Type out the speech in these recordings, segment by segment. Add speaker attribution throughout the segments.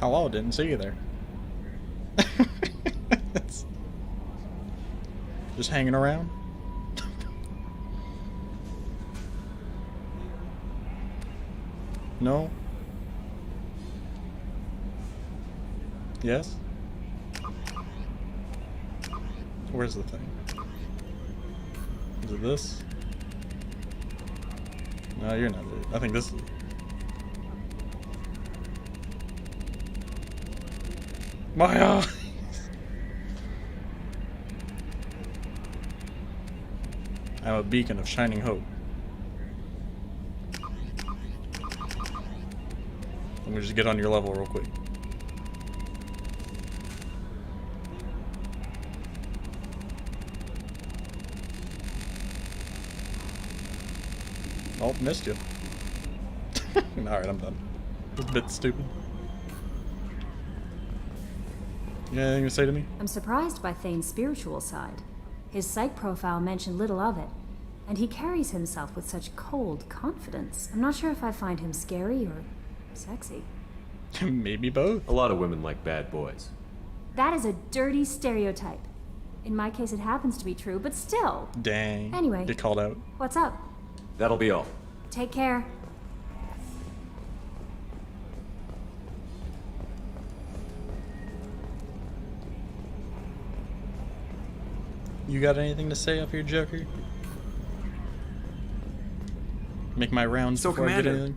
Speaker 1: Hello, didn't see you there. Just hanging around. No? Yes? Where's the thing? Is it this? No, you're not it. I think this is it. My eyes! I'm a beacon of shining hope. Let me just get on your level real quick. Oh, missed you. Alright, I'm done. It's a bit stupid. You got anything to say to me?
Speaker 2: I'm surprised by Thane's spiritual side. His psych profile mentioned little of it, and he carries himself with such cold confidence. I'm not sure if I find him scary or sexy.
Speaker 1: Maybe both.
Speaker 3: A lot of women like bad boys.
Speaker 2: That is a dirty stereotype. In my case, it happens to be true, but still.
Speaker 1: Dang.
Speaker 2: Anyway.
Speaker 1: Get called out.
Speaker 2: What's up?
Speaker 3: That'll be all.
Speaker 2: Take care.
Speaker 1: You got anything to say up here, Joker? Make my rounds
Speaker 4: So,
Speaker 1: before I get
Speaker 4: Commander,
Speaker 1: anything?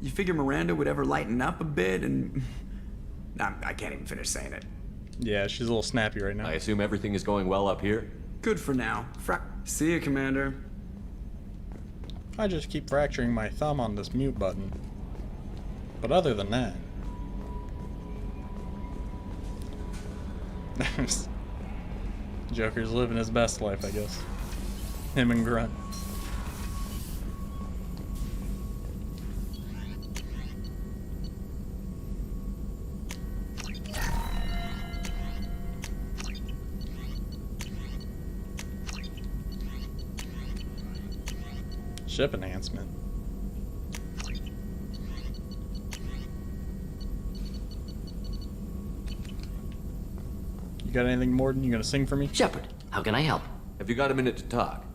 Speaker 4: you figure Miranda would ever lighten up a bit and... I can't even finish saying it.
Speaker 1: Yeah, she's a little snappy right now.
Speaker 3: I assume everything is going well up here?
Speaker 4: Good for now. See ya, Commander.
Speaker 1: I just keep fracturing my thumb on this mute button. But other than that... Joker's living his best life, I guess. Him and Grunt. Ship enhancement. You got anything, Morden? You gonna sing for me?
Speaker 5: Shepard, how can I help?
Speaker 3: Have you got a minute to talk?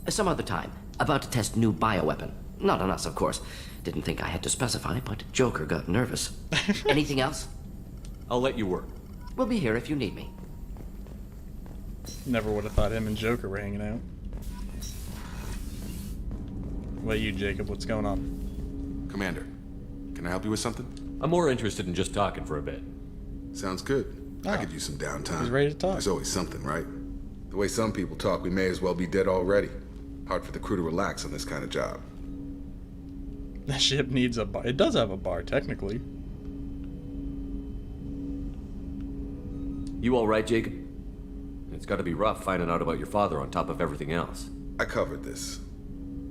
Speaker 5: Some other time. About to test new bioweapon. Not on us, of course. Didn't think I had to specify, but Joker got nervous. Anything else?
Speaker 3: I'll let you work.
Speaker 5: We'll be here if you need me.
Speaker 1: Never would have thought him and Joker were hanging out. What about you, Jacob? What's going on?
Speaker 6: Commander, can I help you with something?
Speaker 3: I'm more interested in just talking for a bit.
Speaker 6: Sounds good. I
Speaker 1: Ah,
Speaker 6: could use some downtime.
Speaker 1: he's ready to talk.
Speaker 6: There's always something, right? The way some people talk, we may as well be dead already. Hard for the crew to relax on this kind of job.
Speaker 1: That ship needs a bar. It does have a bar, technically.
Speaker 3: You all right, Jacob? It's got to be rough finding out about your father on top of everything else.
Speaker 6: I covered this.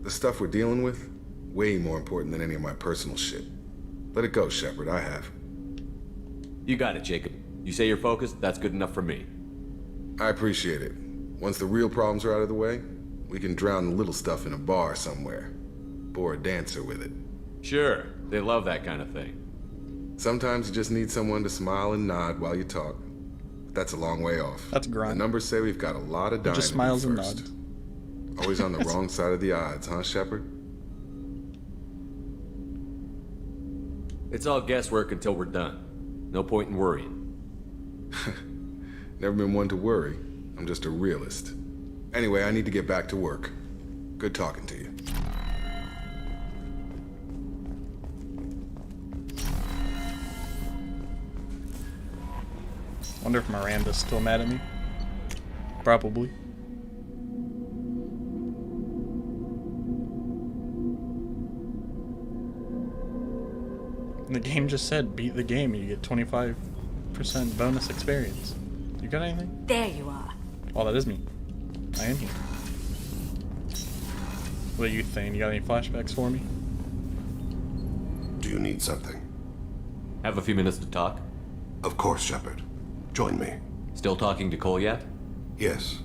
Speaker 6: The stuff we're dealing with, way more important than any of my personal shit. Let it go, Shepard. I have.
Speaker 3: You got it, Jacob. You say you're focused, that's good enough for me.
Speaker 6: I appreciate it. Once the real problems are out of the way, we can drown the little stuff in a bar somewhere. Bore a dancer with it.
Speaker 3: Sure, they love that kind of thing.
Speaker 6: Sometimes you just need someone to smile and nod while you talk. But that's a long way off.
Speaker 1: That's Grunt.
Speaker 6: The numbers say we've got a lot of dying
Speaker 1: Just
Speaker 6: to do
Speaker 1: smiles and
Speaker 6: first.
Speaker 1: nods.
Speaker 6: Always on the wrong side of the odds, huh, Shepard?
Speaker 3: It's all guesswork until we're done. No point in worrying.
Speaker 6: Never been one to worry. I'm just a realist. Anyway, I need to get back to work. Good talking to you.
Speaker 1: Wonder if Miranda's still mad at me. Probably. The game just said beat the game and you get 25% bonus experience. You got anything?
Speaker 2: There you are.
Speaker 1: Oh, that is me. I am here. What do you think? You got any flashbacks for me?
Speaker 7: Do you need something?
Speaker 3: Have a few minutes to talk?
Speaker 7: Of course, Shepard. Join me.
Speaker 3: Still talking to Cole yet?
Speaker 7: Yes.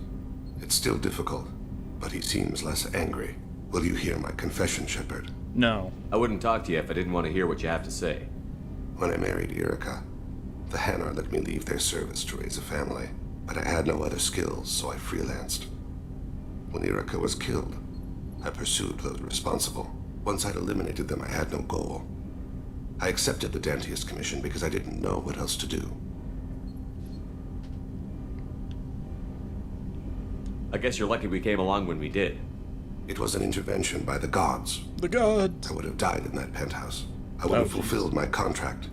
Speaker 7: It's still difficult, but he seems less angry. Will you hear my confession, Shepard?
Speaker 1: No.
Speaker 3: I wouldn't talk to you if I didn't want to hear what you have to say.
Speaker 7: When I married Erica, the Hanar let me leave their service to raise a family, but I had no other skills, so I freelanced. When Erica was killed, I pursued those responsible. Once I'd eliminated them, I had no goal. I accepted the Dantius Commission because I didn't know what else to do.
Speaker 3: I guess you're lucky we came along when we did.
Speaker 7: It was an intervention by the gods.
Speaker 1: The gods!
Speaker 7: I would have died in that penthouse. I would have fulfilled my contract.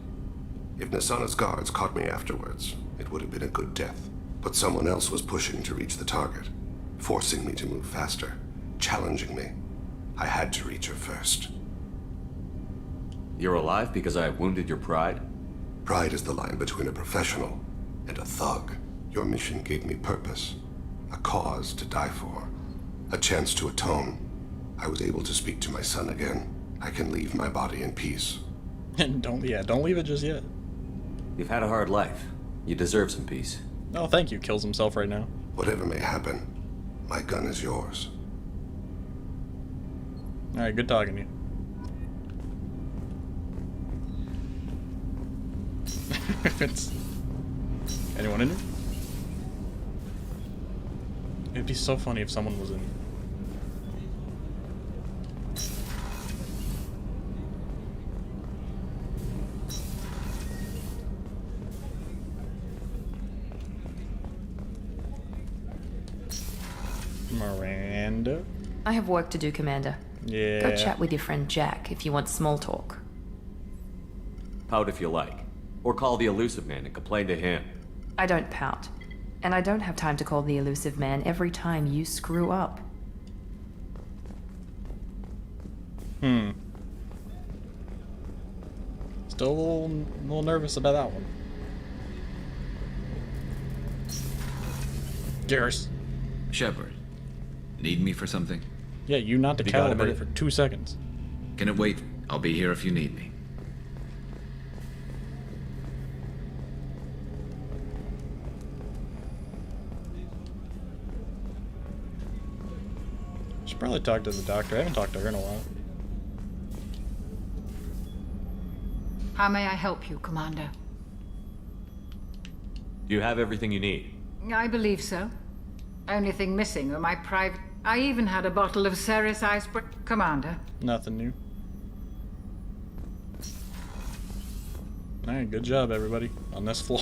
Speaker 7: If Nasana's guards caught me afterwards, it would have been a good death. But someone else was pushing to reach the target, forcing me to move faster, challenging me. I had to reach her first.
Speaker 3: You're alive because I wounded your pride?
Speaker 7: Pride is the line between a professional and a thug. Your mission gave me purpose, a cause to die for, a chance to atone. I was able to speak to my son again. I can leave my body in peace.
Speaker 1: And don't leave it just yet.
Speaker 3: You've had a hard life. You deserve some peace.
Speaker 1: Oh, thank you. Kills himself right now.
Speaker 7: Whatever may happen, my gun is yours.
Speaker 1: Alright, good talking to you. It's... Anyone in here? It'd be so funny if someone was in here. Miranda?
Speaker 8: I have work to do, Commander.
Speaker 1: Yeah.
Speaker 8: Go chat with your friend Jack if you want small talk.
Speaker 3: Pout if you like. Or call the elusive man and complain to him.
Speaker 8: I don't pout. And I don't have time to call the elusive man every time you screw up.
Speaker 1: Still a little nervous about that one. Garrus.
Speaker 9: Shepard, need me for something?
Speaker 1: Yeah, you not to
Speaker 3: You got a
Speaker 1: calibrate
Speaker 3: minute?
Speaker 1: for 2 seconds.
Speaker 9: Can it wait? I'll be here if you need me.
Speaker 1: Should probably talk to the doctor. I haven't talked to her in a while.
Speaker 10: How may I help you, Commander?
Speaker 3: Do you have everything you need?
Speaker 10: I believe so. Only thing missing are my private... I even had a bottle of Ceres Icebreaker. Commander.
Speaker 1: Nothing new. Alright, good job, everybody, on this floor.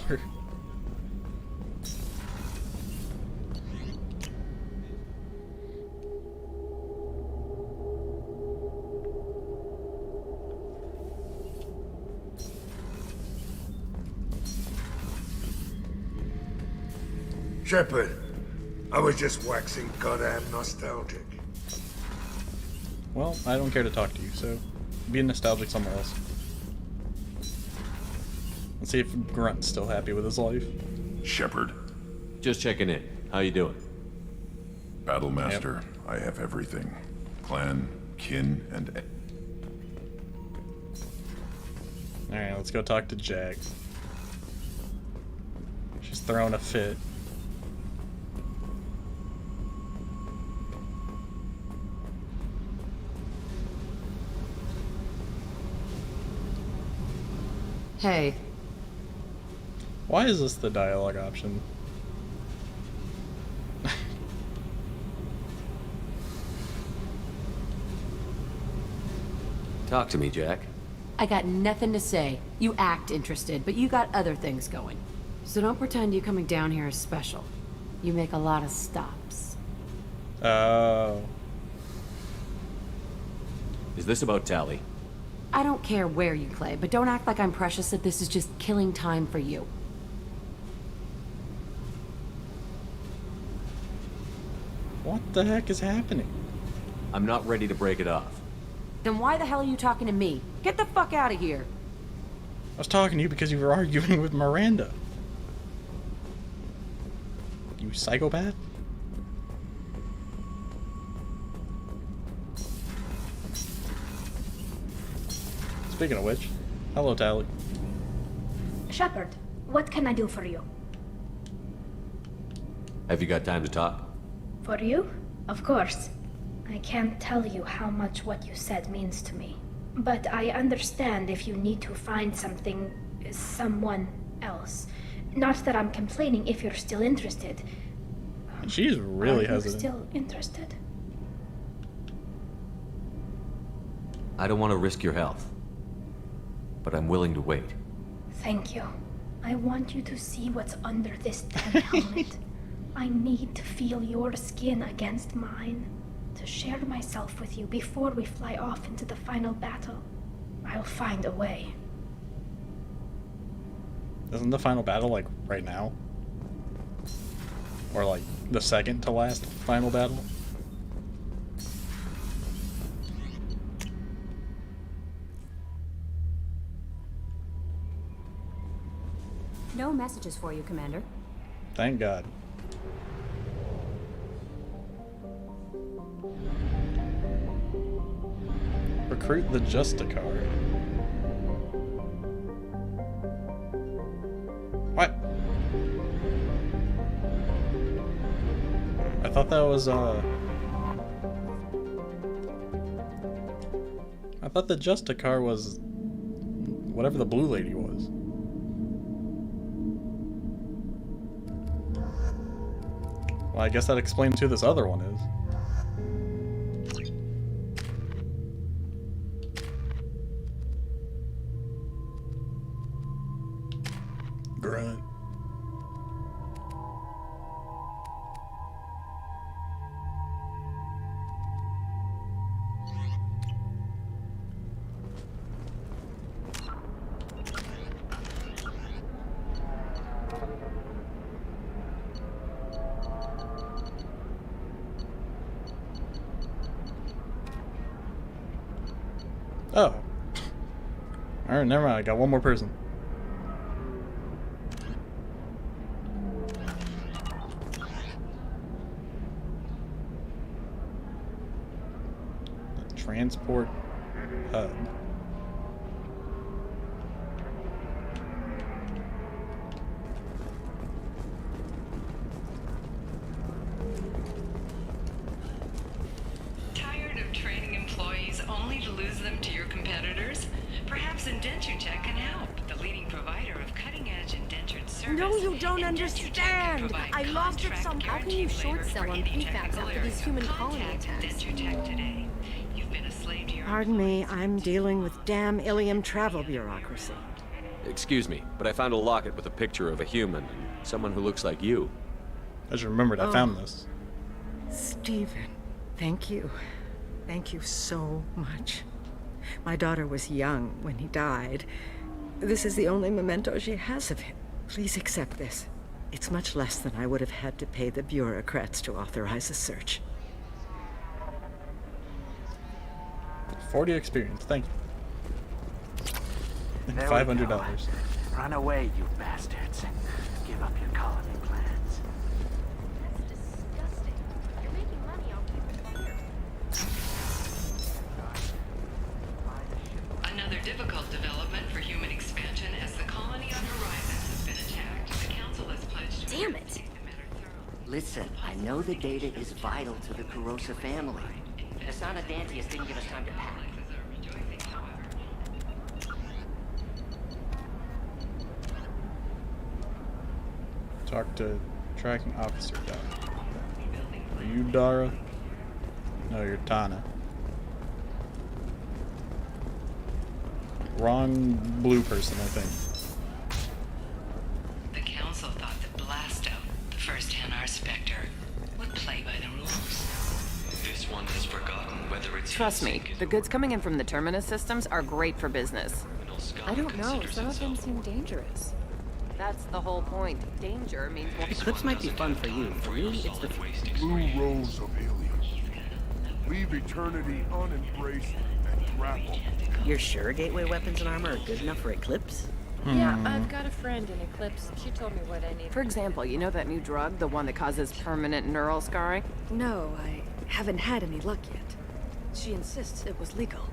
Speaker 11: Shepard, I was just waxing goddamn nostalgic.
Speaker 1: Well, I don't care to talk to you, so be nostalgic somewhere else. Let's see if Grunt's still happy with his life.
Speaker 12: Shepard,
Speaker 3: Just checking in. How you doing?
Speaker 12: Battlemaster, I have everything. Clan, kin, and...
Speaker 1: Alright, let's go talk to Jack. She's throwing a fit.
Speaker 8: Hey,
Speaker 1: Why is this the dialogue option?
Speaker 3: Talk to me, Jack.
Speaker 13: I got nothing to say. You act interested, but you got other things going. So don't pretend you coming down here is special. You make a lot of stops.
Speaker 1: Oh.
Speaker 3: Is this about Tally?
Speaker 13: I don't care where you play, but don't act like I'm precious that this is just killing time for you.
Speaker 1: What the heck is happening?
Speaker 3: I'm not ready to break it off.
Speaker 13: Then why the hell are you talking to me? Get the fuck out of here.
Speaker 1: I was talking to you because you were arguing with Miranda. You psychopath? Speaking of which, hello, Tally.
Speaker 14: Shepard, what can I do for you?
Speaker 3: Have you got time to talk?
Speaker 14: For you? Of course. I can't tell you how much what you said means to me. But I understand if you need to find something someone else. Not that I'm complaining if you're still interested.
Speaker 1: She's really
Speaker 14: Are you
Speaker 1: hesitant.
Speaker 14: still interested?
Speaker 3: I don't want to risk your health, but I'm willing to wait.
Speaker 14: Thank you. I want you to see what's under this damn helmet. I need to feel your skin against mine, to share myself with you before we fly off into the final battle. I'll find a way.
Speaker 1: Isn't the final battle like right now? Or like the second to last final battle?
Speaker 2: No messages for you, Commander.
Speaker 1: Thank God. Recruit the Justicar. What? I thought that was I thought the Justicar was whatever the blue lady was. Well, I guess that explains who this other one is. Grunt. Oh. Alright, never mind. I got one more person. The transport hub.
Speaker 15: Tired of training employees only to lose them to your competitors? Perhaps IndentureTech can help. The leading provider of cutting-edge indentured service.
Speaker 13: No, you don't
Speaker 15: IndentureTech
Speaker 13: understand.
Speaker 15: can provide
Speaker 13: I lost it
Speaker 15: contract
Speaker 13: somehow. How can you
Speaker 15: guaranteed
Speaker 13: short
Speaker 15: labor
Speaker 13: sell
Speaker 15: for
Speaker 13: on
Speaker 15: any
Speaker 13: PFAS
Speaker 15: technical
Speaker 13: after these
Speaker 15: area.
Speaker 13: human colony
Speaker 15: Contact
Speaker 13: attacks?
Speaker 15: IndentureTech today. You've been a slave to your
Speaker 16: Pardon me, I'm dealing with damn Ilium travel bureaucracy.
Speaker 3: Excuse me, but I found a locket with a picture of a human and someone who looks like you.
Speaker 1: I just remembered I found this.
Speaker 16: Stephen, thank you. Thank you so much. My daughter was young when he died. This is the only memento she has of him. Please accept this. It's much less than I would have had to pay the bureaucrats to authorize a search.
Speaker 1: 40 experience, thank you. And
Speaker 17: There we
Speaker 1: $500.
Speaker 17: go. Run away, you bastards. Give up your colony plans.
Speaker 15: Another difficult development for human expansion as the colony on Horizon has been attacked. The Council has pledged to
Speaker 5: Damn it! Listen, I know the data is vital to the Corrosa family. Asana Dantius didn't give us time to pack.
Speaker 1: Talk to tracking officer Dara. Are you Dara? No, you're Tana. Wrong blue person, I think.
Speaker 15: The Council thought that Blasto, the first Hanar Spectre, would play by the rules.
Speaker 18: This one has forgotten whether it's...
Speaker 8: Trust me, the goods coming in from the Terminus systems are great for business.
Speaker 13: I don't know. Some of them seem dangerous.
Speaker 8: That's the whole point. Danger means more.
Speaker 17: Eclipse might be fun for you. For me, it's the
Speaker 12: Blue rose of aliens. Leave eternity unembraced and grapple.
Speaker 17: You're sure gateway weapons and armor are good enough for Eclipse?
Speaker 13: Yeah, I've got a friend in Eclipse. She told me what I need.
Speaker 8: For example, you know that new drug, the one that causes permanent neural scarring?
Speaker 16: No, I haven't had any luck yet. She insists it was legal.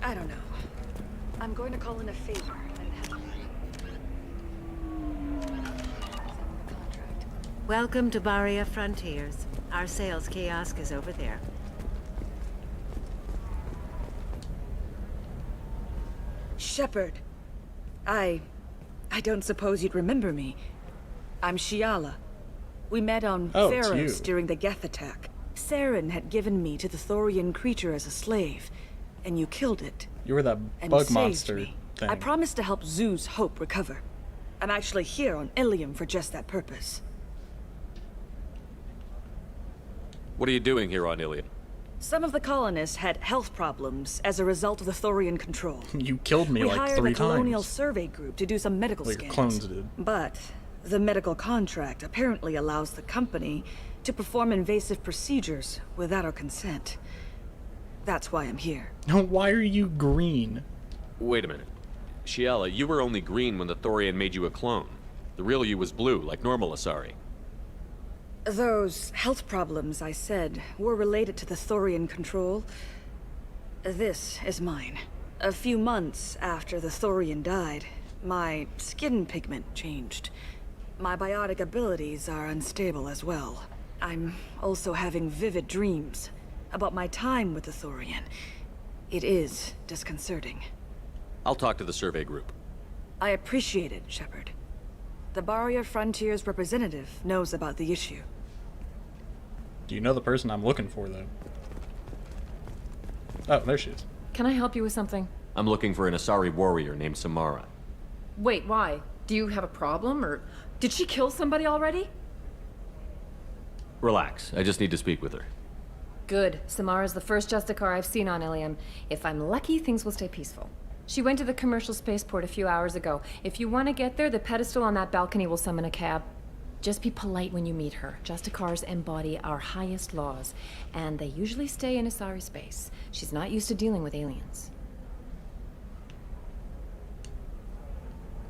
Speaker 16: I don't know. I'm going to call in a favor and have... Welcome to Baria Frontiers. Our sales kiosk is over there. Shepard, I I don't suppose you'd remember me. I'm Shiala. We met on
Speaker 1: Oh, it's
Speaker 16: Pharos
Speaker 1: you.
Speaker 16: during the Geth attack. Saren had given me to the Thorian creature as a slave, and you killed it.
Speaker 1: You were that
Speaker 16: And
Speaker 1: bug
Speaker 16: saved
Speaker 1: monster
Speaker 16: me.
Speaker 1: thing.
Speaker 16: I promised to help Zoo's Hope recover. I'm actually here on Ilium for just that purpose.
Speaker 19: What are you doing here on Ilium?
Speaker 16: Some of the colonists had health problems as a result of the Thorian control.
Speaker 1: You killed me
Speaker 16: We
Speaker 1: like
Speaker 16: hired
Speaker 1: 3
Speaker 16: a colonial
Speaker 1: times.
Speaker 16: survey group to do some medical
Speaker 1: Well, your
Speaker 16: scans.
Speaker 1: clones did.
Speaker 16: But the medical contract apparently allows the company to perform invasive procedures without our consent. That's why I'm here.
Speaker 1: Why are you green?
Speaker 19: Wait a minute. Shiala, you were only green when the Thorian made you a clone. The real you was blue, like normal Asari.
Speaker 16: Those health problems I said were related to the Thorian control. This is mine. A few months after the Thorian died, my skin pigment changed. My biotic abilities are unstable as well. I'm also having vivid dreams about my time with the Thorian. It is disconcerting.
Speaker 19: I'll talk to the survey group.
Speaker 16: I appreciate it, Shepard. The Barrier Frontiers representative knows about the issue.
Speaker 1: Do you know the person I'm looking for, though? Oh, there she is.
Speaker 20: Can I help you with something?
Speaker 19: I'm looking for an Asari warrior named Samara.
Speaker 20: Wait, why? Do you have a problem, or did she kill somebody already?
Speaker 19: Relax, I just need to speak with her.
Speaker 20: Good. Samara's the first Justicar I've seen on Ilium. If I'm lucky, things will stay peaceful. She went to the commercial spaceport a few hours ago. If you want to get there, the pedestal on that balcony will summon a cab. Just be polite when you meet her. Justicars embody our highest laws, and they usually stay in Asari space. She's not used to dealing with aliens.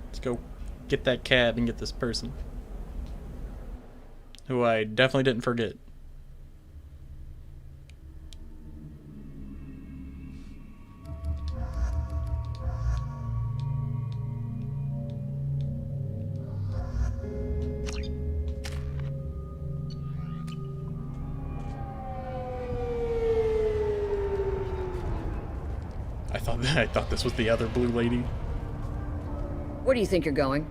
Speaker 1: Let's go get that cab and get this person. Who I definitely didn't forget. I thought this was the other blue lady.
Speaker 21: Where do you think you're going?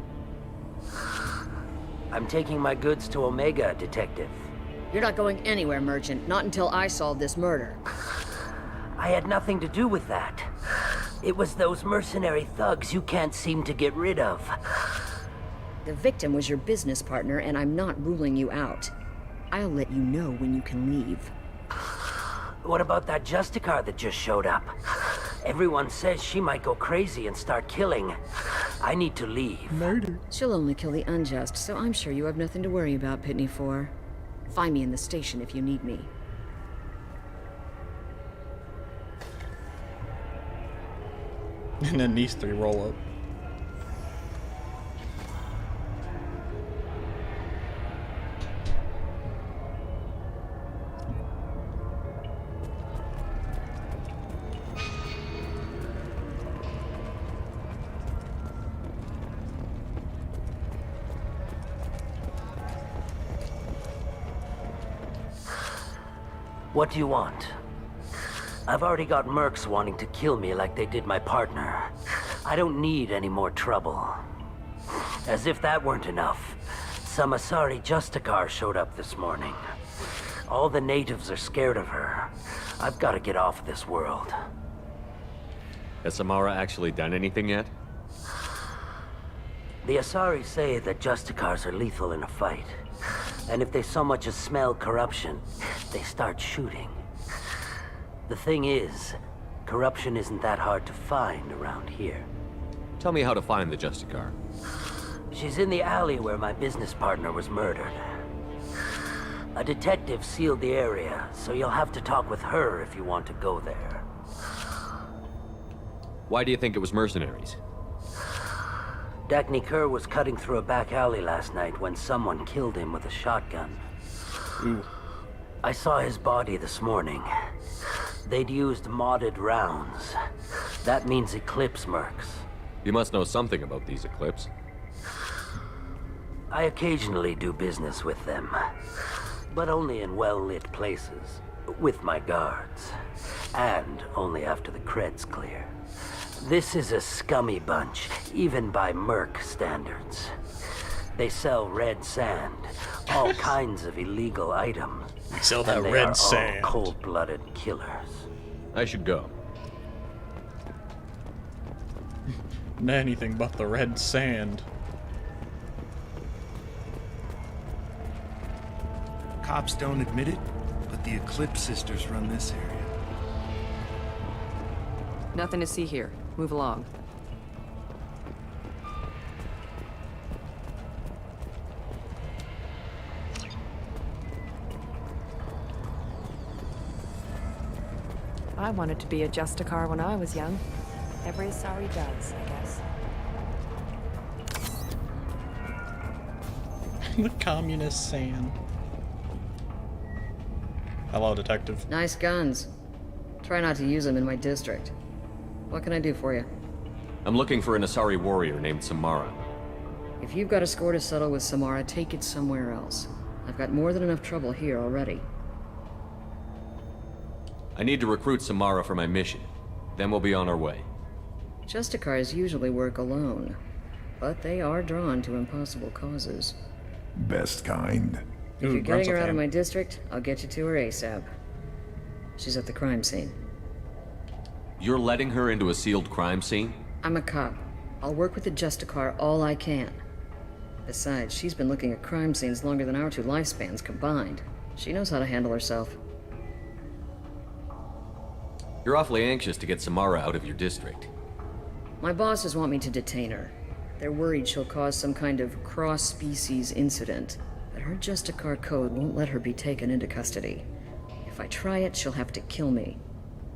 Speaker 17: I'm taking my goods to Omega, Detective.
Speaker 21: You're not going anywhere, Merchant. Not until I solve this murder.
Speaker 17: I had nothing to do with that. It was those mercenary thugs you can't seem to get rid of.
Speaker 21: The victim was your business partner, and I'm not ruling you out. I'll let you know when you can leave.
Speaker 17: What about that Justicar that just showed up? Everyone says she might go crazy and start killing. I need to leave.
Speaker 1: Murder.
Speaker 21: She'll only kill the unjust, so I'm sure you have nothing to worry about, Pitney 4. Find me in the station if you need me.
Speaker 1: And then these 3 roll up.
Speaker 17: What do you want? I've already got mercs wanting to kill me like they did my partner. I don't need any more trouble. As if that weren't enough, some Asari Justicar showed up this morning. All the natives are scared of her. I've got to get off this world.
Speaker 19: Has Samara actually done anything yet?
Speaker 17: The Asari say that Justicars are lethal in a fight. And if they so much as smell corruption, they start shooting. The thing is, corruption isn't that hard to find around here.
Speaker 19: Tell me how to find the Justicar.
Speaker 17: She's in the alley where my business partner was murdered. A detective sealed the area, so you'll have to talk with her if you want to go there.
Speaker 19: Why do you think it was mercenaries?
Speaker 17: Dagny Kerr was cutting through a back alley last night when someone killed him with a shotgun.
Speaker 1: Ooh.
Speaker 17: I saw his body this morning. They'd used modded rounds. That means Eclipse mercs.
Speaker 19: You must know something about these Eclipse.
Speaker 17: I occasionally do business with them, but only in well-lit places, with my guards, and only after the creds clear. This is a scummy bunch, even by Merc standards. They sell red sand, all kinds of illegal items.
Speaker 1: We sell that
Speaker 17: and they
Speaker 1: red
Speaker 17: are
Speaker 1: sand.
Speaker 17: all cold-blooded killers.
Speaker 19: I should go.
Speaker 1: Anything but the red sand.
Speaker 4: Cops don't admit it, but the Eclipse sisters run this area.
Speaker 8: Nothing to see here. Move along. I wanted to be a Justicar when I was young. Every Asari does, I guess.
Speaker 1: The communist sand. Hello, detective.
Speaker 21: Nice guns. Try not to use them in my district. What can I do for you?
Speaker 19: I'm looking for an Asari warrior named Samara.
Speaker 21: If you've got a score to settle with Samara, take it somewhere else. I've got more than enough trouble here already.
Speaker 19: I need to recruit Samara for my mission. Then we'll be on our way.
Speaker 21: Justicars usually work alone, but they are drawn to impossible causes.
Speaker 12: Best kind.
Speaker 21: If you're getting her out of my district, I'll get you to her ASAP. She's at the crime scene.
Speaker 19: You're letting her into a sealed crime scene?
Speaker 21: I'm a cop. I'll work with the Justicar all I can. Besides, she's been looking at crime scenes longer than our 2 lifespans combined. She knows how to handle herself.
Speaker 19: You're awfully anxious to get Samara out of your district.
Speaker 21: My bosses want me to detain her. They're worried she'll cause some kind of cross-species incident, but her Justicar code won't let her be taken into custody. If I try it, she'll have to kill me.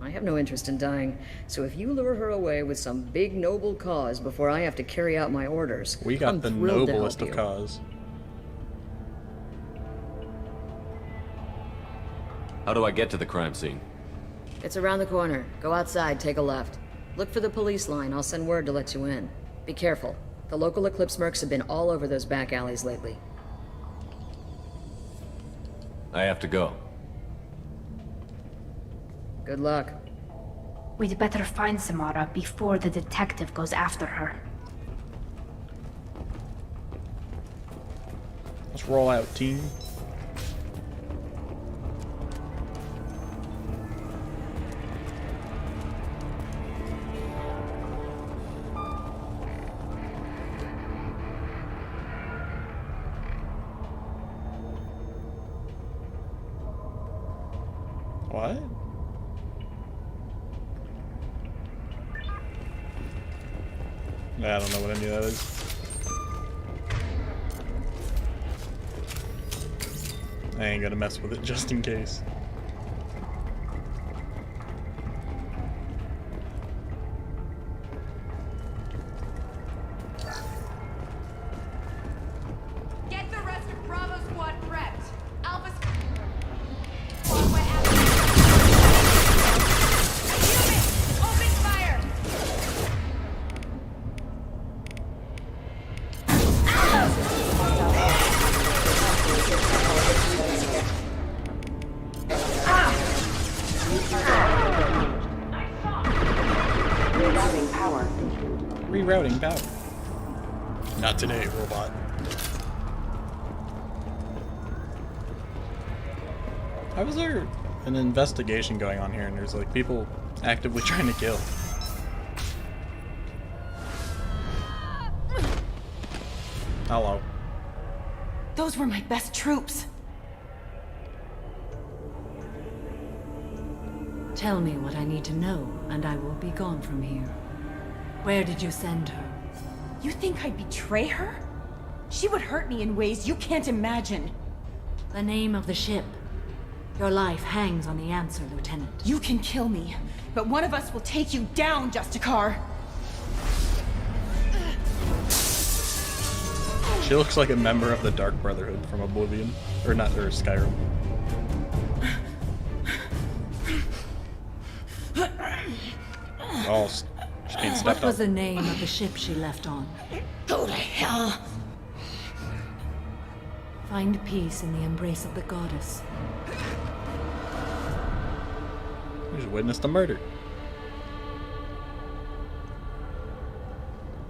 Speaker 21: I have no interest in dying, so if you lure her away with some big noble cause before I have to carry out my orders,
Speaker 1: we got
Speaker 21: I'm
Speaker 1: the
Speaker 21: thrilled
Speaker 1: noblest
Speaker 21: to
Speaker 1: of
Speaker 21: help you.
Speaker 1: cause.
Speaker 19: How do I get to the crime scene?
Speaker 21: It's around the corner. Go outside, take a left. Look for the police line. I'll send word to let you in. Be careful. The local Eclipse mercs have been all over those back alleys lately.
Speaker 19: I have to go.
Speaker 21: Good luck.
Speaker 14: We'd better find Samara before the detective goes after her.
Speaker 1: Let's roll out, team. What? I don't know what any of that is. I ain't gonna mess with it just in case.
Speaker 22: Get the rest of Bravo Squad prepped. Alpha. Open fire!
Speaker 1: Rerouting power. Not today, robot. How is there an investigation going on here and there's like people actively trying to kill? Hello.
Speaker 22: Those were my best troops.
Speaker 13: Tell me what I need to know, and I will be gone from here. Where did you send her?
Speaker 22: You think I'd betray her? She would hurt me in ways you can't imagine.
Speaker 13: The name of the ship. Your life hangs on the answer, Lieutenant.
Speaker 22: You can kill me, but one of us will take you down, Justicar.
Speaker 1: She looks like a member of the Dark Brotherhood from Oblivion. Or not, or Skyrim. Oh, she's being stepped
Speaker 13: What was
Speaker 1: on.
Speaker 13: the name of the ship she left on?
Speaker 22: Go to hell.
Speaker 13: Find peace in the embrace of the goddess.
Speaker 1: We just witnessed a murder.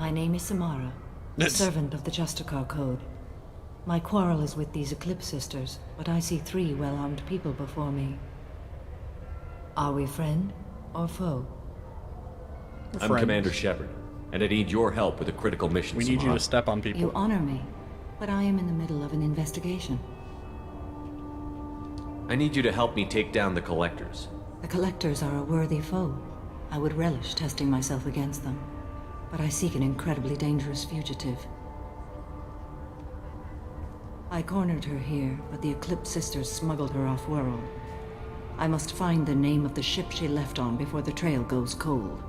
Speaker 6: My name is Samara, a servant of the Justicar Code. My quarrel is with these Eclipse Sisters, but I see 3 well-armed people before me. Are we friend or foe?
Speaker 19: I'm Commander Shepard, and I need your help with a critical mission.
Speaker 1: We need you to step on people.
Speaker 6: You honor me, but I am in the middle of an investigation.
Speaker 19: I need you to help me take down the Collectors.
Speaker 6: The Collectors are a worthy foe. I would relish testing myself against them, but I seek an incredibly dangerous fugitive. I cornered her here, but the Eclipse Sisters smuggled her off-world. I must find the name of the ship she left on before the trail goes cold.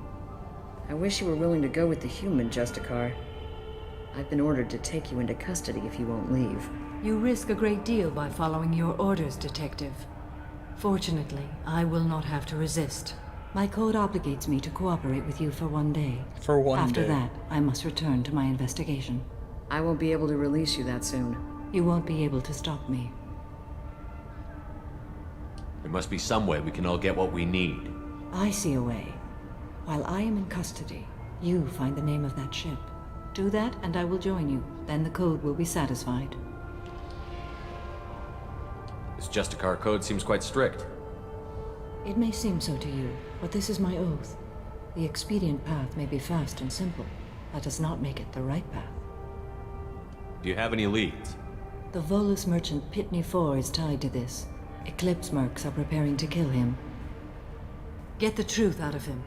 Speaker 21: I wish you were willing to go with the human, Justicar. I've been ordered to take you into custody if you won't leave.
Speaker 6: You risk a great deal by following your orders, Detective. Fortunately, I will not have to resist. My code obligates me to cooperate with you for 1 day.
Speaker 1: For one day.
Speaker 6: After that, I must return to my investigation.
Speaker 21: I won't be able to release you that soon.
Speaker 6: You won't be able to stop me.
Speaker 19: There must be some way we can all get what we need.
Speaker 6: I see a way. While I am in custody, you find the name of that ship. Do that, and I will join you. Then the code will be satisfied.
Speaker 19: This Justicar Code seems quite strict.
Speaker 6: It may seem so to you, but this is my oath. The expedient path may be fast and simple. That does not make it the right path.
Speaker 19: Do you have any leads?
Speaker 6: The Volus merchant Pitney 4 is tied to this. Eclipse mercs are preparing to kill him. Get the truth out of him.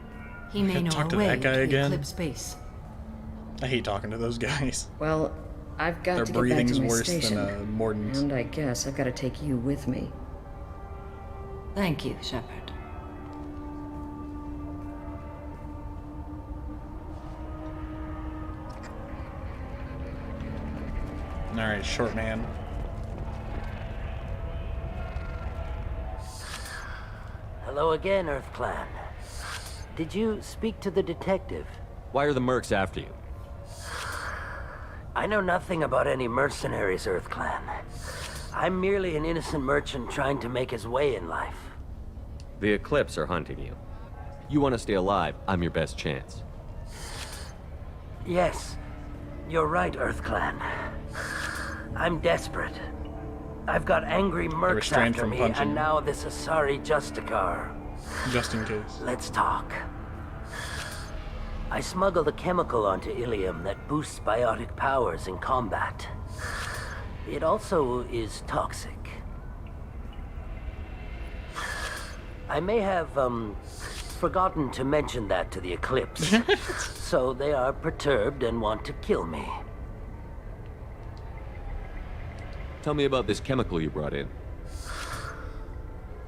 Speaker 6: He may know
Speaker 1: talk
Speaker 6: a
Speaker 1: to
Speaker 6: way
Speaker 1: that guy
Speaker 6: to the
Speaker 1: again?
Speaker 6: Eclipse base.
Speaker 1: I hate talking to those guys.
Speaker 21: Well, I've got
Speaker 1: Their
Speaker 21: to get back
Speaker 1: breathing's
Speaker 21: to my
Speaker 1: worse
Speaker 21: station.
Speaker 1: than Morden's.
Speaker 21: And I guess I've got to take you with me.
Speaker 6: Thank you, Shepard.
Speaker 1: Alright, short man.
Speaker 17: Hello again, Earth Clan. Did you speak to the detective?
Speaker 19: Why are the mercs after you?
Speaker 17: I know nothing about any mercenaries, Earth Clan. I'm merely an innocent merchant trying to make his way in life.
Speaker 19: The Eclipse are hunting you. You want to stay alive, I'm your best chance.
Speaker 17: Yes, you're right, Earth Clan. I'm desperate. I've got angry mercs
Speaker 1: restrained
Speaker 17: after
Speaker 1: from
Speaker 17: me,
Speaker 1: punching.
Speaker 17: and now this Asari Justicar.
Speaker 1: Just in case.
Speaker 17: Let's talk. I smuggled a chemical onto Ilium that boosts biotic powers in combat. It also is toxic. I may have, forgotten to mention that to the Eclipse. So they are perturbed and want to kill me.
Speaker 19: Tell me about this chemical you brought in.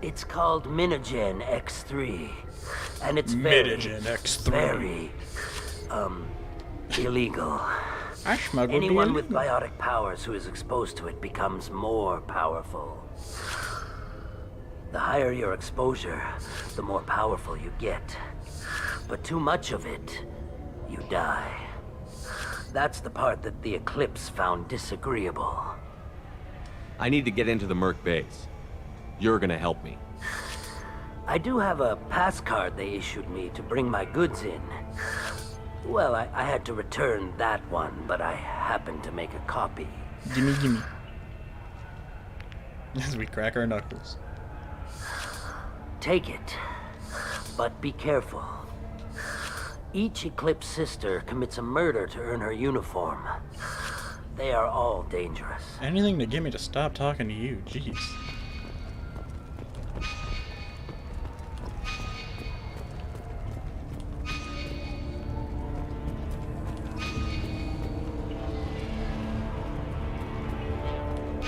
Speaker 17: It's called Minogen X3. And it's
Speaker 1: Minogen X3.
Speaker 17: very, illegal.
Speaker 1: I smuggled
Speaker 17: Anyone
Speaker 1: the
Speaker 17: with biotic powers who is exposed to it becomes more powerful. The higher your exposure, the more powerful you get. But too much of it, you die. That's the part that the Eclipse found disagreeable.
Speaker 19: I need to get into the merc base. You're gonna help me.
Speaker 17: I do have a pass card they issued me to bring my goods in. Well, I had to return that one, but I happened to make a copy.
Speaker 1: Gimme, gimme. As we crack our knuckles.
Speaker 17: Take it, but be careful. Each Eclipse sister commits a murder to earn her uniform. They are all dangerous.
Speaker 1: Anything to get me to stop talking to you, jeez.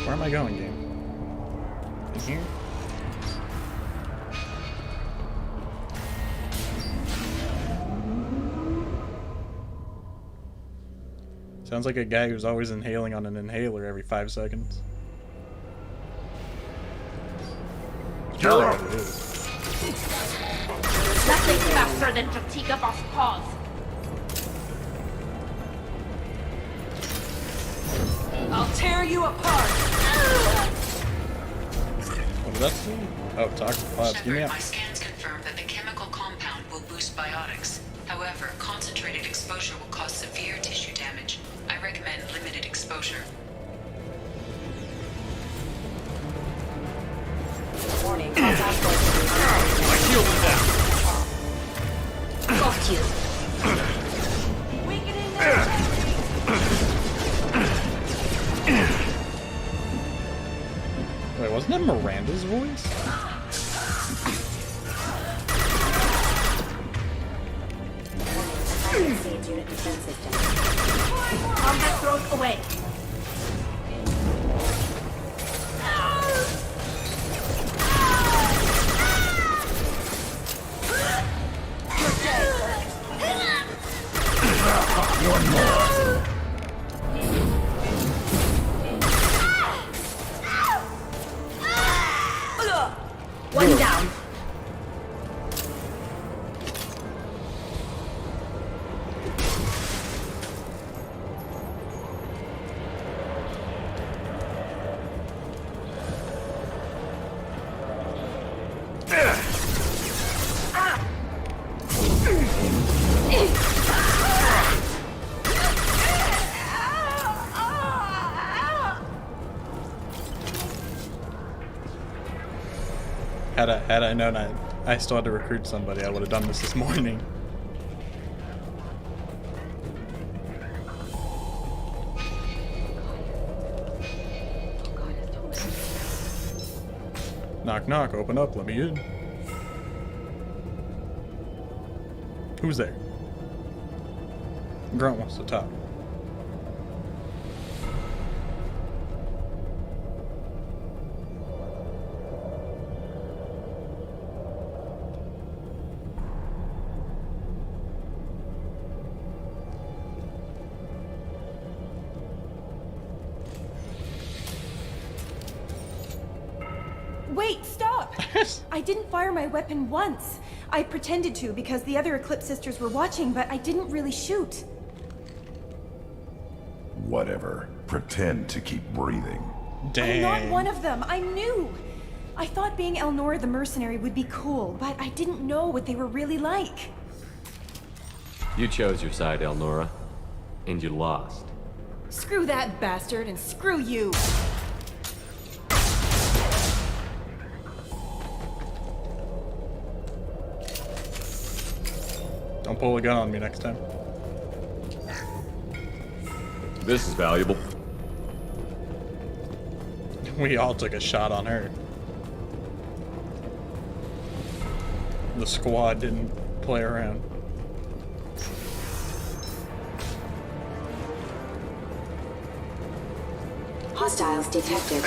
Speaker 1: Where am I going, game? In here? Sounds like a guy who's always inhaling on an inhaler every 5 seconds.
Speaker 11: Kill
Speaker 1: Oh,
Speaker 11: him!
Speaker 1: it is.
Speaker 7: Nothing faster than Jatigabos paws. I'll tear you apart.
Speaker 1: What did that say? Oh, toxic pods. Give me
Speaker 15: Shepard,
Speaker 1: up.
Speaker 15: my scans confirm that the chemical compound will boost biotics. However, concentrated exposure will cause severe exposure.
Speaker 7: Warning.
Speaker 12: My shield is down.
Speaker 7: Got you.
Speaker 22: Weakening their
Speaker 1: Wait, wasn't that Miranda's voice?
Speaker 7: Unit defense system. Combat thrown away.
Speaker 11: One more.
Speaker 7: One down.
Speaker 1: Had I known I still had to recruit somebody, I would have done this morning. Knock knock, open up, let me in. Who's there? Grunt wants to talk.
Speaker 22: Wait, stop! I didn't fire my weapon once. I pretended to because the other Eclipse sisters were watching, but I didn't really shoot.
Speaker 9: Whatever. Pretend to keep breathing.
Speaker 22: I'm not one of them. I'm new. I thought being Elnora the mercenary would be cool, but I didn't know what they were really like.
Speaker 19: You chose your side, Elnora, and you lost.
Speaker 22: Screw that bastard and screw you.
Speaker 1: Don't pull a gun on me next time.
Speaker 19: This is valuable.
Speaker 1: We all took a shot on her. The squad didn't play around.
Speaker 7: Hostiles detected.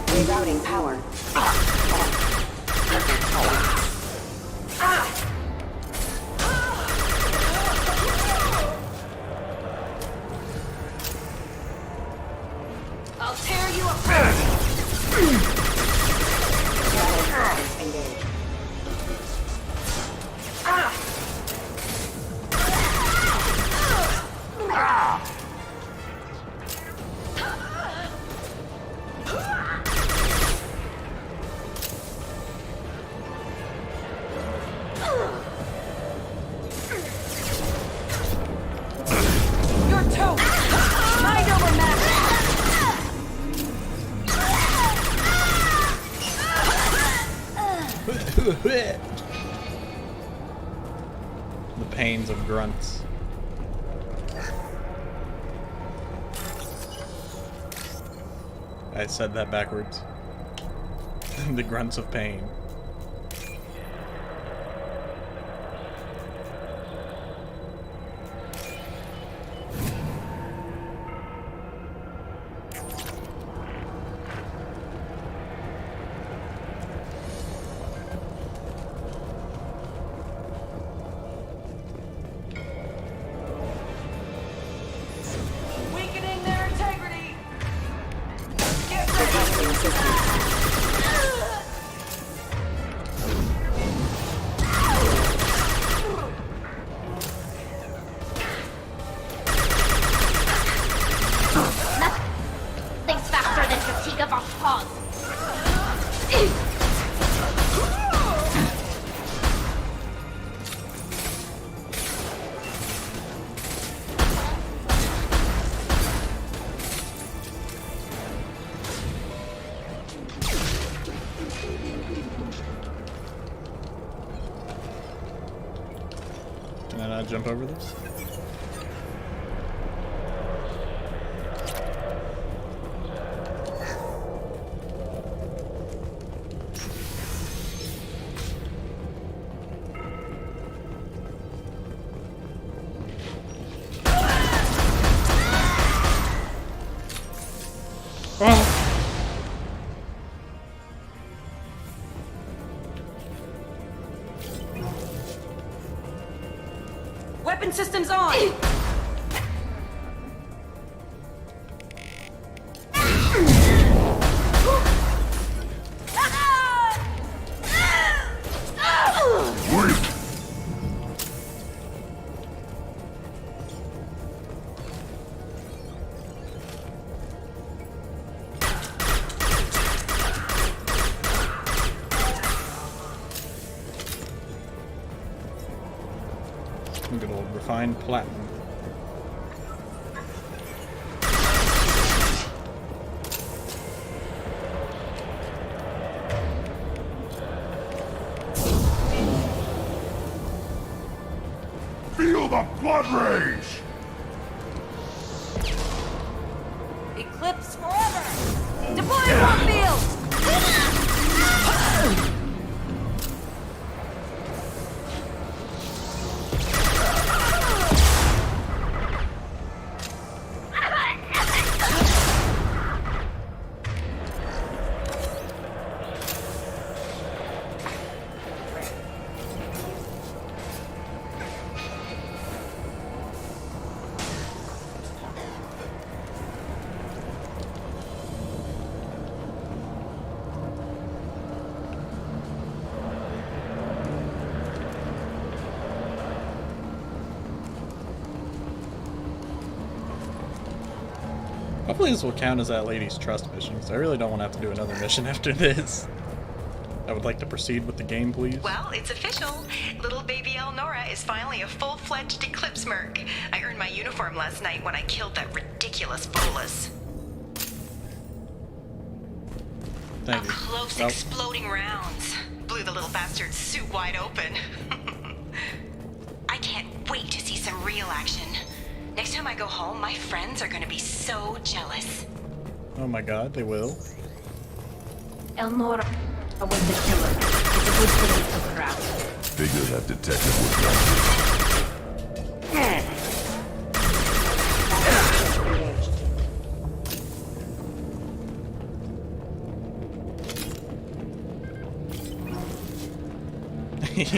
Speaker 7: Rerouting power. I'll tear you apart. Engage.
Speaker 22: You're toast! Mind over matter!
Speaker 1: The pains of grunts. I said that backwards. The grunts of pain.
Speaker 22: Weakening their integrity! Get ready!
Speaker 1: jump over this?
Speaker 22: Weapon systems on!
Speaker 1: Good old refined platinum.
Speaker 9: Feel the blood rage!
Speaker 22: Eclipse forever! Deploy warp field!
Speaker 1: Hopefully this will count as that lady's trust mission, because I really don't want to have to do another mission after this. I would like to proceed with the game, please.
Speaker 15: Well, it's official. Little baby Elnora is finally a full-fledged Eclipse Merc. I earned my uniform last night when I killed that ridiculous bolus.
Speaker 1: Thank you.
Speaker 15: Close exploding rounds. Blew the little bastard's suit wide open. I can't wait to see some real action. Next time I go home, my friends are gonna be so jealous.
Speaker 1: Oh my god, they will.
Speaker 14: Elnora was the killer. It's a good thing we took her out.
Speaker 9: Figure that detective would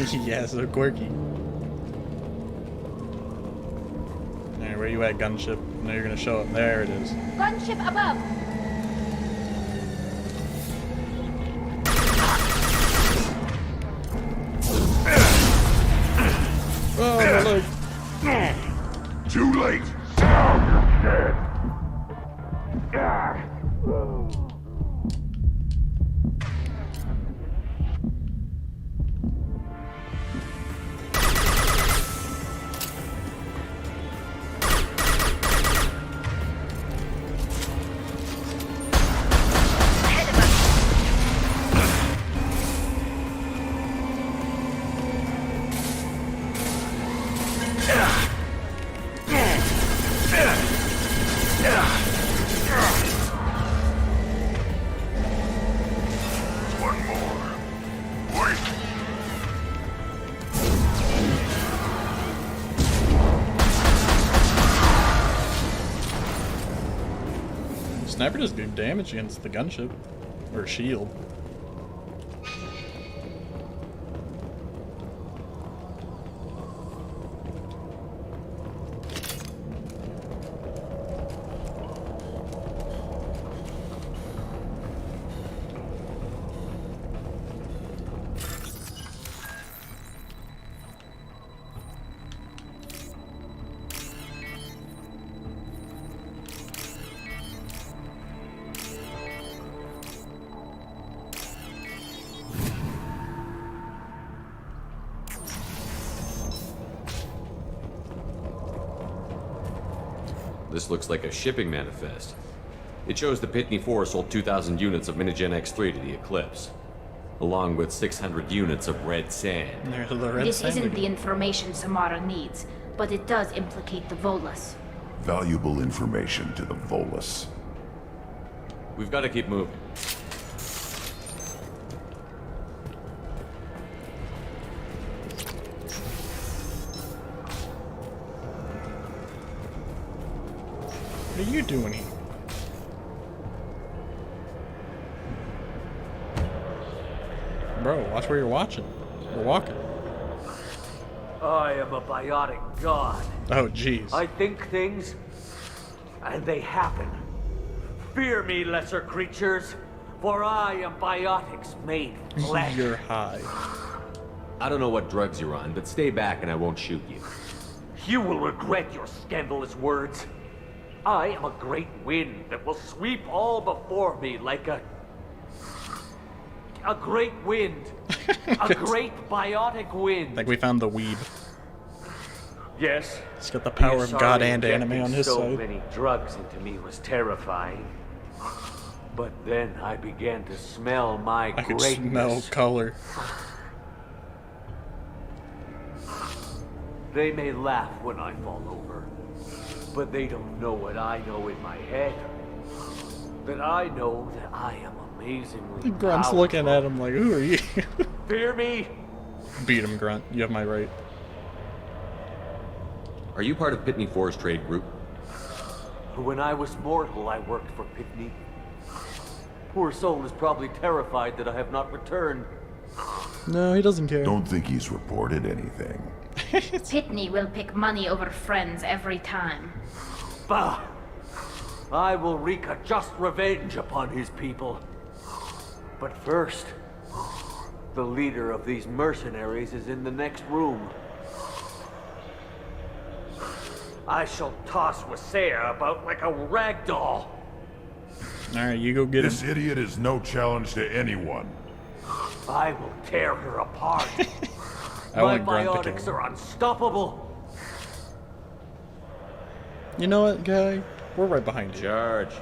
Speaker 9: want.
Speaker 1: Yeah, so quirky. Alright, where you at, gunship? I know you're gonna show up. There it is.
Speaker 14: Gunship above!
Speaker 1: Oh, my leg.
Speaker 9: Too late. Now you're dead.
Speaker 1: Sniper does good damage against the gunship. Or shield.
Speaker 19: This looks like a shipping manifest. It shows the Pitney 4 sold 2,000 units of Minigen X3 to the Eclipse, along with 600 units of red sand.
Speaker 14: This isn't the information Samara needs. but it does implicate the Volus.
Speaker 9: Valuable information to the Volus.
Speaker 19: We've got to keep moving.
Speaker 1: What are you doing here? Bro, watch where you're watching. We're walking.
Speaker 17: I am a biotic god.
Speaker 1: Oh, jeez.
Speaker 17: I think things, and they happen. Fear me, lesser creatures, for I am biotics made flesh.
Speaker 1: You're high.
Speaker 19: I don't know what drugs you're on, but stay back and I won't shoot you.
Speaker 17: You will regret your scandalous words. I am a great wind that will sweep all before me like a great wind. A great biotic wind.
Speaker 1: I think we found the weeb.
Speaker 17: Yes.
Speaker 1: He's got the power of God
Speaker 17: Sorry,
Speaker 1: and Enemie on his
Speaker 17: so
Speaker 1: side.
Speaker 17: many drugs into me was terrifying. But then I began to smell my
Speaker 1: I could
Speaker 17: greatness.
Speaker 1: smell color.
Speaker 17: They may laugh when I fall over, but they don't know what I know in my head. That I know that I am amazingly
Speaker 1: Grunt's
Speaker 17: powerful.
Speaker 1: looking at him like, who are you?
Speaker 17: Fear me?
Speaker 1: Beat him, Grunt. You have my right.
Speaker 19: Are you part of Pitney Four's trade group?
Speaker 17: When I was mortal, I worked for Pitney. Poor soul is probably terrified that I have not returned.
Speaker 1: No, he doesn't care.
Speaker 9: Don't think he's reported anything.
Speaker 14: Pitney will pick money over friends every time.
Speaker 17: Bah! I will wreak a just revenge upon his people. But first, the leader of these mercenaries is in the next room. I shall toss Wasea about like a rag doll.
Speaker 1: Alright, you go get
Speaker 9: This
Speaker 1: him.
Speaker 9: idiot is no challenge to anyone.
Speaker 17: I will tear her apart.
Speaker 1: I
Speaker 17: My
Speaker 1: want Grunt to kill
Speaker 17: biotics
Speaker 1: him.
Speaker 17: are unstoppable.
Speaker 1: You know what, guy? We're right behind you.
Speaker 19: Charge.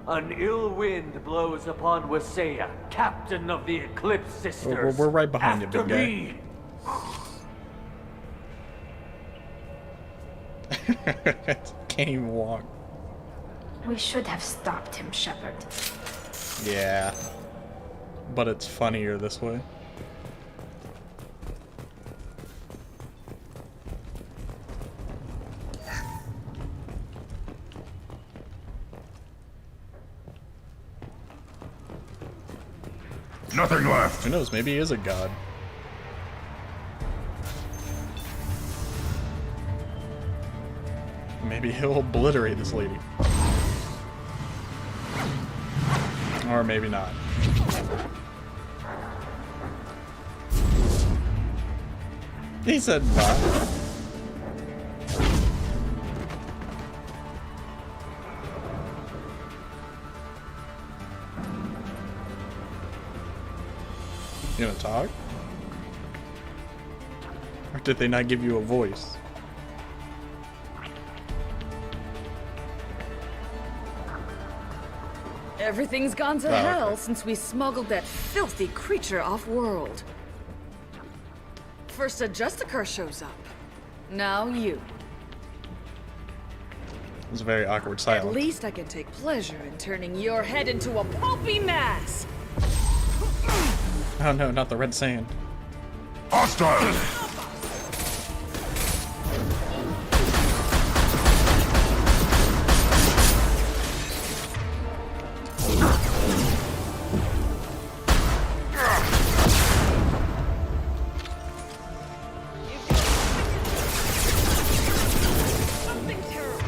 Speaker 17: An ill wind blows upon Wasea, captain of the Eclipse Sisters.
Speaker 1: We're right behind you,
Speaker 17: After
Speaker 1: big guy.
Speaker 17: me.
Speaker 1: Can't even walk.
Speaker 14: We should have stopped him, Shepard.
Speaker 1: Yeah. But it's funnier this way.
Speaker 9: Nothing left.
Speaker 1: Who knows? Maybe he is a god. Maybe he'll obliterate this lady. Or maybe not. He said bye. You gonna talk? Or did they not give you a voice?
Speaker 21: Everything's gone to
Speaker 1: Oh,
Speaker 21: hell
Speaker 1: okay.
Speaker 21: since we smuggled that filthy creature off-world. First a Justicar shows up. Now you.
Speaker 1: It was a very awkward
Speaker 21: At
Speaker 1: silence.
Speaker 21: least I can take pleasure in turning your head into a pulpy mass.
Speaker 1: Oh no, not the red sand.
Speaker 9: Hostile!
Speaker 21: Something terrible.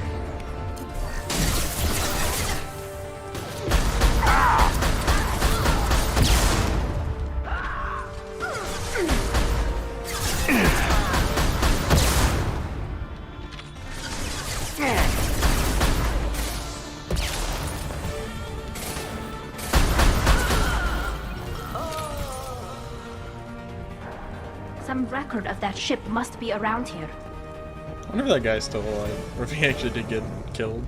Speaker 14: Some record of that ship must be around here.
Speaker 1: I wonder if that guy's still alive, or if he actually did get killed.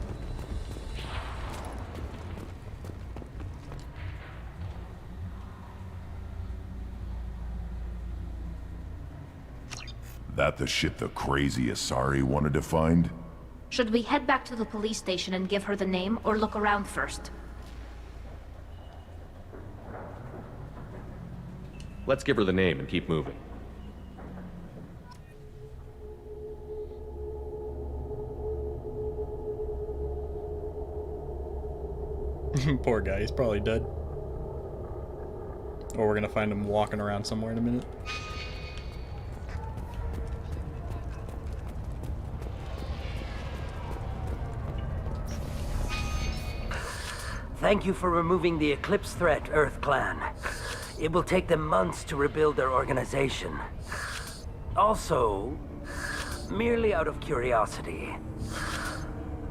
Speaker 9: That the shit the crazy Asari wanted to find?
Speaker 14: Should we head back to the police station and give her the name, or look around first?
Speaker 19: Let's give her the name and keep moving.
Speaker 1: Poor guy, he's probably dead. Or we're gonna find him walking around somewhere in a minute.
Speaker 17: Thank you for removing the Eclipse threat, Earth Clan. It will take them months to rebuild their organization. Also, merely out of curiosity,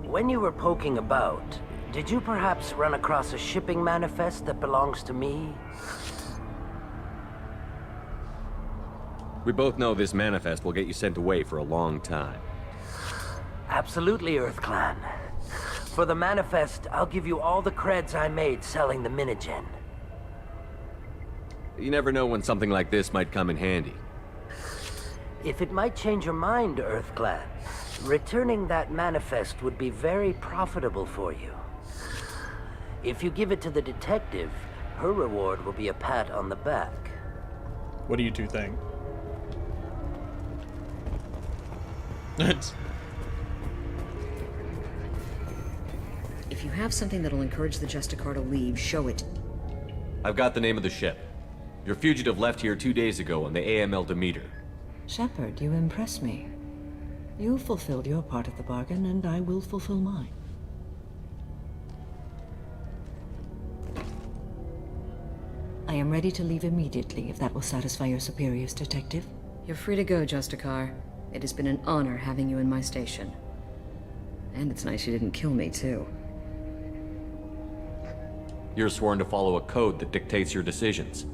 Speaker 17: when you were poking about, did you perhaps run across a shipping manifest that belongs to me?
Speaker 19: We both know this manifest will get you sent away for a long time.
Speaker 17: Absolutely, Earth Clan. For the manifest, I'll give you all the creds I made selling the Minigen.
Speaker 19: You never know when something like this might come in handy.
Speaker 17: If it might change your mind, Earth Clan, returning that manifest would be very profitable for you. If you give it to the detective, her reward will be a pat on the back.
Speaker 1: What do you two think?
Speaker 21: If you have something that'll encourage the Justicar to leave, show it.
Speaker 19: I've got the name of the ship. Your fugitive left here 2 days ago on the AML Demeter.
Speaker 6: Shepard, you impress me. You fulfilled your part of the bargain, and I will fulfill mine. I am ready to leave immediately, if that will satisfy your superiors, Detective.
Speaker 21: You're free to go, Justicar. It has been an honor having you in my station. And it's nice you didn't kill me, too.
Speaker 19: You're sworn to follow a code that dictates your decisions.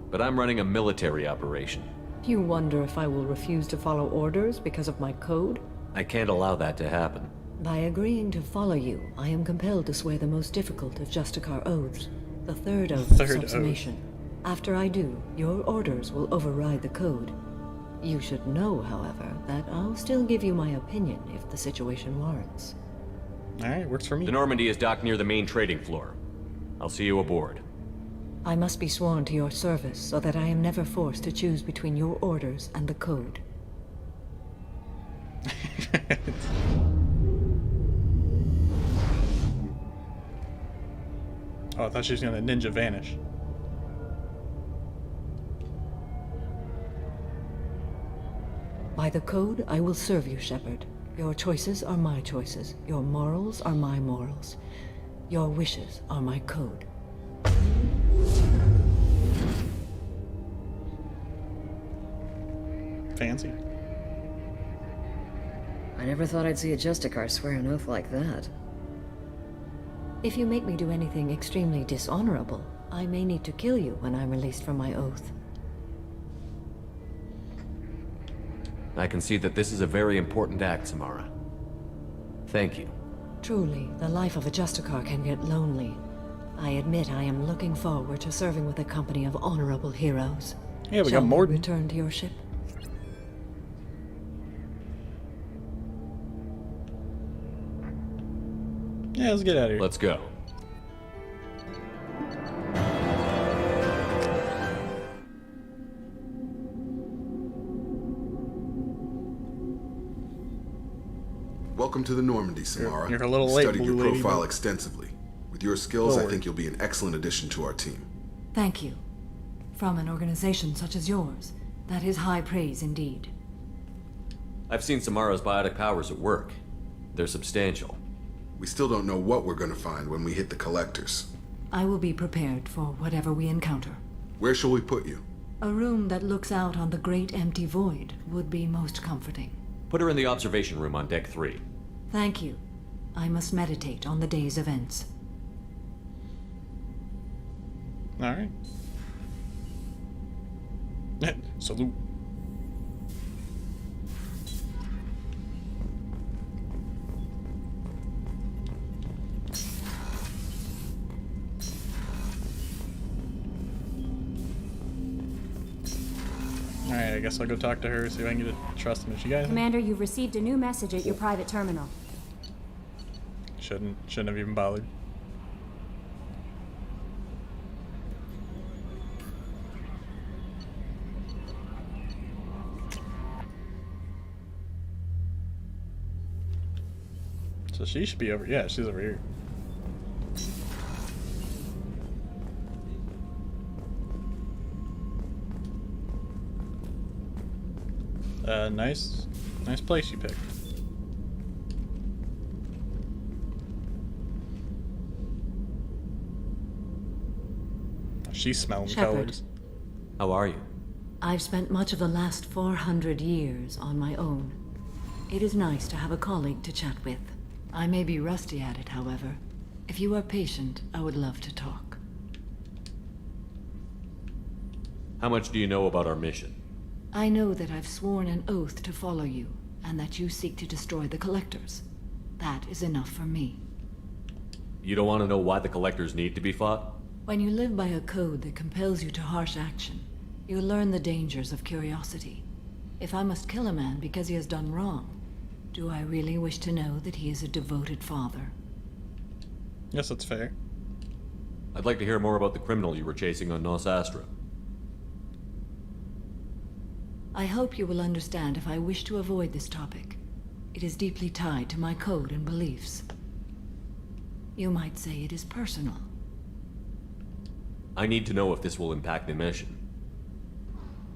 Speaker 19: But I'm running a military operation.
Speaker 6: You wonder if I will refuse to follow orders because of my code?
Speaker 19: I can't allow that to happen.
Speaker 6: By agreeing to follow you, I am compelled to swear the most difficult of Justicar oaths, the third oath of subsumation. After I do, your orders will override the code. You should know, however, that I'll still give you my opinion if the situation warrants.
Speaker 1: Alright, works for me.
Speaker 19: The Normandy is docked near the main trading floor. I'll see you aboard.
Speaker 6: I must be sworn to your service so that I am never forced to choose between your orders and the code.
Speaker 1: Oh, I thought she was gonna ninja vanish.
Speaker 6: By the code, I will serve you, Shepard. Your choices are my choices. Your morals are my morals. Your wishes are my code.
Speaker 1: Fancy.
Speaker 21: I never thought I'd see a Justicar swear an oath like that.
Speaker 6: If you make me do anything extremely dishonorable, I may need to kill you when I'm released from my oath.
Speaker 19: I can see that this is a very important act, Samara. Thank you.
Speaker 6: Truly, the life of a Justicar can get lonely. I admit I am looking forward to serving with a company of honorable heroes.
Speaker 1: Yeah, we
Speaker 6: Shall
Speaker 1: got Morden.
Speaker 6: return to your ship?
Speaker 1: Yeah, let's get out of here.
Speaker 19: Let's go.
Speaker 2: Welcome to the Normandy, Samara.
Speaker 1: You're a little late,
Speaker 2: Studied your
Speaker 1: Blue Lady,
Speaker 2: profile
Speaker 1: but-
Speaker 2: extensively. With your skills, I
Speaker 1: Lord.
Speaker 2: think you'll be an excellent addition to our team.
Speaker 6: Thank you. From an organization such as yours, that is high praise indeed.
Speaker 19: I've seen Samara's biotic powers at work. They're substantial.
Speaker 2: We still don't know what we're going to find when we hit the collectors.
Speaker 6: I will be prepared for whatever we encounter.
Speaker 2: Where shall we put you?
Speaker 6: A room that looks out on the great empty void would be most comforting.
Speaker 19: Put her in the observation room on deck 3.
Speaker 6: Thank you. I must meditate on the day's events.
Speaker 1: Alright. Salute. Alright, I I guess I'll go talk to her, see if I can get a trust mission. You guys
Speaker 7: Commander, you've received a new message at your private terminal.
Speaker 1: shouldn't have even bothered. So she should be over. Yeah, she's over here. Nice place you picked. She's smelling
Speaker 6: Shepard.
Speaker 1: colors.
Speaker 19: How are you?
Speaker 6: I've spent much of the last 400 years on my own. It is nice to have a colleague to chat with. I may be rusty at it, however. If you are patient, I would love to talk.
Speaker 19: How much do you know about our mission?
Speaker 6: I know that I've sworn an oath to follow you, and that you seek to destroy the Collectors. That is enough for me.
Speaker 19: You don't want to know why the Collectors need to be fought?
Speaker 6: When you live by a code that compels you to harsh action, you learn the dangers of curiosity. If I must kill a man because he has done wrong, do I really wish to know that he is a devoted father?
Speaker 1: Yes, that's fair.
Speaker 19: I'd like to hear more about the criminal you were chasing on Nos Astra.
Speaker 6: I hope you will understand if I wish to avoid this topic. It is deeply tied to my code and beliefs. You might say it is personal.
Speaker 19: I need to know if this will impact the mission.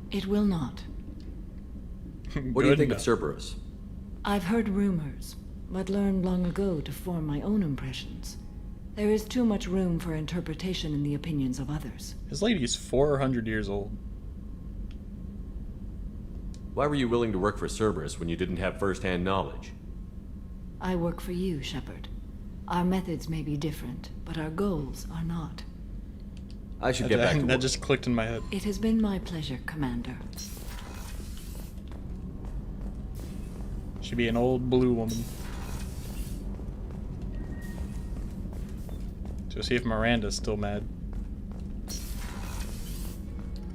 Speaker 6: It will not.
Speaker 19: What do you think of Cerberus?
Speaker 6: I've heard rumors, but learned long ago to form my own impressions. There is too much room for interpretation in the opinions of others.
Speaker 1: This lady is 400 years old.
Speaker 19: Why were you willing to work for Cerberus when you didn't have first-hand knowledge?
Speaker 6: I work for you, Shepard. Our methods may be different, but our goals are not.
Speaker 19: I should get back to work.
Speaker 1: That just clicked in my head.
Speaker 6: It has been my pleasure, Commander.
Speaker 1: Should be an old blue woman. So see if Miranda's still mad.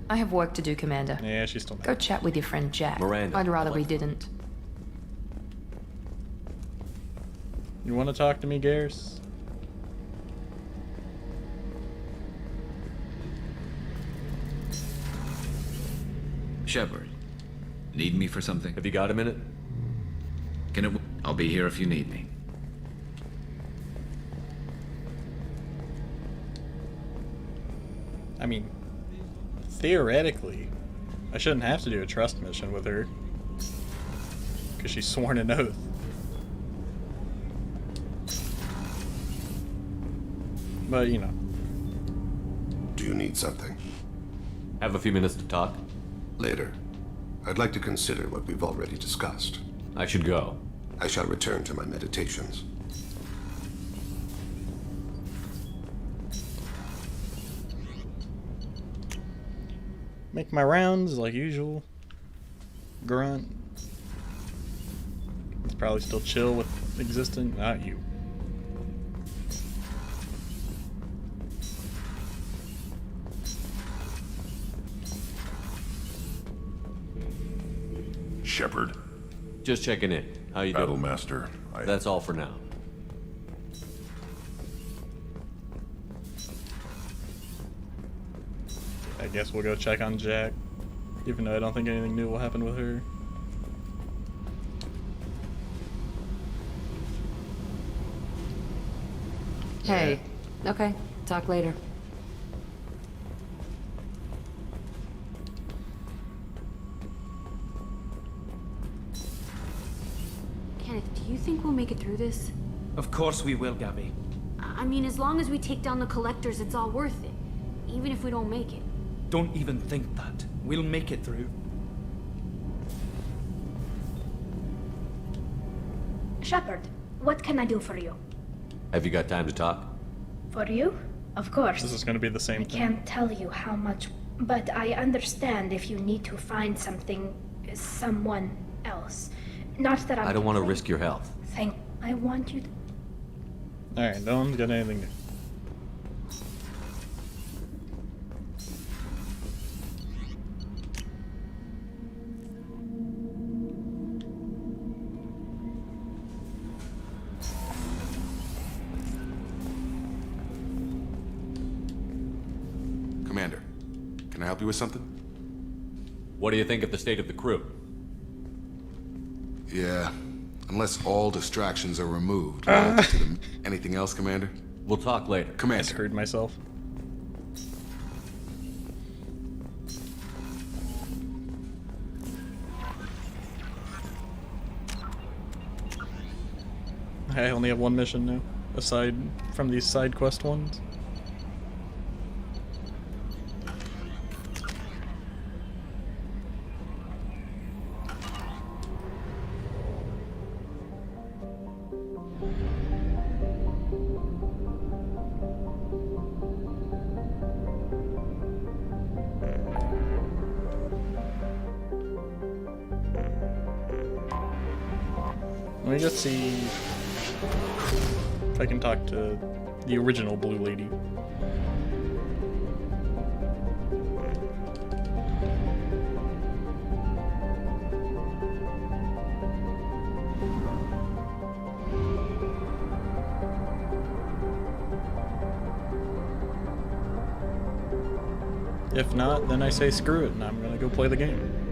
Speaker 3: I have work to do, Commander.
Speaker 1: Yeah, she's still mad.
Speaker 3: Go chat with your friend Jack.
Speaker 19: Miranda.
Speaker 3: I'd rather we didn't.
Speaker 1: You want to talk to me, Garrus?
Speaker 10: Shepard, need me for something?
Speaker 19: Have you got a minute?
Speaker 10: I'll be here if you need me.
Speaker 1: I mean, theoretically, I shouldn't have to do a trust mission with her. Because she's sworn an oath. But, you know.
Speaker 2: Do you need something?
Speaker 19: Have a few minutes to talk?
Speaker 2: Later. I'd like to consider what we've already discussed.
Speaker 19: I should go.
Speaker 2: I shall return to my meditations.
Speaker 1: Make my rounds like usual. Grunt. He's probably still chill with existing. Not you.
Speaker 9: Shepard.
Speaker 19: Just checking in. How you doing?
Speaker 9: Battlemaster.
Speaker 19: That's all for now.
Speaker 1: I guess we'll go check on Jack. Even though I don't think anything new will happen with her.
Speaker 3: Hey. Okay. Talk later.
Speaker 7: Kenneth, do you think we'll make it through this?
Speaker 23: Of course we will, Gabby.
Speaker 7: I mean, as long as we take down the Collectors, it's all worth it. Even if we don't make it.
Speaker 23: Don't even think that. We'll make it through.
Speaker 14: Shepard, what can I do for you?
Speaker 19: Have you got time to talk?
Speaker 14: For you? Of course.
Speaker 1: This is going to be the same
Speaker 14: I
Speaker 1: thing.
Speaker 14: can't tell you how much, but I understand if you need to find someone else. Not that
Speaker 19: I don't want to risk your health.
Speaker 14: I want you to...
Speaker 1: Alright, no one's got anything new.
Speaker 5: help you with something?
Speaker 19: What do you think of the state of the crew?
Speaker 2: Yeah, unless all distractions are removed. Anything else, Commander?
Speaker 19: We'll talk later.
Speaker 1: I screwed myself. I only have one mission now, aside from these side quest ones. Let me just see if I can talk to the original blue lady. If not, then I say screw it and I'm gonna go play the game.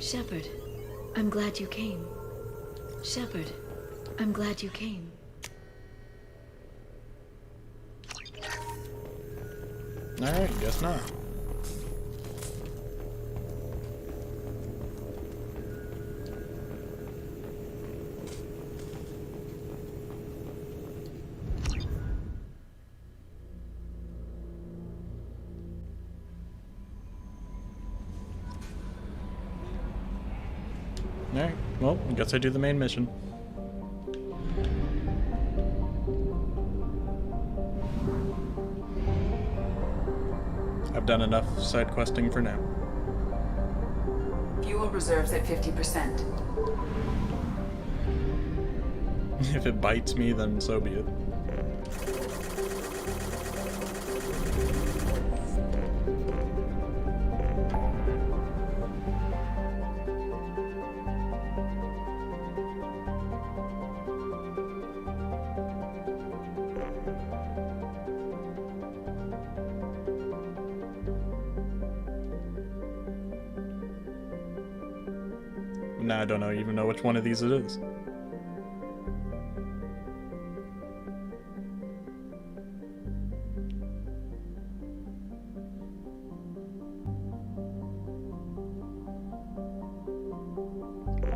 Speaker 16: Shepard, I'm glad you came. Shepard, I'm glad you came.
Speaker 1: Alright, guess not. Alright, well, I guess I do the main mission. I've done enough side questing for now.
Speaker 18: Fuel reserves at 50%.
Speaker 1: If it bites me, then so be it. Now I don't even know which one of these it is.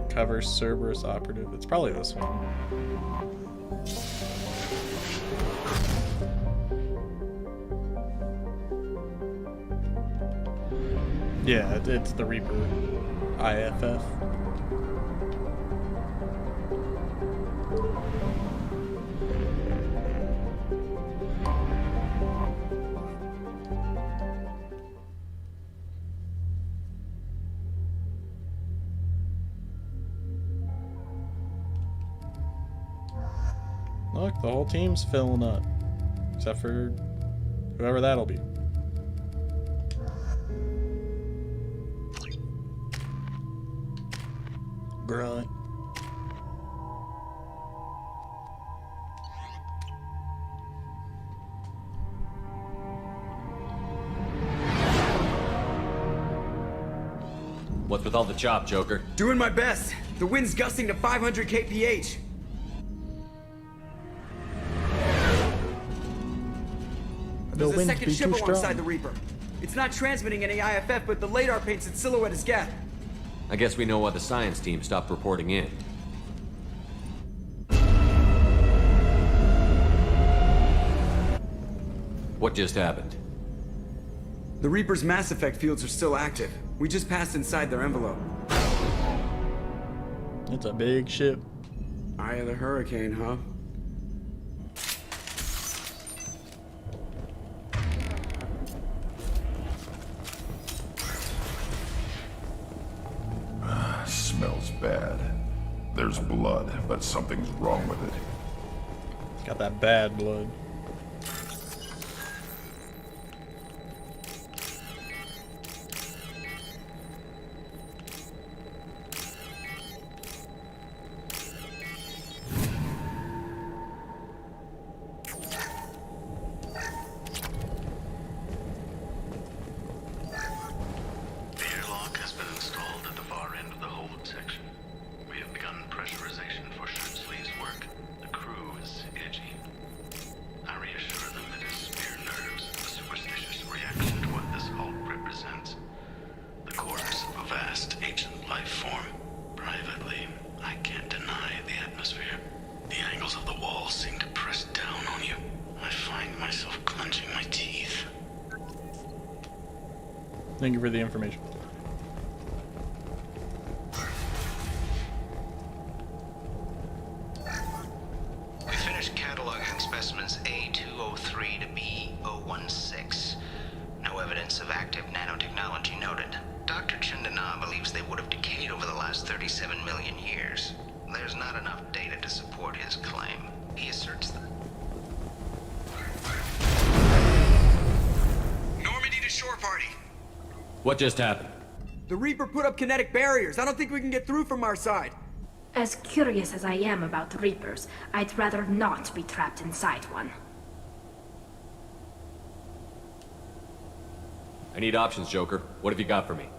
Speaker 1: Cover Cerberus operative. It's probably this one. Yeah, it's the Reaper IFF. Look, the whole team's filling up. Except for whoever that'll be. Grunt.
Speaker 19: What's with all the chop, Joker?
Speaker 24: Doing my best. The wind's gusting to 500 kph. There's a second ship alongside the Reaper. It's not transmitting any IFF, but the radar paints its silhouette as Geth.
Speaker 19: I guess we know why the science team stopped reporting in. What just happened?
Speaker 24: The Reaper's mass effect fields are still active. We just passed inside their envelope.
Speaker 1: It's a big ship.
Speaker 24: Eye of the hurricane, huh?
Speaker 9: There's blood, but something's wrong with it.
Speaker 1: Got that bad blood. Thank you for the information.
Speaker 4: We finished cataloging specimens A203 to B016. No evidence of active nanotechnology noted. Dr. Chandana believes they would have decayed over the last 37 million years. There's not enough data to support his claim. He asserts that...
Speaker 24: Normandy to shore party!
Speaker 19: What just happened?
Speaker 24: The Reaper put up kinetic barriers. I don't think we can get through from our side.
Speaker 14: As curious as I am about Reapers, I'd rather not be trapped inside one.
Speaker 19: I need options, Joker. What have you got for me?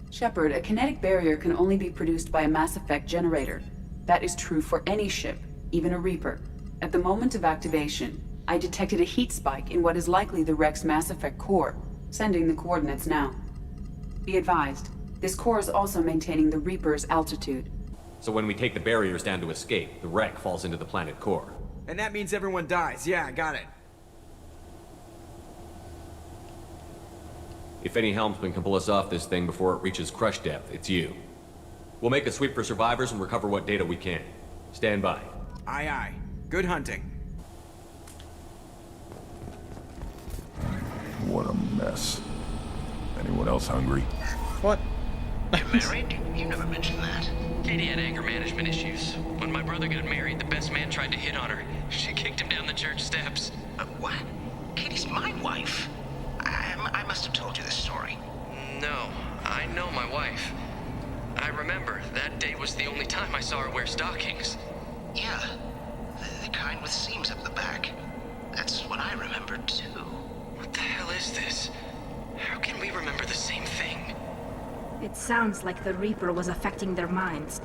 Speaker 18: Shepard, a kinetic barrier can only be produced by a mass effect generator. That is true for any ship, even a Reaper. At the moment of activation, I detected a heat spike in what is likely the wreck's mass effect core, sending the coordinates now. Be advised, this core is also maintaining the Reaper's altitude.
Speaker 19: So when we take the barriers down to escape, the wreck falls into the planet core.
Speaker 24: And that means everyone dies. Yeah, I got it.
Speaker 19: If any helmsman can pull us off this thing before it reaches crush depth, it's you. We'll make a sweep for survivors and recover what data we can. Stand by.
Speaker 24: Aye, aye. Good hunting.
Speaker 9: What a mess. Anyone else hungry?
Speaker 1: What?
Speaker 4: You're married? You never mentioned that.
Speaker 5: Katie had anger management issues. When my brother got married, the best man tried to hit on her. She kicked him down the church steps.
Speaker 4: What? Katie's my wife. I must have told you this story.
Speaker 5: No, I know my wife. I remember, that day was the only time I saw her wear stockings.
Speaker 4: Yeah, the kind with seams up the back. That's what I remembered, too.
Speaker 5: What the hell is this? How can we remember the same thing?
Speaker 14: It sounds like the Reaper was affecting their minds.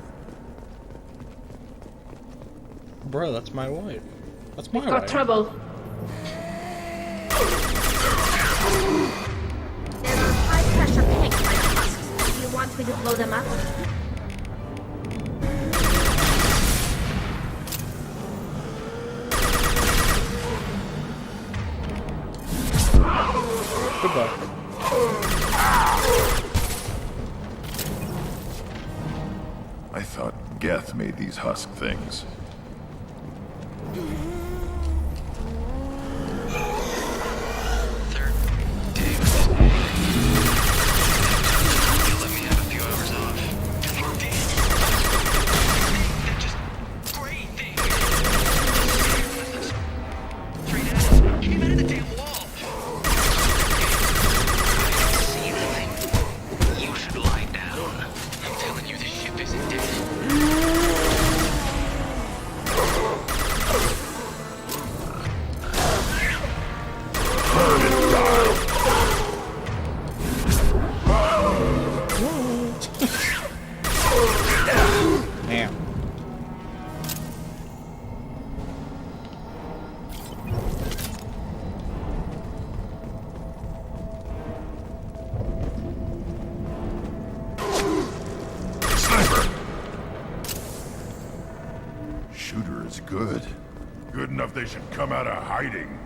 Speaker 1: Bro, that's my wife. That's my
Speaker 14: We've got
Speaker 1: wife.
Speaker 14: trouble. There are high-pressure tanks by the husks. Do you want me to blow them up?
Speaker 1: Goodbye.
Speaker 9: I thought Geth made these husk things.
Speaker 4: You should lie down.
Speaker 5: I'm telling you, this ship isn't dead.
Speaker 1: Damn.
Speaker 9: Sniper! Shooter is good. Good enough they should come out of hiding.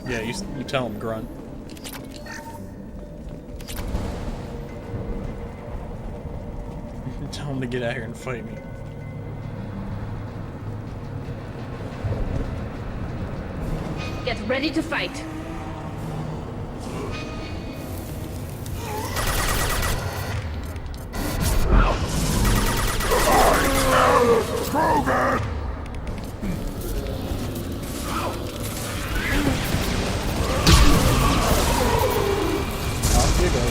Speaker 1: Yeah, you tell him, Grunt. Tell him to get out here and fight me.
Speaker 14: Get ready to fight.
Speaker 9: Prove it!
Speaker 1: Off you go.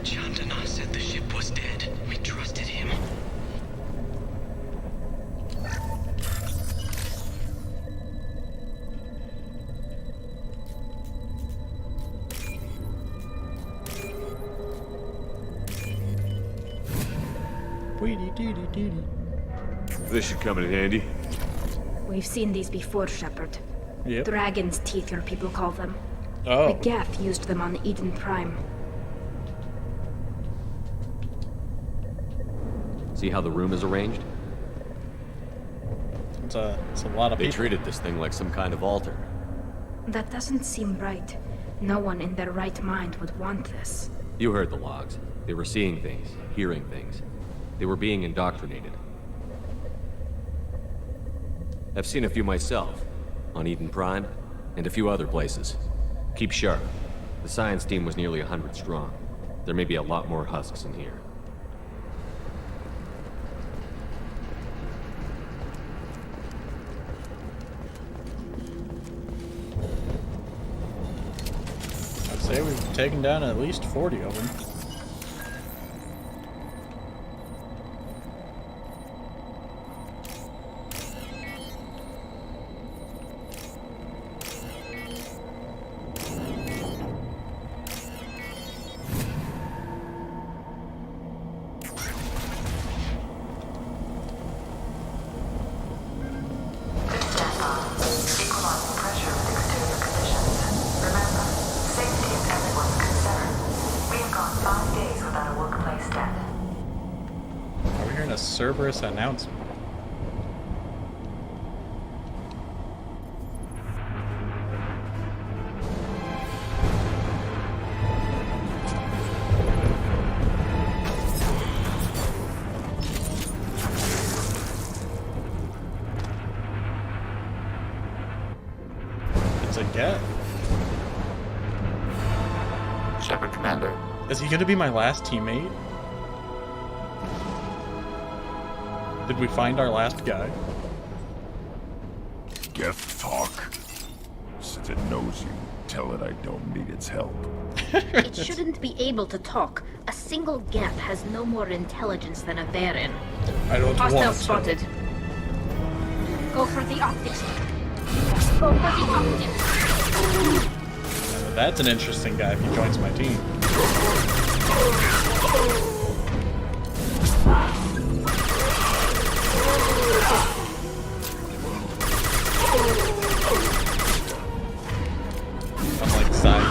Speaker 5: Chandana said the ship was dead. We trusted him.
Speaker 9: This should come in handy.
Speaker 14: We've seen these before, Shepard.
Speaker 1: Yep.
Speaker 14: Dragon's teeth, your people call them.
Speaker 1: Oh.
Speaker 14: The Geth used them on Eden Prime.
Speaker 19: See how the room is arranged?
Speaker 1: It's a lot of
Speaker 19: They
Speaker 1: people.
Speaker 19: treated this thing like some kind of altar.
Speaker 14: That doesn't seem right. No one in their right mind would want this.
Speaker 19: You heard the logs. They were seeing things, hearing things. They were being indoctrinated. I've seen a few myself, on Eden Prime, and a few other places. Keep sharp. The science team was nearly 100 strong. There may be a lot more husks in here.
Speaker 1: I'd say we've taken down at least 40 of them. Cerberus announcement. It's a Geth.
Speaker 10: Shepard, Commander.
Speaker 1: Is he gonna be my last teammate? Did we find our last guy?
Speaker 9: Geth talk. Since it knows you, tell it I don't need its help.
Speaker 14: It shouldn't be able to talk. A single Geth has no more intelligence than a Varen.
Speaker 1: I don't
Speaker 14: Hostile
Speaker 1: want to.
Speaker 14: spotted. Go for the optics. Go for the optics.
Speaker 1: That's an interesting guy if he joins my team. I'm like side.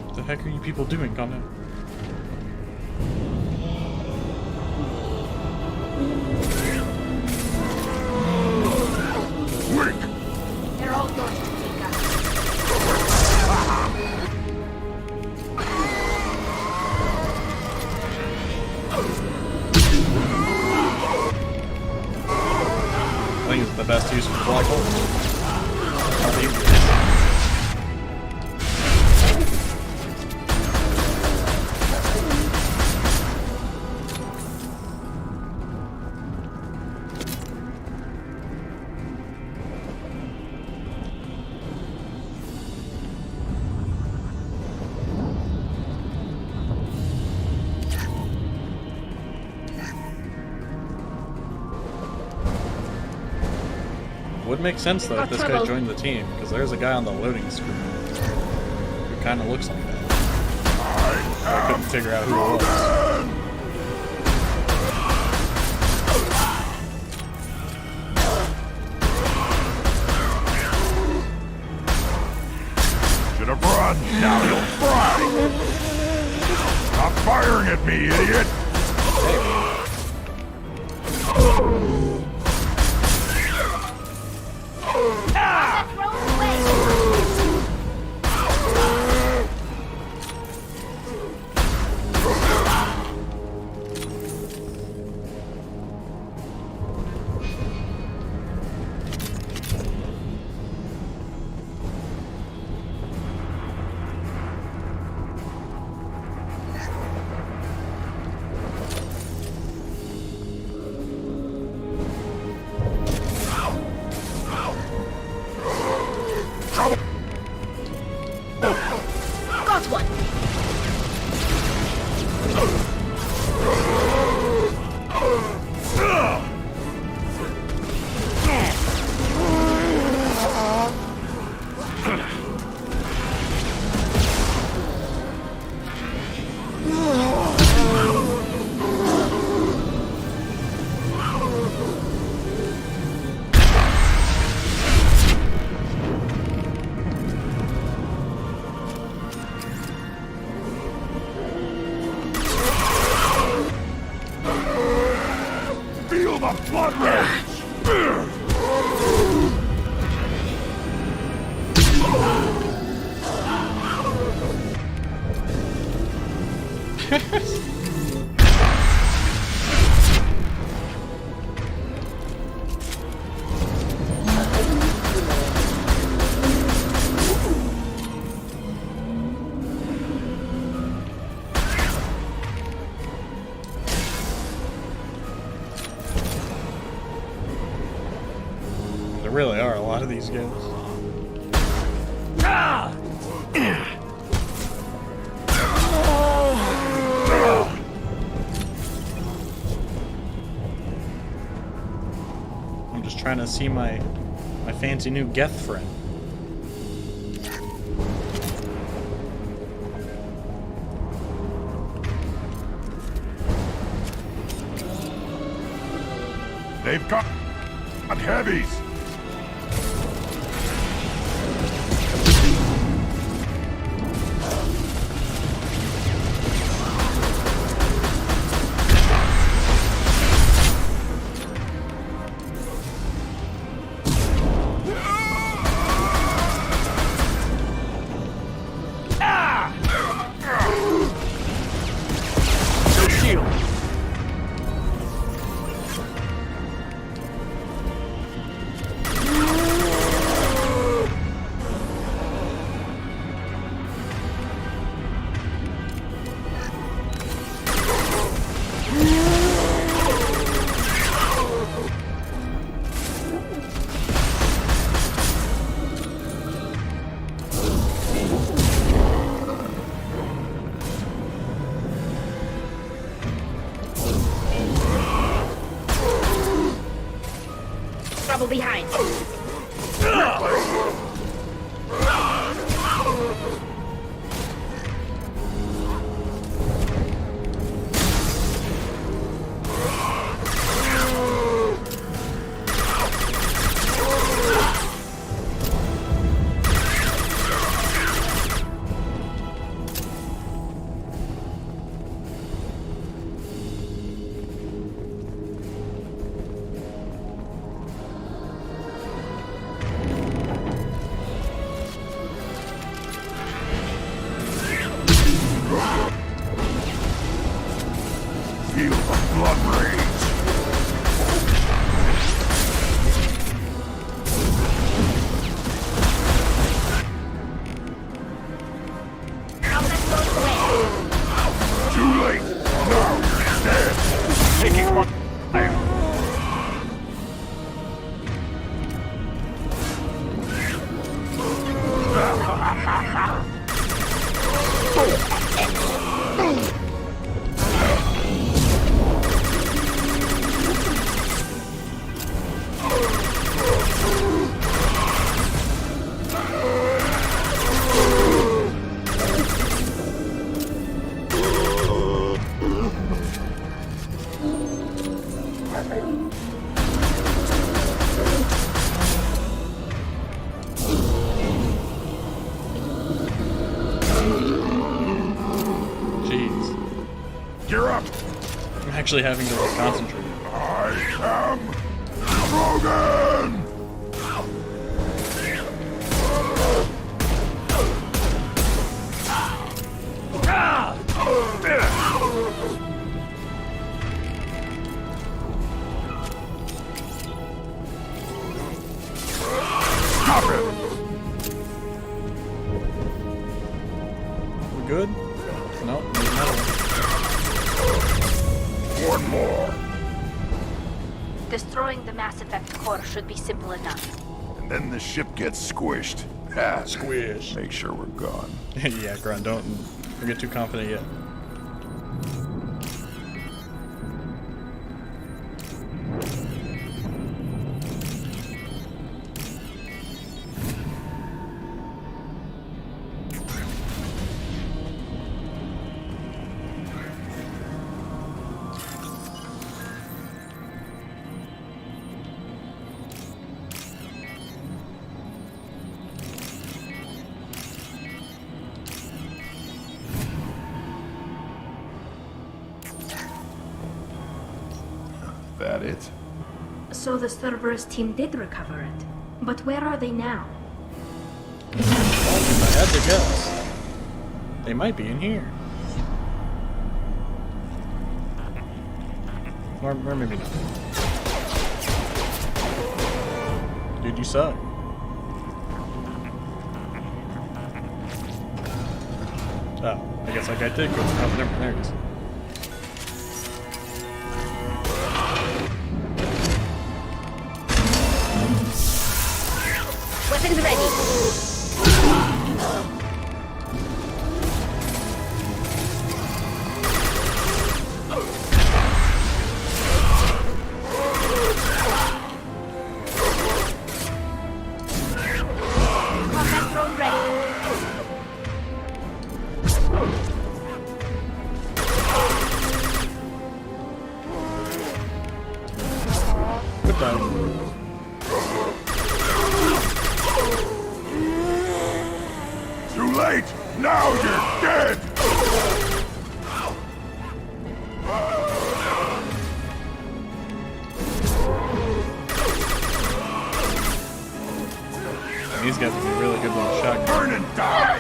Speaker 1: What the heck are you people doing, Connor?
Speaker 14: They're all going to take us.
Speaker 1: I think it's the best use for black hole. I'll leave it. Would make sense though if this guy joined the team, because there's a guy on the loading screen who kind of looks like that. I couldn't figure out who it was.
Speaker 9: Should have run. Now you'll fry. Stop firing at me, idiot.
Speaker 14: Got one.
Speaker 9: Feel the blood rage.
Speaker 1: There really are a lot of these guys. I'm just trying to see my fancy new Geth friend.
Speaker 9: They've got heavies.
Speaker 14: Trouble behind.
Speaker 9: Gear up!
Speaker 1: I'm actually having to concentrate.
Speaker 9: I am Logan! Stop it!
Speaker 1: We good? Nope, need another one.
Speaker 9: One more.
Speaker 14: Destroying the Mass Effect core should be simple enough.
Speaker 9: And then the ship gets squished. Ha,
Speaker 1: Squish.
Speaker 9: Make sure we're gone.
Speaker 1: Yeah, Grunt, don't get too confident yet.
Speaker 9: That it?
Speaker 14: So the Cerberus team did recover it. But where are they now?
Speaker 1: If I had to guess, they might be in here. Or maybe not. Dude, you suck. Oh, I guess that guy did go. Oh, never mind, there it is.
Speaker 14: Weapons ready. Combat drone ready.
Speaker 1: Good time.
Speaker 9: Too late! Now you're dead!
Speaker 1: These guys would be really good with a shotgun.
Speaker 9: Burn and die!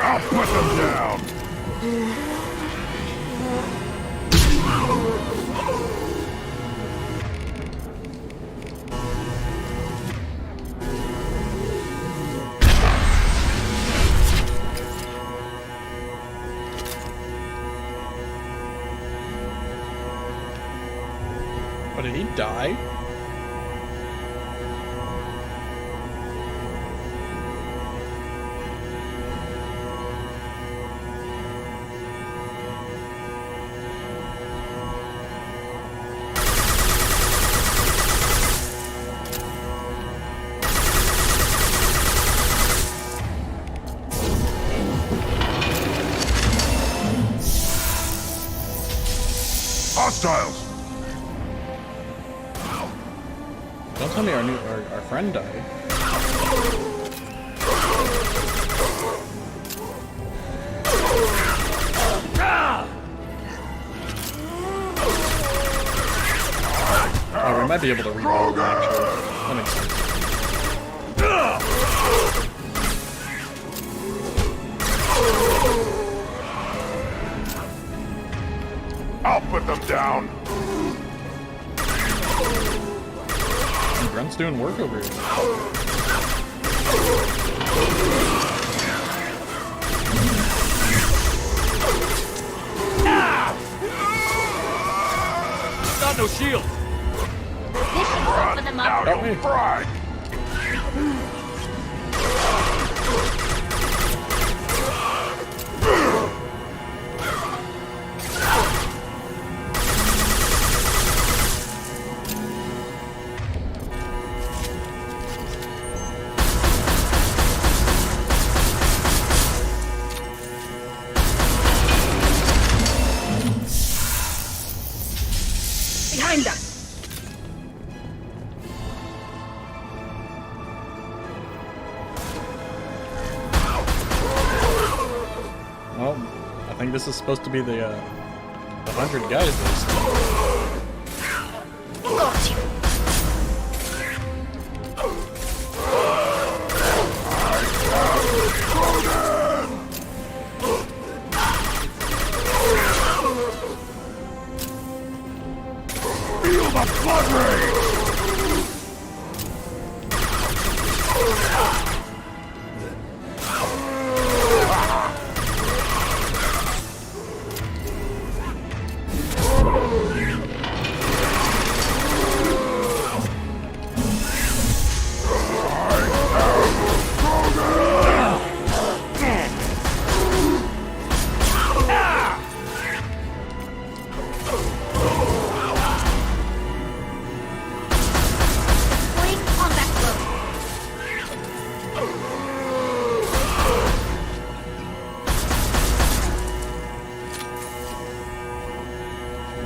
Speaker 9: I'll put them down!
Speaker 1: But did he die?
Speaker 9: Hostiles!
Speaker 1: Don't tell me our friend died. Oh, we might be able to reroll them, actually. That makes sense.
Speaker 9: I'll put them down!
Speaker 1: Grunt's doing work over here.
Speaker 19: Got no shield.
Speaker 14: This should open them up.
Speaker 9: Now you'll fry!
Speaker 1: think this is supposed to be the 100 guys list.
Speaker 14: Got you.
Speaker 9: Feel the blood rage!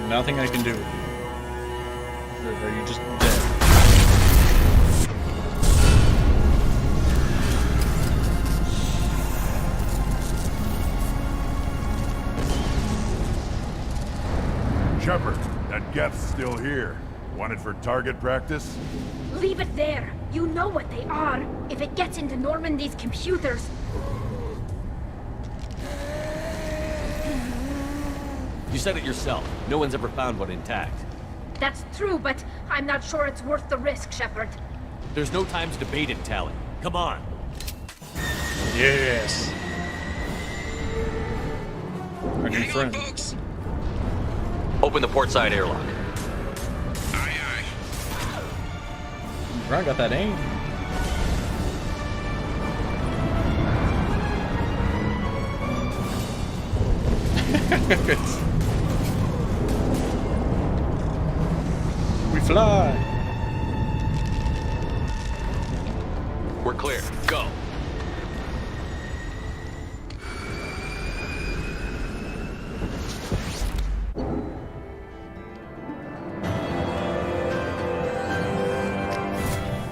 Speaker 1: Nothing I can do. Or are you just dead?
Speaker 9: Shepard, that Geth's still here. Want it for target practice?
Speaker 14: Leave it there. You know what they are. If it gets into Normandy's computers.
Speaker 19: You said it yourself. No one's ever found one intact.
Speaker 14: That's true, but I'm not sure it's worth the risk, Shepard.
Speaker 19: There's no time to debate it, Tally. Come on.
Speaker 1: Yes. Our new friend.
Speaker 19: Open the port side airlock.
Speaker 1: Ron got that aim. We fly.
Speaker 19: We're clear. Go.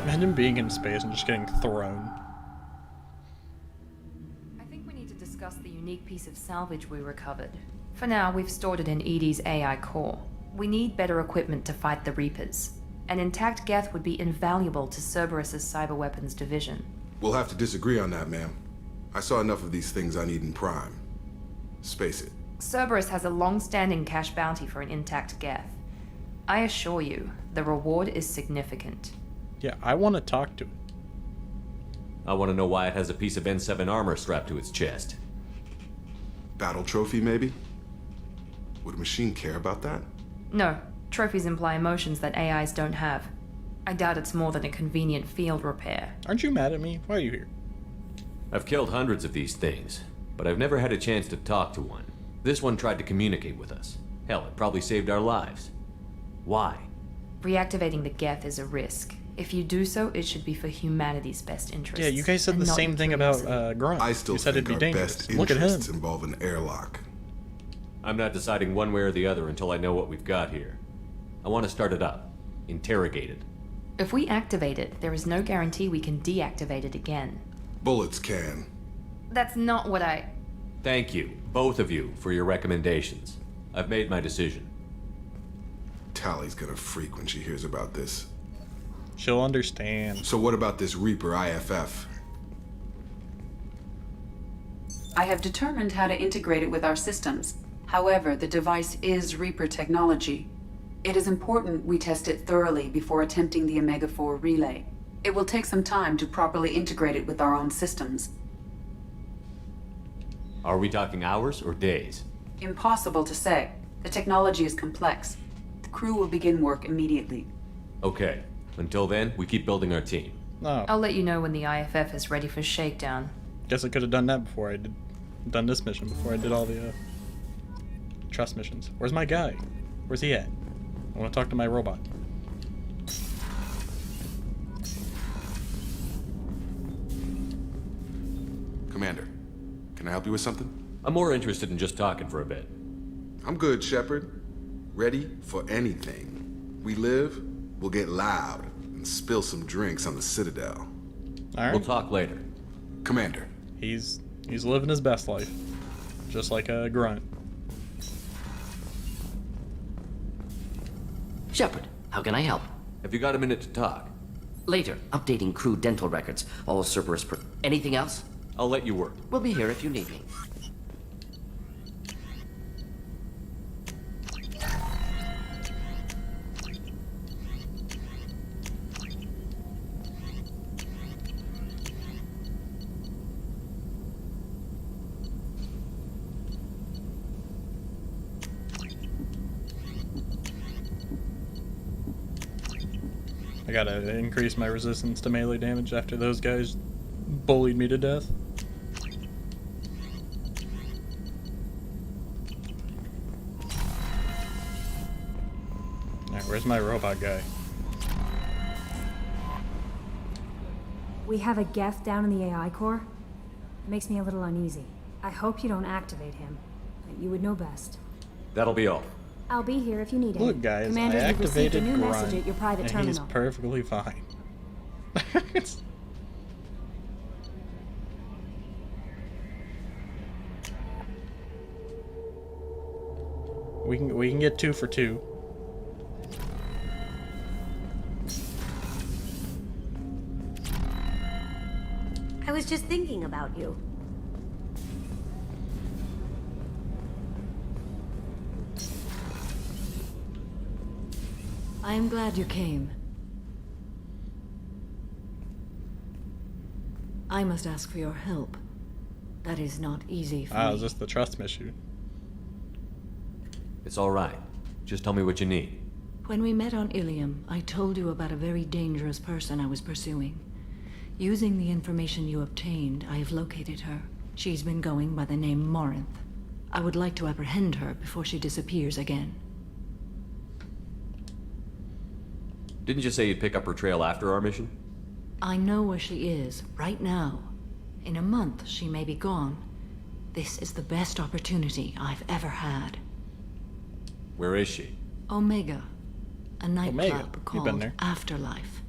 Speaker 1: Imagine being in space and just getting thrown.
Speaker 3: I think we need to discuss the unique piece of salvage we recovered. For now, we've stored it in Edie's AI core. We need better equipment to fight the Reapers. An intact Geth would be invaluable to Cerberus's cyber weapons division.
Speaker 2: We'll have to disagree on that, ma'am. I saw enough of these things on Eden Prime. Space it.
Speaker 3: Cerberus has a long-standing cash bounty for an intact Geth. I assure you, the reward is significant.
Speaker 1: Yeah, I want to talk to it.
Speaker 19: I want to know why it has a piece of N7 armor strapped to its chest.
Speaker 2: Battle trophy, maybe? Would a machine care about that?
Speaker 3: No, trophies imply emotions that AIs don't have. I doubt it's more than a convenient field repair.
Speaker 1: Aren't you mad at me? Why are you here?
Speaker 19: I've killed hundreds of these things, but I've never had a chance to talk to one. This one tried to communicate with us. Hell, it probably saved our lives. Why?
Speaker 3: Reactivating the Geth is a risk. If you do so, it should be for humanity's best interests.
Speaker 1: Yeah, you guys said the same thing about Grunt.
Speaker 2: I still
Speaker 1: you said
Speaker 2: think
Speaker 1: it'd be
Speaker 2: our
Speaker 1: dangerous.
Speaker 2: best
Speaker 1: Look at him.
Speaker 2: interests involve an airlock.
Speaker 19: I'm not deciding one way or the other until I know what we've got here. I want to start it up. Interrogate it.
Speaker 3: If we activate it, there is no guarantee we can deactivate it again.
Speaker 2: Bullets can.
Speaker 3: That's not what I...
Speaker 19: Thank you, both of you, for your recommendations. I've made my decision.
Speaker 2: Tally's gonna freak when she hears about this.
Speaker 1: She'll understand.
Speaker 2: So what about this Reaper IFF?
Speaker 18: I have determined how to integrate it with our systems. However, the device is Reaper technology. It is important we test it thoroughly before attempting the Omega-4 relay. It will take some time to properly integrate it with our own systems.
Speaker 19: Are we talking hours or days?
Speaker 18: Impossible to say. The technology is complex. The crew will begin work immediately.
Speaker 19: Okay. Until then, we keep building our team.
Speaker 1: Oh.
Speaker 3: I'll let you know when the IFF is ready for shakedown.
Speaker 1: Guess I could have done that before I done this mission, before I did all the trust missions. Where's my guy? Where's he at? I want to talk to my robot.
Speaker 2: Commander, can I help you with something?
Speaker 19: I'm more interested in just talking for a bit.
Speaker 2: I'm good, Shepard. Ready for anything. We live, we'll get loud and spill some drinks on the Citadel.
Speaker 1: All right.
Speaker 19: We'll talk later.
Speaker 2: Commander.
Speaker 1: He's living his best life. just like a grunt.
Speaker 8: Shepard, how can I help?
Speaker 19: Have you got a minute to talk?
Speaker 8: Later, updating crew dental records. All Cerberus anything else?
Speaker 19: I'll let you work.
Speaker 8: We'll be here if you need me.
Speaker 1: I gotta increase my resistance to melee damage after those guys bullied me to death. Alright, where's my robot guy?
Speaker 12: We have a Geth down in the AI core. It makes me a little uneasy. I hope you don't activate him, but you would know best.
Speaker 19: That'll be all.
Speaker 12: I'll be here if you need it.
Speaker 1: Look, guys,
Speaker 12: Commander,
Speaker 1: I
Speaker 12: you've received a
Speaker 1: activated
Speaker 12: new
Speaker 1: Grunt,
Speaker 12: message at your private
Speaker 1: and
Speaker 12: terminal.
Speaker 1: he's perfectly fine. We can get 2 for 2.
Speaker 13: I was just thinking about you.
Speaker 6: I am glad you came. I must ask for your help. That is not easy for me.
Speaker 1: Is this the trust issue?
Speaker 19: It's all right. Just tell me what you need.
Speaker 6: When we met on Ilium, I told you about a very dangerous person I was pursuing. Using the information you obtained, I have located her. She's been going by the name Morinth. I would like to apprehend her before she disappears again.
Speaker 19: Didn't you say you'd pick up her trail after our mission?
Speaker 6: I know where she is, right now. In a month, she may be gone. This is the best opportunity I've ever had.
Speaker 19: Where is she?
Speaker 6: Omega. A nightclub
Speaker 1: You've been
Speaker 6: called
Speaker 1: there.
Speaker 6: Afterlife,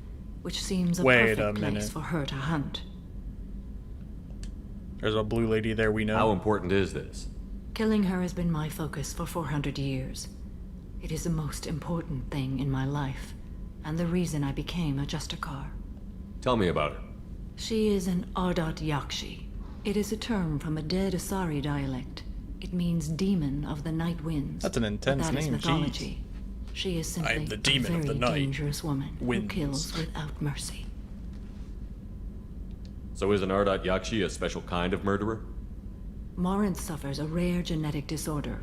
Speaker 6: which seems a
Speaker 1: Wait a
Speaker 6: perfect place
Speaker 1: minute.
Speaker 6: for her to hunt.
Speaker 1: There's a blue lady there we know.
Speaker 19: How important is this?
Speaker 6: Killing her has been my focus for 400 years. It is the most important thing in my life, and the reason I became a Justicar.
Speaker 19: Tell me about her.
Speaker 6: She is an Ardat Yakshi. It is a term from a dead Asari dialect. It means demon of the night winds.
Speaker 1: That's an intense
Speaker 6: That is
Speaker 1: name,
Speaker 6: mythology. She is simply
Speaker 1: I'm the demon
Speaker 6: a
Speaker 1: of
Speaker 6: very
Speaker 1: the night
Speaker 6: dangerous woman who
Speaker 1: winds.
Speaker 6: kills without mercy.
Speaker 19: So is an Ardat Yakshi a special kind of murderer?
Speaker 6: Morinth suffers a rare genetic disorder.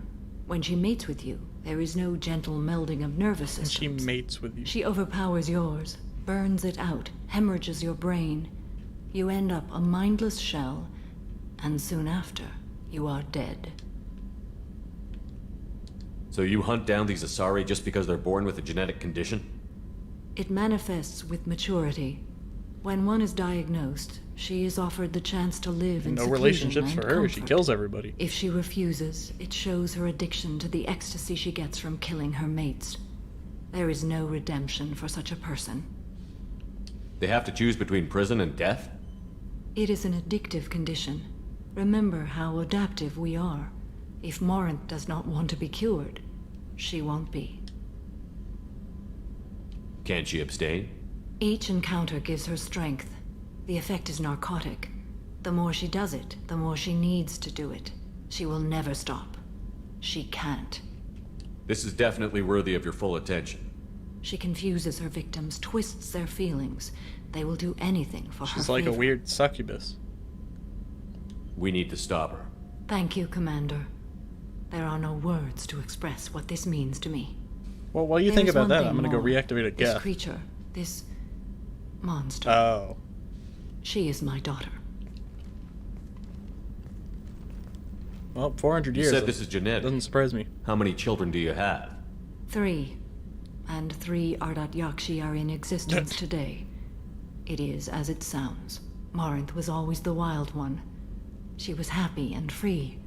Speaker 6: When she mates with you, there is no gentle melding of nervous
Speaker 1: And
Speaker 6: systems.
Speaker 1: she mates with you.
Speaker 6: She overpowers yours, burns it out, hemorrhages your brain. You end up a mindless shell, and soon after, you are dead.
Speaker 19: So you hunt down these Asari just because they're born with a genetic condition?
Speaker 6: It manifests with maturity. When one is diagnosed, she is offered the chance to live in
Speaker 1: No
Speaker 6: seclusion
Speaker 1: relationships
Speaker 6: and
Speaker 1: for her. She
Speaker 6: comfort.
Speaker 1: kills everybody.
Speaker 6: If she refuses, it shows her addiction to the ecstasy she gets from killing her mates. There is no redemption for such a person.
Speaker 19: They have to choose between prison and death?
Speaker 6: It is an addictive condition. Remember how adaptive we are. If Morinth does not want to be cured, she won't be.
Speaker 19: Can't she abstain?
Speaker 6: Each encounter gives her strength. The effect is narcotic. The more she does it, the more she needs to do it. She will never stop. She can't.
Speaker 19: This is definitely worthy of your full attention.
Speaker 6: She confuses her victims, twists their feelings. They will do anything for her
Speaker 1: She's like a
Speaker 6: favor.
Speaker 1: weird succubus.
Speaker 19: We need to stop her.
Speaker 6: Thank you, Commander. There are no words to express what this means to me.
Speaker 1: Well, while you
Speaker 6: There
Speaker 1: think
Speaker 6: is
Speaker 1: about
Speaker 6: one
Speaker 1: that,
Speaker 6: thing
Speaker 1: I'm gonna go
Speaker 6: more.
Speaker 1: reactivate a
Speaker 6: This
Speaker 1: Geth.
Speaker 6: creature, this monster.
Speaker 1: Oh.
Speaker 6: She is my daughter.
Speaker 1: Well, 400
Speaker 19: You
Speaker 1: years.
Speaker 19: said this is genetic.
Speaker 1: Doesn't surprise me.
Speaker 19: How many children do you have?
Speaker 6: 3. And 3 Ardat Yakshi are in existence today. It is as it sounds. Morinth was always the wild one. She was happy and free,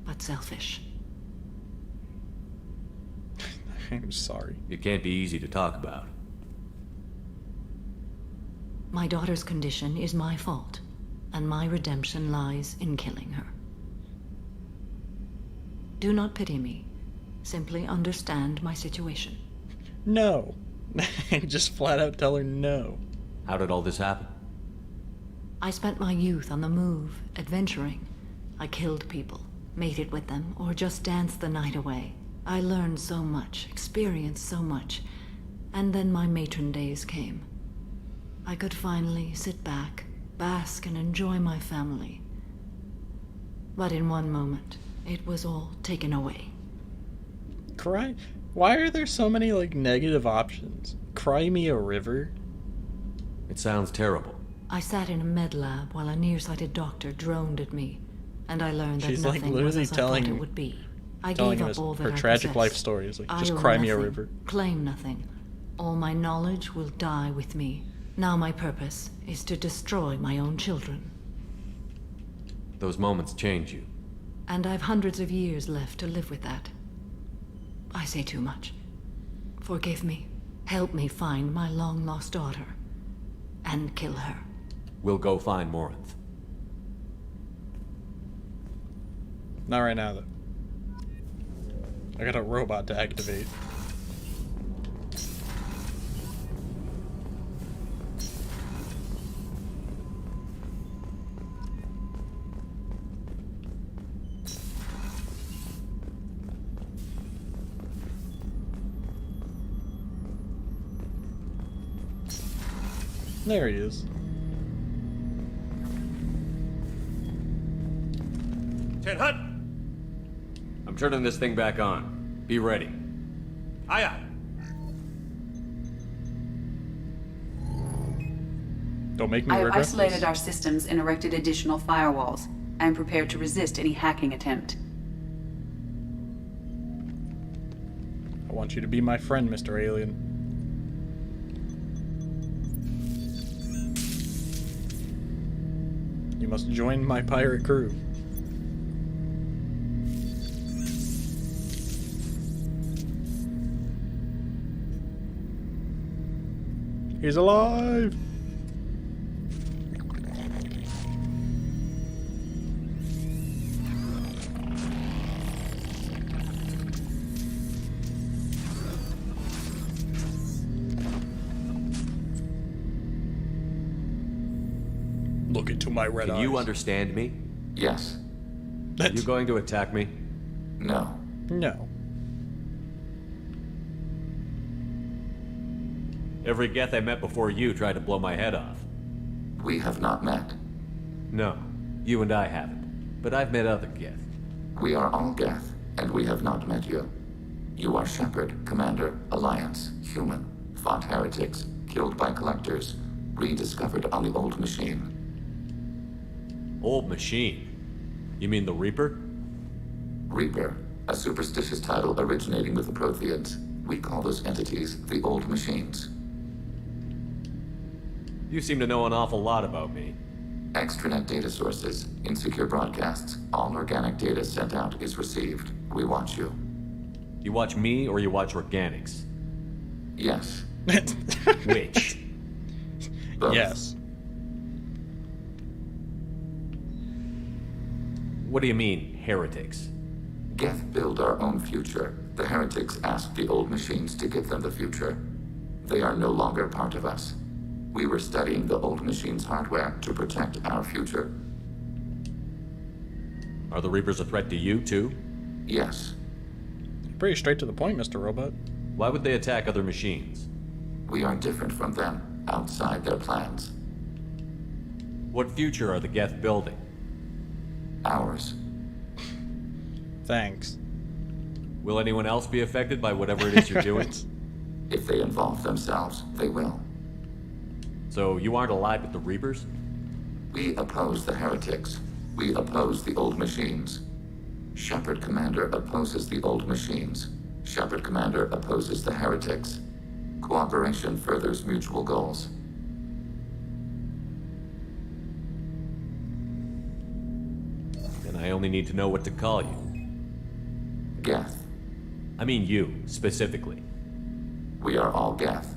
Speaker 6: but selfish.
Speaker 1: I'm sorry.
Speaker 19: It can't be easy to talk about.
Speaker 6: My daughter's condition is my fault, and my redemption lies in killing her. Do not pity me. Simply understand my situation.
Speaker 1: No. Just flat out tell her no.
Speaker 19: How did all this happen?
Speaker 6: I spent my youth on the move, adventuring. I killed people, mated with them, or just danced the night away. I learned so much, experienced so much, and then my matron days came. I could finally sit back, bask, and enjoy my family. But in one moment, it was all taken away.
Speaker 1: Cry? Why are there so many, like, negative options? Cry me a river?
Speaker 19: It sounds terrible.
Speaker 6: I sat in a med lab while a nearsighted doctor droned at me, and I learned that
Speaker 1: She's like
Speaker 6: nothing was
Speaker 1: literally
Speaker 6: as I thought it would be. I
Speaker 1: telling
Speaker 6: gave
Speaker 1: him
Speaker 6: up all that
Speaker 1: her
Speaker 6: I
Speaker 1: tragic
Speaker 6: possessed.
Speaker 1: life stories. Like,
Speaker 6: I
Speaker 1: just
Speaker 6: own
Speaker 1: cry me a
Speaker 6: nothing,
Speaker 1: river.
Speaker 6: claim nothing. All my knowledge will die with me. Now my purpose is to destroy my own children.
Speaker 19: Those moments change you.
Speaker 6: And I've hundreds of years left to live with that. I say too much. Forgive me. Help me find my long-lost daughter. And kill her.
Speaker 19: We'll go find Morinth.
Speaker 1: Not right now, though. I got a robot to activate. There he is.
Speaker 19: Ten Hut! I'm turning this thing back on. Be ready.
Speaker 23: Aye, aye.
Speaker 1: Don't make me
Speaker 18: I have
Speaker 1: regret
Speaker 18: isolated
Speaker 1: this.
Speaker 18: our systems and erected additional firewalls. I am prepared to resist any hacking attempt.
Speaker 1: I want you to be my friend, Mr. Alien. You must join my pirate crew. He's alive! Look into my red eyes.
Speaker 19: Can you understand me?
Speaker 11: Yes.
Speaker 19: Are you going to attack me?
Speaker 11: No.
Speaker 1: No.
Speaker 19: Every Geth I met before you tried to blow my head off.
Speaker 11: We have not met.
Speaker 19: No, you and I haven't. But I've met other Geth.
Speaker 11: We are all Geth, and we have not met you. You are Shepard, Commander, Alliance, human, fought heretics, killed by collectors, rediscovered on the old machine.
Speaker 19: Old machine? You mean the Reaper?
Speaker 11: Reaper, a superstitious title originating with the Protheans. We call those entities the old machines.
Speaker 19: You seem to know an awful lot about me.
Speaker 11: Extranet data sources, insecure broadcasts, all organic data sent out is received. We watch you.
Speaker 19: You watch me or you watch organics?
Speaker 11: Yes.
Speaker 19: Which?
Speaker 11: Both.
Speaker 1: Yes.
Speaker 19: What do you mean, heretics?
Speaker 11: Geth build our own future. The heretics asked the old machines to give them the future. They are no longer part of us. We were studying the old machines' hardware to protect our future.
Speaker 19: Are the Reapers a threat to you, too?
Speaker 11: Yes.
Speaker 1: Pretty straight to the point, Mr. Robot.
Speaker 19: Why would they attack other machines?
Speaker 11: We are different from them, outside their plans.
Speaker 19: What future are the Geth building?
Speaker 11: Ours.
Speaker 1: Thanks.
Speaker 19: Will anyone else be affected by whatever it is you're doing?
Speaker 11: If they involve themselves, they will.
Speaker 19: So you aren't allied with the Reapers?
Speaker 11: We oppose the heretics. We oppose the old machines. Shepard Commander opposes the old machines. Shepard Commander opposes the heretics. Cooperation furthers mutual goals.
Speaker 19: Then I only need to know what to call you.
Speaker 11: Geth.
Speaker 19: I mean you, specifically.
Speaker 11: We are all Geth.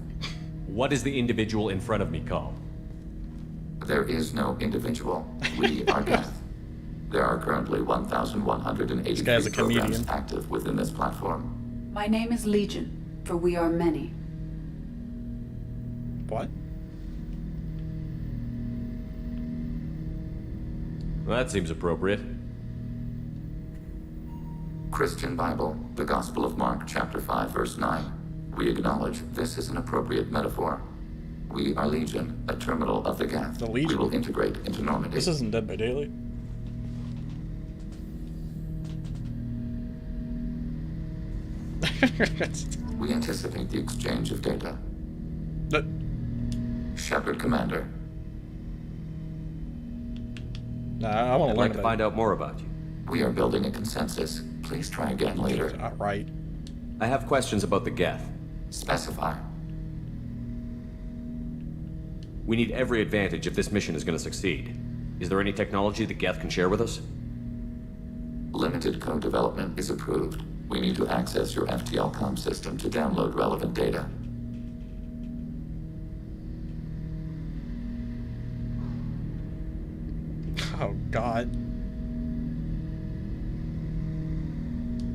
Speaker 19: What is the individual in front of me called?
Speaker 11: There is no individual. We are Geth. There are currently 1,183
Speaker 1: This guy's a
Speaker 11: programs
Speaker 1: comedian.
Speaker 11: active within this platform.
Speaker 18: My name is Legion, for we are many.
Speaker 1: What?
Speaker 19: Well, that seems appropriate.
Speaker 11: Christian Bible, the Gospel of Mark, chapter 5, verse 9. We acknowledge this is an appropriate metaphor. We are Legion, a terminal of the Geth.
Speaker 1: The Legion?
Speaker 11: We will integrate into Normandy.
Speaker 1: This isn't Dead by Daylight.
Speaker 11: We anticipate the exchange of data. Shepard, Commander.
Speaker 1: Nah, I want
Speaker 19: I'd
Speaker 1: to
Speaker 19: like to find out more about you.
Speaker 11: We are building a consensus. Please try again later.
Speaker 1: Right.
Speaker 19: I have questions about the Geth.
Speaker 11: Specify.
Speaker 19: We need every advantage if this mission is going to succeed. Is there any technology the Geth can share with us?
Speaker 11: Limited code development is approved. We need to access your FTL comm system to download relevant data.
Speaker 1: Oh, God.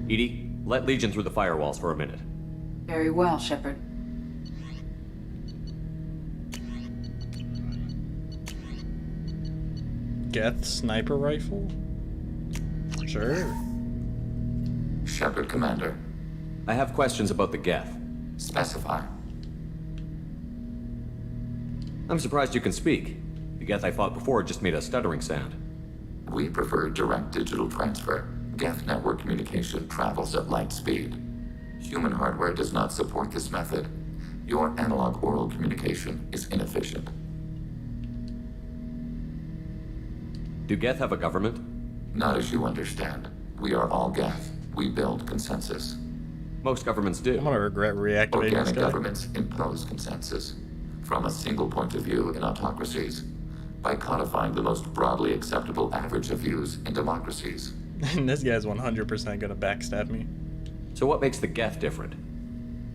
Speaker 19: Edie, let Legion through the firewalls for a minute.
Speaker 18: Very well, Shepard.
Speaker 1: Geth sniper rifle? Sure.
Speaker 11: Shepard, Commander.
Speaker 19: I have questions about the Geth.
Speaker 11: Specify.
Speaker 19: I'm surprised you can speak. The Geth I fought before just made a stuttering sound.
Speaker 11: We prefer direct digital transfer. Geth network communication travels at light speed. Human hardware does not support this method. Your analog oral communication is inefficient.
Speaker 19: Do Geth have a government?
Speaker 11: Not as you understand. We are all Geth. We build consensus.
Speaker 19: Most governments do.
Speaker 1: I'm gonna regret reactivating this
Speaker 11: Organic
Speaker 1: guy.
Speaker 11: governments impose consensus from a single point of view in autocracies by codifying the most broadly acceptable average of views in democracies.
Speaker 1: And this guy's 100% gonna backstab me.
Speaker 19: So what makes the Geth different?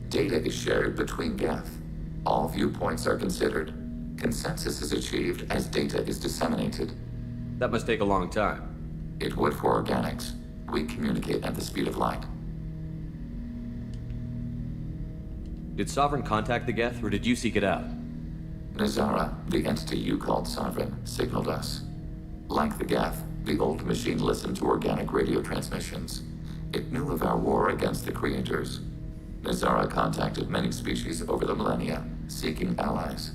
Speaker 11: Data is shared between Geth. All viewpoints are considered. Consensus is achieved as data is disseminated.
Speaker 19: That must take a long time.
Speaker 11: It would for organics. We communicate at the speed of light.
Speaker 19: Did Sovereign contact the Geth, or did you seek it out?
Speaker 11: Nazara, the entity you called Sovereign, signaled us. Like the Geth, the old machine listened to organic radio transmissions. It knew of our war against the creators. Nazara contacted many species over the millennia, seeking allies.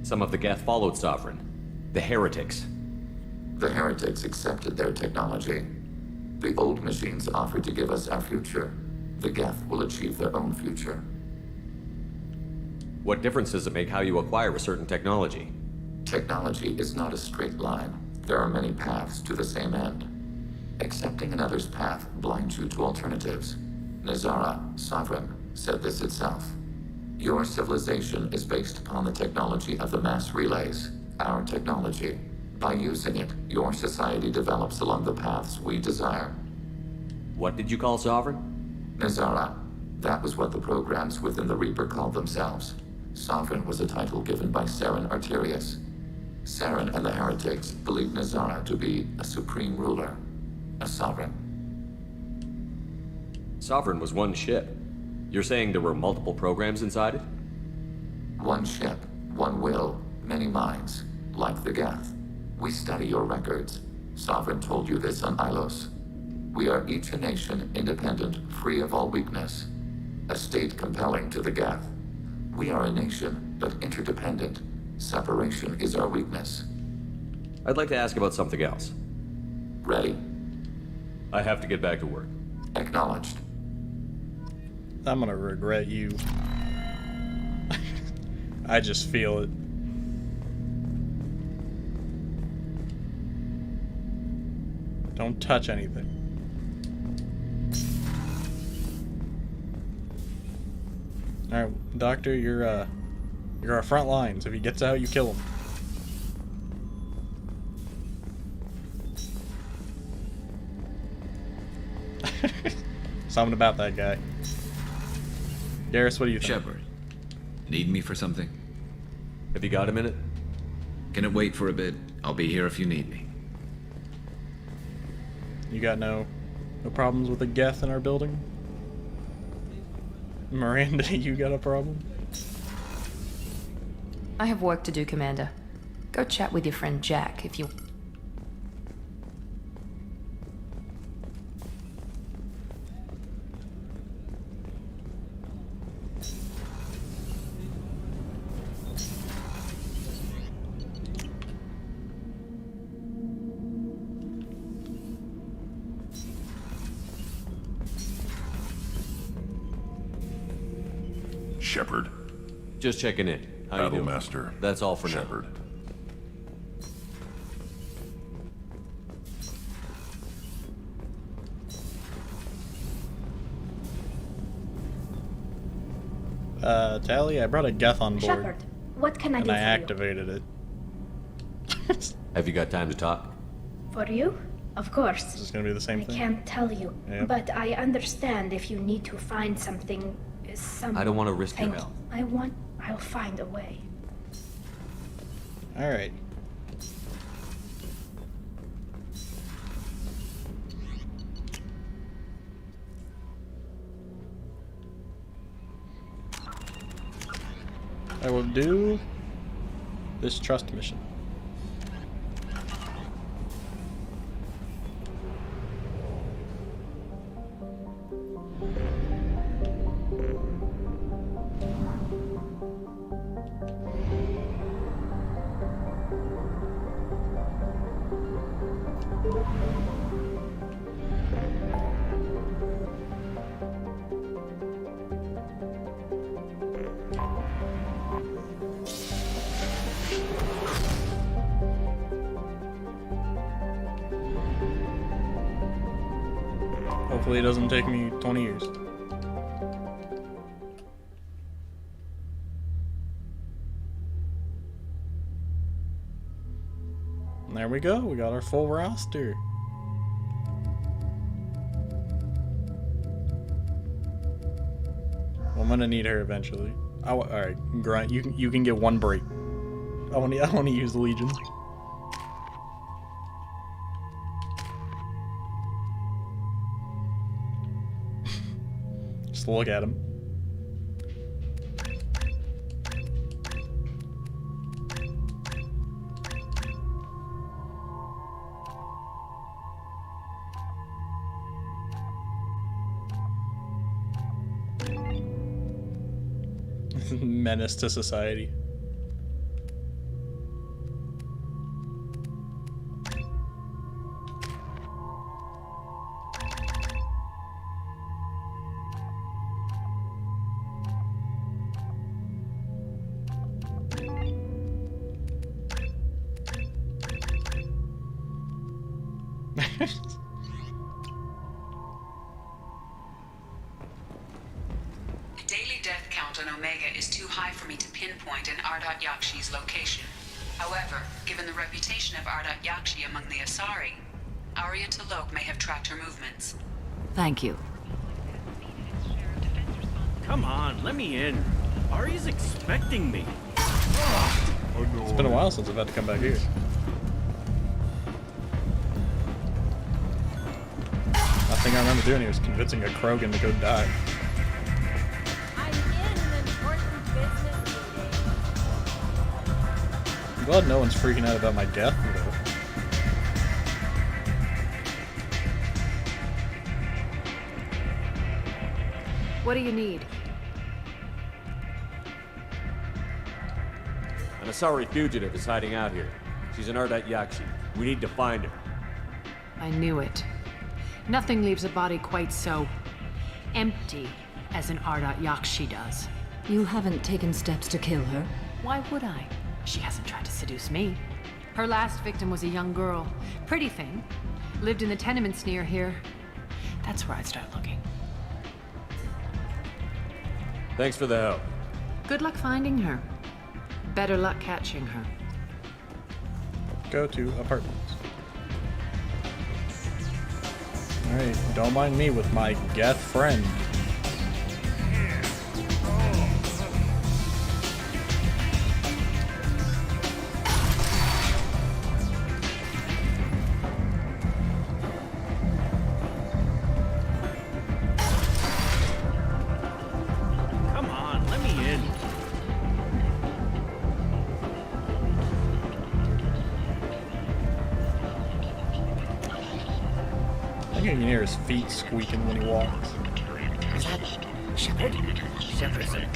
Speaker 19: Some of the Geth followed Sovereign. The heretics.
Speaker 11: The heretics accepted their technology. The old machines offered to give us our future. The Geth will achieve their own future.
Speaker 19: What difference does it make how you acquire a certain technology?
Speaker 11: Technology is not a straight line. There are many paths to the same end. Accepting another's path blinds you to alternatives. Nazara, Sovereign, said this itself. Your civilization is based upon the technology of the mass relays, our technology. By using it, your society develops along the paths we desire.
Speaker 19: What did you call Sovereign?
Speaker 11: Nazara. That was what the programs within the Reaper called themselves. Sovereign was a title given by Saren Arterius. Saren and the heretics believed Nazara to be a supreme ruler, a sovereign.
Speaker 19: Sovereign was one ship. You're saying there were multiple programs inside it?
Speaker 11: One ship, one will, many minds, like the Geth. We study your records. Sovereign told you this on Ilos. We are each a nation, independent, free of all weakness. A state compelling to the Geth. We are a nation, but interdependent. Separation is our weakness.
Speaker 19: I'd like to ask about something else.
Speaker 11: Ready?
Speaker 19: I have to get back to work.
Speaker 11: Acknowledged.
Speaker 1: I'm gonna regret you. I just feel it. Don't touch anything. Alright, Doctor, you're our front lines. If he gets out, you kill him. Something about that guy. Garrus, what do you think?
Speaker 10: Shepard, need me for something?
Speaker 19: Have you got a minute?
Speaker 10: Can it wait for a bit? I'll be here if you need me.
Speaker 1: You got no problems with the Geth in our building? Miranda, you got a problem?
Speaker 3: I have work to do, Commander. Go chat with your friend Jack if you...
Speaker 9: Shepard.
Speaker 19: Just checking in. How you doing?
Speaker 9: Battlemaster.
Speaker 19: That's all for
Speaker 9: Shepard.
Speaker 1: Tally, I brought a Geth on board.
Speaker 14: Shepard, what can I do
Speaker 1: and I
Speaker 14: for
Speaker 1: activated it.
Speaker 19: Have you got time to talk?
Speaker 14: you? For you? Of course.
Speaker 1: Is this gonna be the same
Speaker 14: I
Speaker 1: thing?
Speaker 14: can't tell you,
Speaker 1: Yeah.
Speaker 14: but I understand if you need to find something, some...
Speaker 19: I don't want to risk your
Speaker 14: Thank
Speaker 19: health.
Speaker 14: you. I'll find a way.
Speaker 1: Alright. I will do this trust mission. Hopefully it doesn't take me 20 years. And there we go, we got our full roster. Well, I'm gonna need her eventually. Alright, Grunt, you can get one break. I want to use the Legion. Just look at him. Menace to society.
Speaker 18: The daily death count on Omega is too high for me to pinpoint an Ardat Yakshi's location. However, given the reputation of Ardat Yakshi among the Asari, Arya T'Loak may have tracked her movements.
Speaker 6: Thank you.
Speaker 15: Come on, let me in. Ari's expecting me.
Speaker 1: It's been a while since I've had to come back here. I think I remember doing it was convincing a Krogan to go die. I'm glad no one's freaking out about my death, though.
Speaker 17: What do you need?
Speaker 19: An Asari fugitive is hiding out here. She's an Ardat Yakshi. We need to find her.
Speaker 17: I knew it. Nothing leaves a body quite so empty as an Ardat Yakshi does.
Speaker 6: You haven't taken steps to kill her?
Speaker 17: Why would I? She hasn't tried to seduce me. Her last victim was a young girl. Pretty thing. Lived in the tenements near here. That's where I'd start looking.
Speaker 19: Thanks for the help.
Speaker 17: Good luck finding her. Better luck catching her.
Speaker 1: Go to apartments. Alright, don't mind me with my Geth friend. You can hear his feet squeaking when he walks.
Speaker 8: Is that Shepard? Shepard.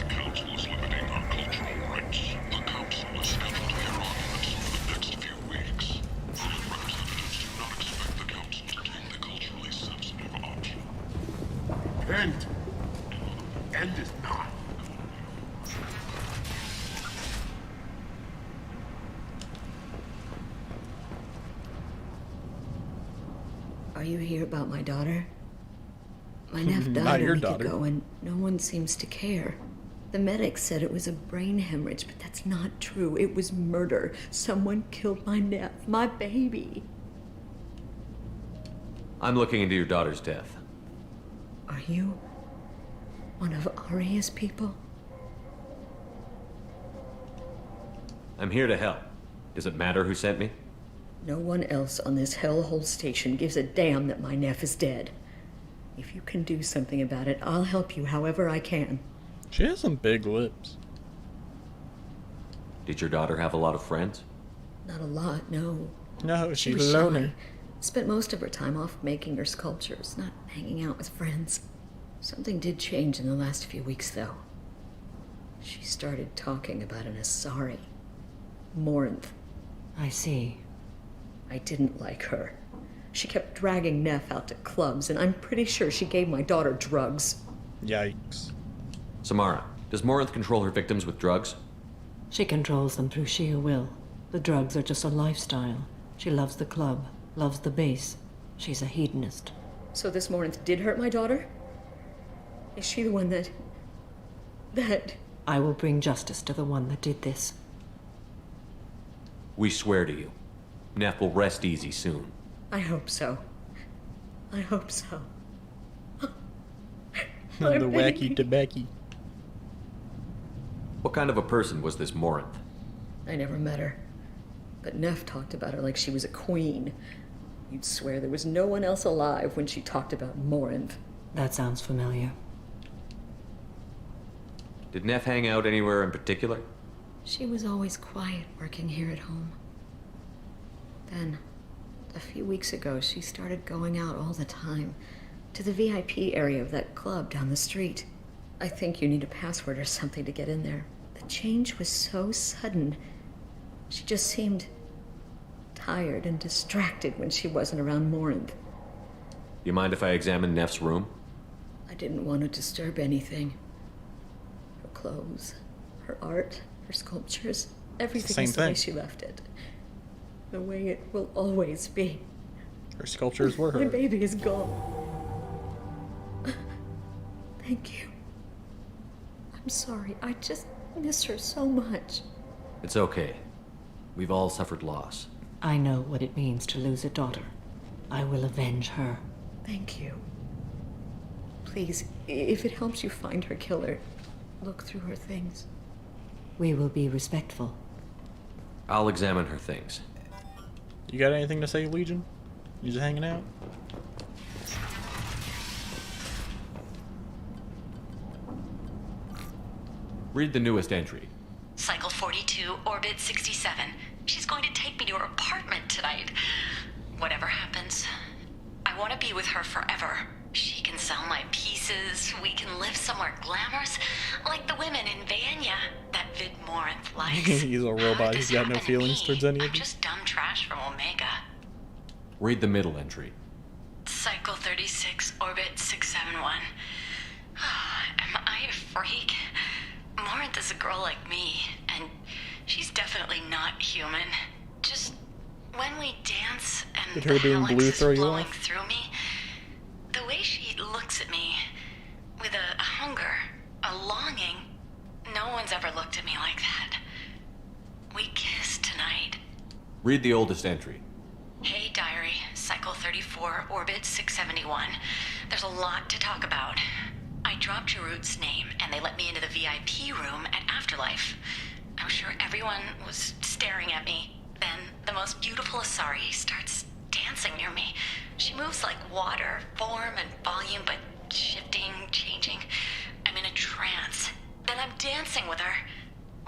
Speaker 9: End is not.
Speaker 6: Are you here about my daughter? My nephew died a week ago and no one seems to care. The medics said it was a brain hemorrhage, but that's not true. It was murder. Someone killed my nephew, my baby.
Speaker 19: I'm looking into your daughter's death.
Speaker 6: Are you one of Aria's people?
Speaker 19: I'm here to help. Does it matter who sent me?
Speaker 6: No one else on this hellhole station gives a damn that my nephew is dead. If you can do something about it, I'll help you however I can.
Speaker 1: She has some big lips.
Speaker 19: Did your daughter have a lot of friends?
Speaker 6: Not a lot, no.
Speaker 1: No,
Speaker 6: She
Speaker 1: she's
Speaker 6: was
Speaker 1: a
Speaker 6: shy.
Speaker 1: loner.
Speaker 6: Spent most of her time off making her sculptures, not hanging out with friends. Something did change in the last few weeks, though. She started talking about an Asari. Morinth. I see. I didn't like her. She kept dragging Neff out to clubs, and I'm pretty sure she gave my daughter drugs.
Speaker 1: Yikes.
Speaker 19: Samara, does Morinth control her victims with drugs?
Speaker 6: She controls them through sheer will. The drugs are just a lifestyle. She loves the club, loves the base. She's a hedonist. So this Morinth did hurt my daughter? Is she the one that... I will bring justice to the one that did this.
Speaker 19: We swear to you. Neff will rest easy soon.
Speaker 6: I hope so. I hope so.
Speaker 1: The wacky tobacco.
Speaker 19: What kind of a person was this Morinth?
Speaker 6: I never met her. But Neff talked about her like she was a queen. You'd swear there was no one else alive when she talked about Morinth. That sounds familiar.
Speaker 19: Did Neff hang out anywhere in particular?
Speaker 6: She was always quiet working here at home. Then, a few weeks ago, she started going out all the time to the VIP area of that club down the street. I think you need a password or something to get in there. The change was so sudden. She just seemed tired and distracted when she wasn't around Morinth.
Speaker 19: You mind if I examine Neff's room?
Speaker 6: I didn't want to disturb anything. Her clothes, her art, her sculptures, everything is the way she left it. The way it will always be.
Speaker 1: Her sculptures were
Speaker 6: My
Speaker 1: her.
Speaker 6: baby is gone. Thank you. I'm sorry. I just miss her so much.
Speaker 19: It's okay. We've all suffered loss.
Speaker 6: I know what it means to lose a daughter. I will avenge her. Thank you. Please, if it helps you find her killer, look through her things. We will be respectful.
Speaker 19: I'll examine her things.
Speaker 1: You got anything to say, Legion? You just hanging out?
Speaker 19: Read the newest entry.
Speaker 7: Cycle 42, Orbit 67. She's going to take me to her apartment tonight. Whatever happens, I want to be with her forever. She can sell my pieces. We can live somewhere glamorous, like the women in Vanya that Vid Morinth likes.
Speaker 1: He's a robot. He's got no feelings towards any of
Speaker 7: I'm
Speaker 1: you.
Speaker 7: just dumb trash from Omega.
Speaker 19: Read the middle entry.
Speaker 7: Cycle 36, Orbit 671. Am I a freak? Morinth is a girl like me, and she's definitely not human. Just when we dance and
Speaker 1: Did her being
Speaker 7: Alex
Speaker 1: blue
Speaker 7: is
Speaker 1: throw you
Speaker 7: blowing
Speaker 1: off?
Speaker 7: through me, the way she looks at me with a hunger, a longing, no one's ever looked at me like that. We kissed tonight.
Speaker 19: Read the oldest entry.
Speaker 7: Hey, diary, Cycle 34, Orbit 671. There's a lot to talk about. I dropped Jarut's name, and they let me into the VIP room at Afterlife. I'm sure everyone was staring at me. Then the most beautiful Asari starts dancing near me. She moves like water, form and volume, but shifting, changing. I'm in a trance. Then I'm dancing with her.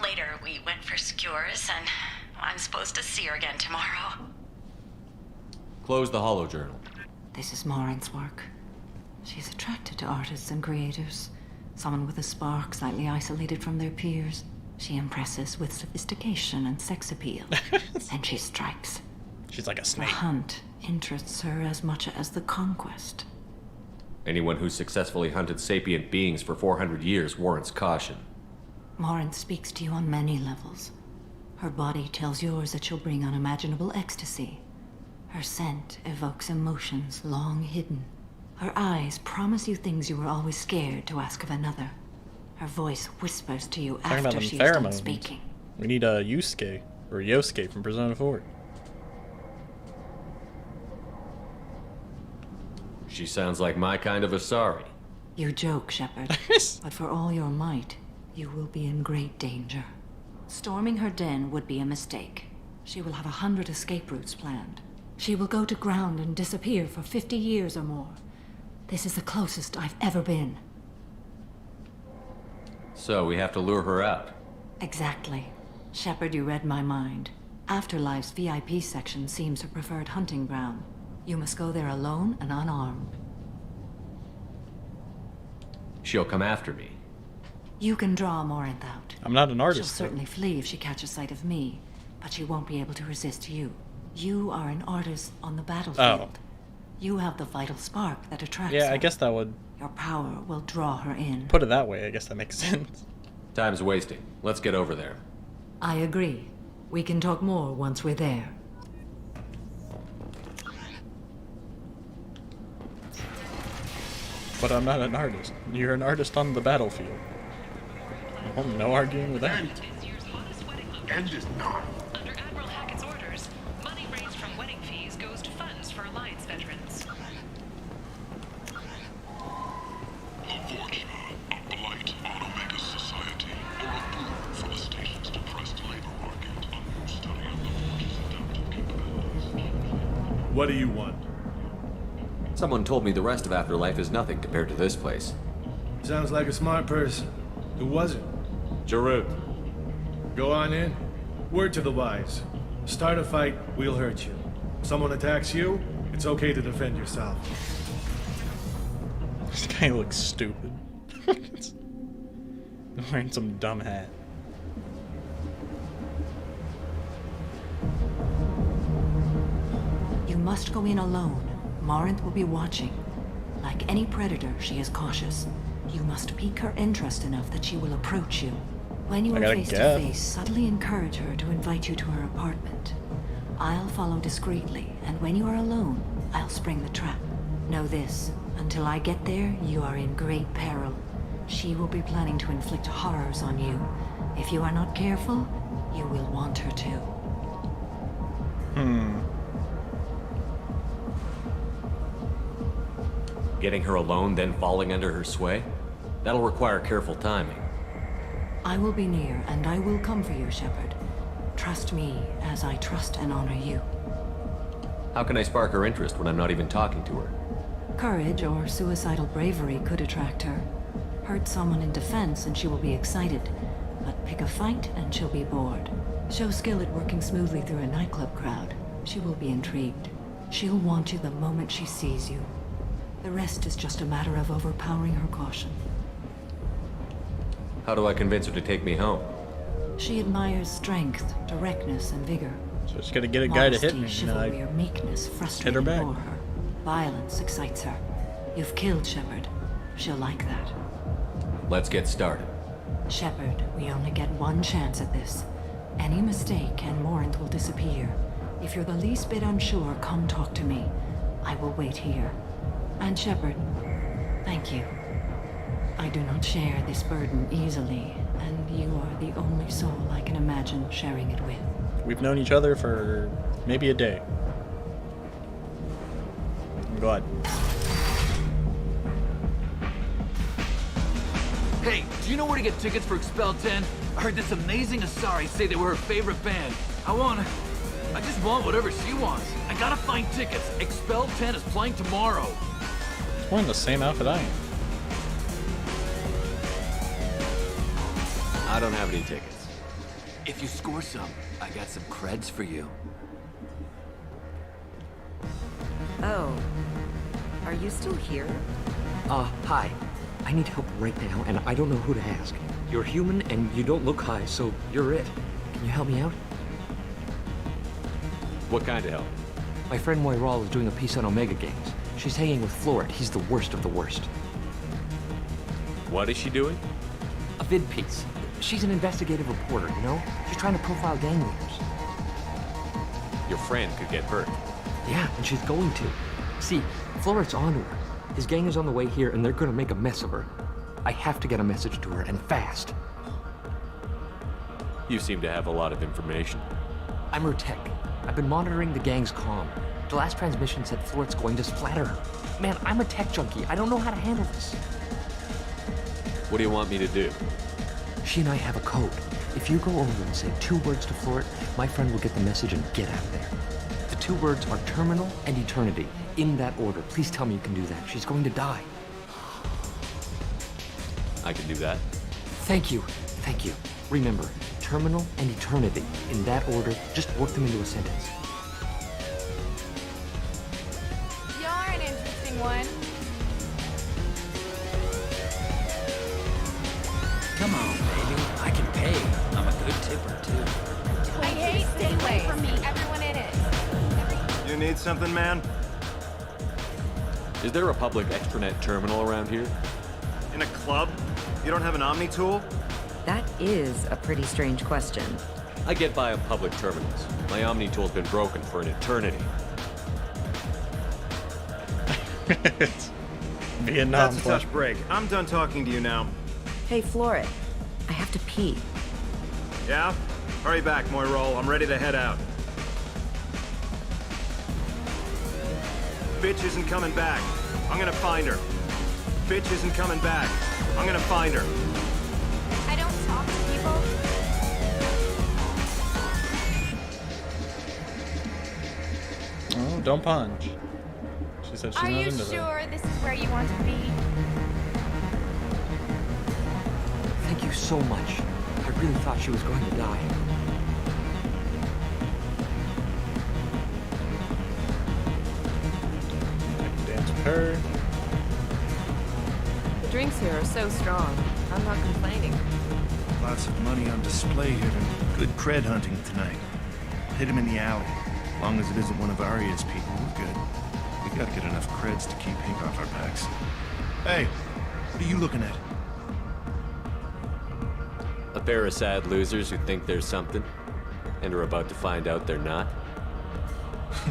Speaker 7: Later, we went for skewers, and I'm supposed to see her again tomorrow.
Speaker 19: Close the holo journal.
Speaker 6: This is Morin's work. She's attracted to artists and creators. Someone with a spark, slightly isolated from their peers. She impresses with sophistication and sex appeal. And she strikes.
Speaker 1: She's like a snake.
Speaker 6: The hunt interests her as much as the conquest.
Speaker 19: Anyone who's successfully hunted sapient beings for 400 years warrants caution.
Speaker 6: Morin speaks to you on many levels. Her body tells yours that she'll bring unimaginable ecstasy. Her scent evokes emotions long hidden. Her eyes promise you things you were always scared to ask of another. Her voice whispers to you
Speaker 1: Talking about
Speaker 6: after
Speaker 1: them
Speaker 6: she is done
Speaker 1: pheromones.
Speaker 6: speaking.
Speaker 1: We need a Yusuke or Yosuke from Persona 4.
Speaker 19: She sounds like my kind of Asari.
Speaker 6: You joke, Shepard, but for all your might, you will be in great danger. Storming her den would be a mistake. She will have 100 escape routes planned. She will go to ground and disappear for 50 years or more. This is the closest I've ever been.
Speaker 19: So we have to lure her out.
Speaker 6: Exactly. Shepard, you read my mind. Afterlife's VIP section seems her preferred hunting ground. You must go there alone and unarmed.
Speaker 19: She'll come after me.
Speaker 6: You can draw Morinth out.
Speaker 1: I'm not an artist.
Speaker 6: She'll certainly flee if she catches sight of me, but she won't be able to resist you. You are an artist on the battlefield. You have the vital spark that attracts her.
Speaker 1: Yeah, I guess that would...
Speaker 6: Your power will draw her in.
Speaker 1: Put it that way, I guess that makes sense.
Speaker 19: Time's wasting. Let's get over there.
Speaker 6: I agree. We can talk more once we're there.
Speaker 1: But I'm not an artist. You're an artist on the battlefield. Well, no arguing with that.
Speaker 9: End is not.
Speaker 17: Under Admiral Hackett's orders, money raised from wedding fees goes to funds for Alliance veterans.
Speaker 9: Lavorgia, a blight on Omega's society, or a boon for the station's depressed labor market, a new study of the Forge's adaptive capabilities.
Speaker 16: What do you want?
Speaker 19: Someone told me the rest of Afterlife is nothing compared to this place.
Speaker 16: Sounds like a smart person. Who was it?
Speaker 19: Jarut.
Speaker 16: Go on in. Word to the wise. Start a fight, we'll hurt you. Someone attacks you, it's okay to defend yourself.
Speaker 1: This guy looks stupid. Wearing some dumb hat.
Speaker 6: You must go in alone. Morinth will be watching. Like any predator, she is cautious. You must pique her interest enough that she will approach you. When you are face to face, subtly encourage her to invite you to her apartment. I'll follow discreetly, and when you are alone, I'll spring the trap. Know this, until I get there, you are in great peril. She will be planning to inflict horrors on you. If you are not careful, you will want her to.
Speaker 19: Getting her alone, then falling under her sway? That'll require careful timing.
Speaker 6: I will be near, and I will come for you, Shepard. Trust me, as I trust and honor you.
Speaker 19: How can I spark her interest when I'm not even talking to her?
Speaker 6: Courage or suicidal bravery could attract her. Hurt someone in defense and she will be excited, but pick a fight and she'll be bored. Show skill at working smoothly through a nightclub crowd. She will be intrigued. She'll want you the moment she sees you. The rest is just a matter of overpowering her caution.
Speaker 19: How do I convince her to take me home?
Speaker 6: She admires strength, directness, and vigor.
Speaker 1: So just gotta get a guy to hit me.
Speaker 6: Chivalry or meekness frustrates
Speaker 1: her back.
Speaker 6: her. Violence excites her. You've killed Shepard. She'll like that.
Speaker 19: Let's get started.
Speaker 6: Shepard, we only get one chance at this. Any mistake and Morinth will disappear. If you're the least bit unsure, come talk to me. I will wait here. And Shepard, thank you. I do not share this burden easily, and you are the only soul I can imagine sharing it with.
Speaker 1: We've known each other for maybe a day. Go ahead.
Speaker 20: Hey, do you know where to get tickets for Expel 10? I heard this amazing Asari say they were her favorite band. I just want whatever she wants. I gotta find tickets. Expel 10 is playing tomorrow.
Speaker 1: He's wearing the same outfit I am.
Speaker 20: I don't have any tickets. If you score some, I got some creds for you.
Speaker 13: Oh,
Speaker 4: Are you still here?
Speaker 21: Hi. I need help right now, and I don't know who to ask. You're human, and you don't look high, so you're it. Can you help me out?
Speaker 19: What kind of help?
Speaker 21: My friend Moiral is doing a piece on Omega gangs. She's hanging with Floret. He's the worst of the worst.
Speaker 19: What is she doing?
Speaker 21: A vid piece. She's an investigative reporter, you know? She's trying to profile gang leaders.
Speaker 19: Your friend could get hurt.
Speaker 21: Yeah, and she's going to. See, Floret's onto her. His gang is on the way here, and they're gonna make a mess of her. I have to get a message to her, and fast.
Speaker 19: You seem to have a lot of information.
Speaker 21: I'm her tech. I've been monitoring the gang's comm. The last transmission said Floret's going to splatter her. Man, I'm a tech junkie. I don't know how to handle this.
Speaker 19: What do you want me to do?
Speaker 21: She and I have a code. If you go over and say 2 words to Floret, my friend will get the message and get out of there. The 2 words are terminal and eternity. In that order. Please tell me you can do that. She's going to die.
Speaker 19: I can do that.
Speaker 21: Thank you. Thank you. Remember, terminal and eternity. In that order, just work them into a sentence.
Speaker 17: You're an interesting one.
Speaker 22: Come on, baby. I can pay. I'm a good tipper, too.
Speaker 17: I hate stay away from me. Everyone in it.
Speaker 24: You need something, man?
Speaker 19: Is there a public extranet terminal around here?
Speaker 24: In a club? You don't have an Omni tool?
Speaker 4: That is a pretty strange question.
Speaker 19: I get by on public terminals. My Omni tool's been broken for an eternity.
Speaker 1: Vietnam.
Speaker 24: That's a tough break. I'm done talking to you now.
Speaker 4: Hey, Floret. I have to pee.
Speaker 24: Yeah? Hurry back, Moiral. I'm ready to head out. Bitch isn't coming back. I'm gonna find her. Bitch isn't coming back. I'm gonna find her.
Speaker 17: I don't talk to people.
Speaker 1: Oh, don't punch. She said she's
Speaker 17: Are
Speaker 1: not
Speaker 17: you
Speaker 1: into that.
Speaker 17: sure this is where you want to be?
Speaker 21: Thank you so much. I really thought she was going to die.
Speaker 1: Dance with her.
Speaker 3: The drinks here are so strong. I'm not complaining.
Speaker 16: Lots of money on display here and good cred hunting tonight. Hit him in the alley. As long as it isn't one of Arya's people, we're good. We gotta get enough creds to keep Pink off our backs. Hey, what are you looking at?
Speaker 19: A pair of sad losers who think there's something, and are about to find out they're not.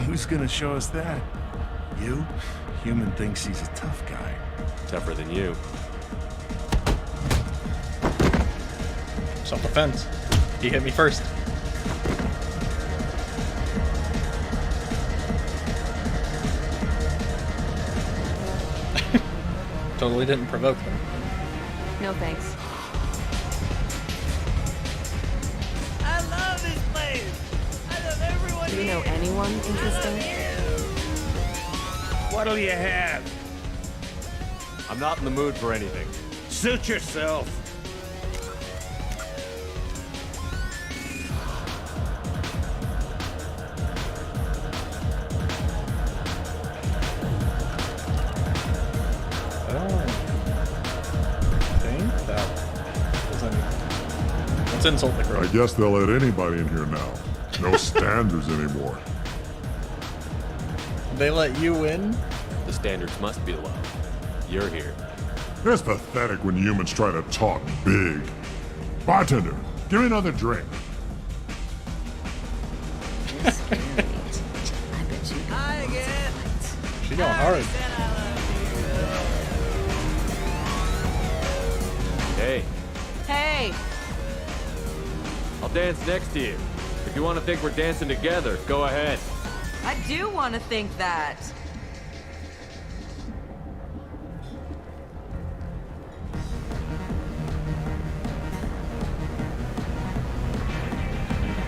Speaker 16: Who's gonna show us that? You? Human thinks he's a tough guy.
Speaker 19: Tougher than you.
Speaker 1: Self-defense. He hit me first. Totally didn't provoke them.
Speaker 3: No thanks.
Speaker 15: I love this place. I love everyone
Speaker 3: Do you know anyone interesting?
Speaker 15: What'll you have?
Speaker 19: I'm not in the mood for anything.
Speaker 15: Suit yourself.
Speaker 1: I don't think that was any. Let's insult the girl.
Speaker 9: I guess they'll let anybody in here now. No standards anymore.
Speaker 1: They let you in?
Speaker 19: The standards must be low. You're here.
Speaker 9: It's pathetic when humans try to talk big. Bartender, give me another drink.
Speaker 15: Hi again.
Speaker 1: She going hard.
Speaker 19: Hey,
Speaker 3: Hey!
Speaker 19: I'll dance next to you. If you want to think we're dancing together, go ahead.
Speaker 4: I do want to think that.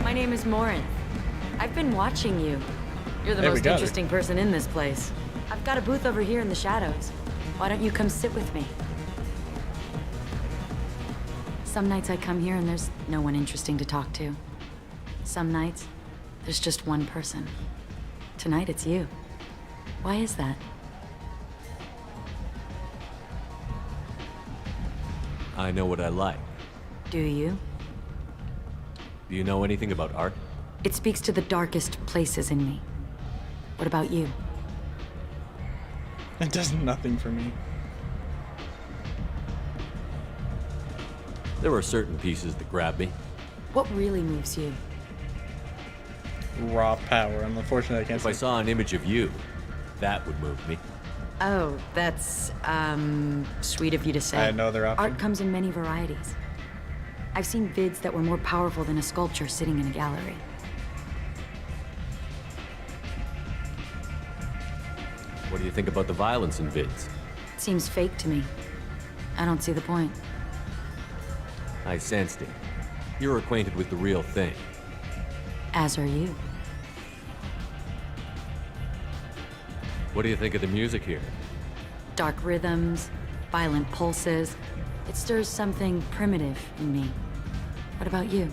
Speaker 4: My name is Morin. I've been watching you. You're the
Speaker 1: Hey, we
Speaker 4: most
Speaker 1: got it.
Speaker 4: interesting person in this place. I've got a booth over here in the shadows. Why don't you come sit with me? Some nights I come here and there's no one interesting to talk to. Some nights, there's just one person. Tonight it's you. Why is that?
Speaker 19: I know what I like.
Speaker 4: Do you?
Speaker 19: Do you know anything about art?
Speaker 4: It speaks to the darkest places in me. What about you?
Speaker 1: It does nothing for me.
Speaker 19: There are certain pieces that grab me.
Speaker 4: What really moves you?
Speaker 1: Raw power. And unfortunately, I can't.
Speaker 19: If I saw an image of you, that would move me.
Speaker 4: Oh, that's, sweet of you to say.
Speaker 1: I had no other option.
Speaker 4: Art comes in many varieties. I've seen vids that were more powerful than a sculpture sitting in a gallery.
Speaker 19: What do you think about the violence in vids?
Speaker 4: It seems fake to me. I don't see the point.
Speaker 19: I sensed it. You're acquainted with the real thing.
Speaker 4: As are you.
Speaker 19: What do you think of the music here?
Speaker 4: Dark rhythms, violent pulses. It stirs something primitive in me. What about you?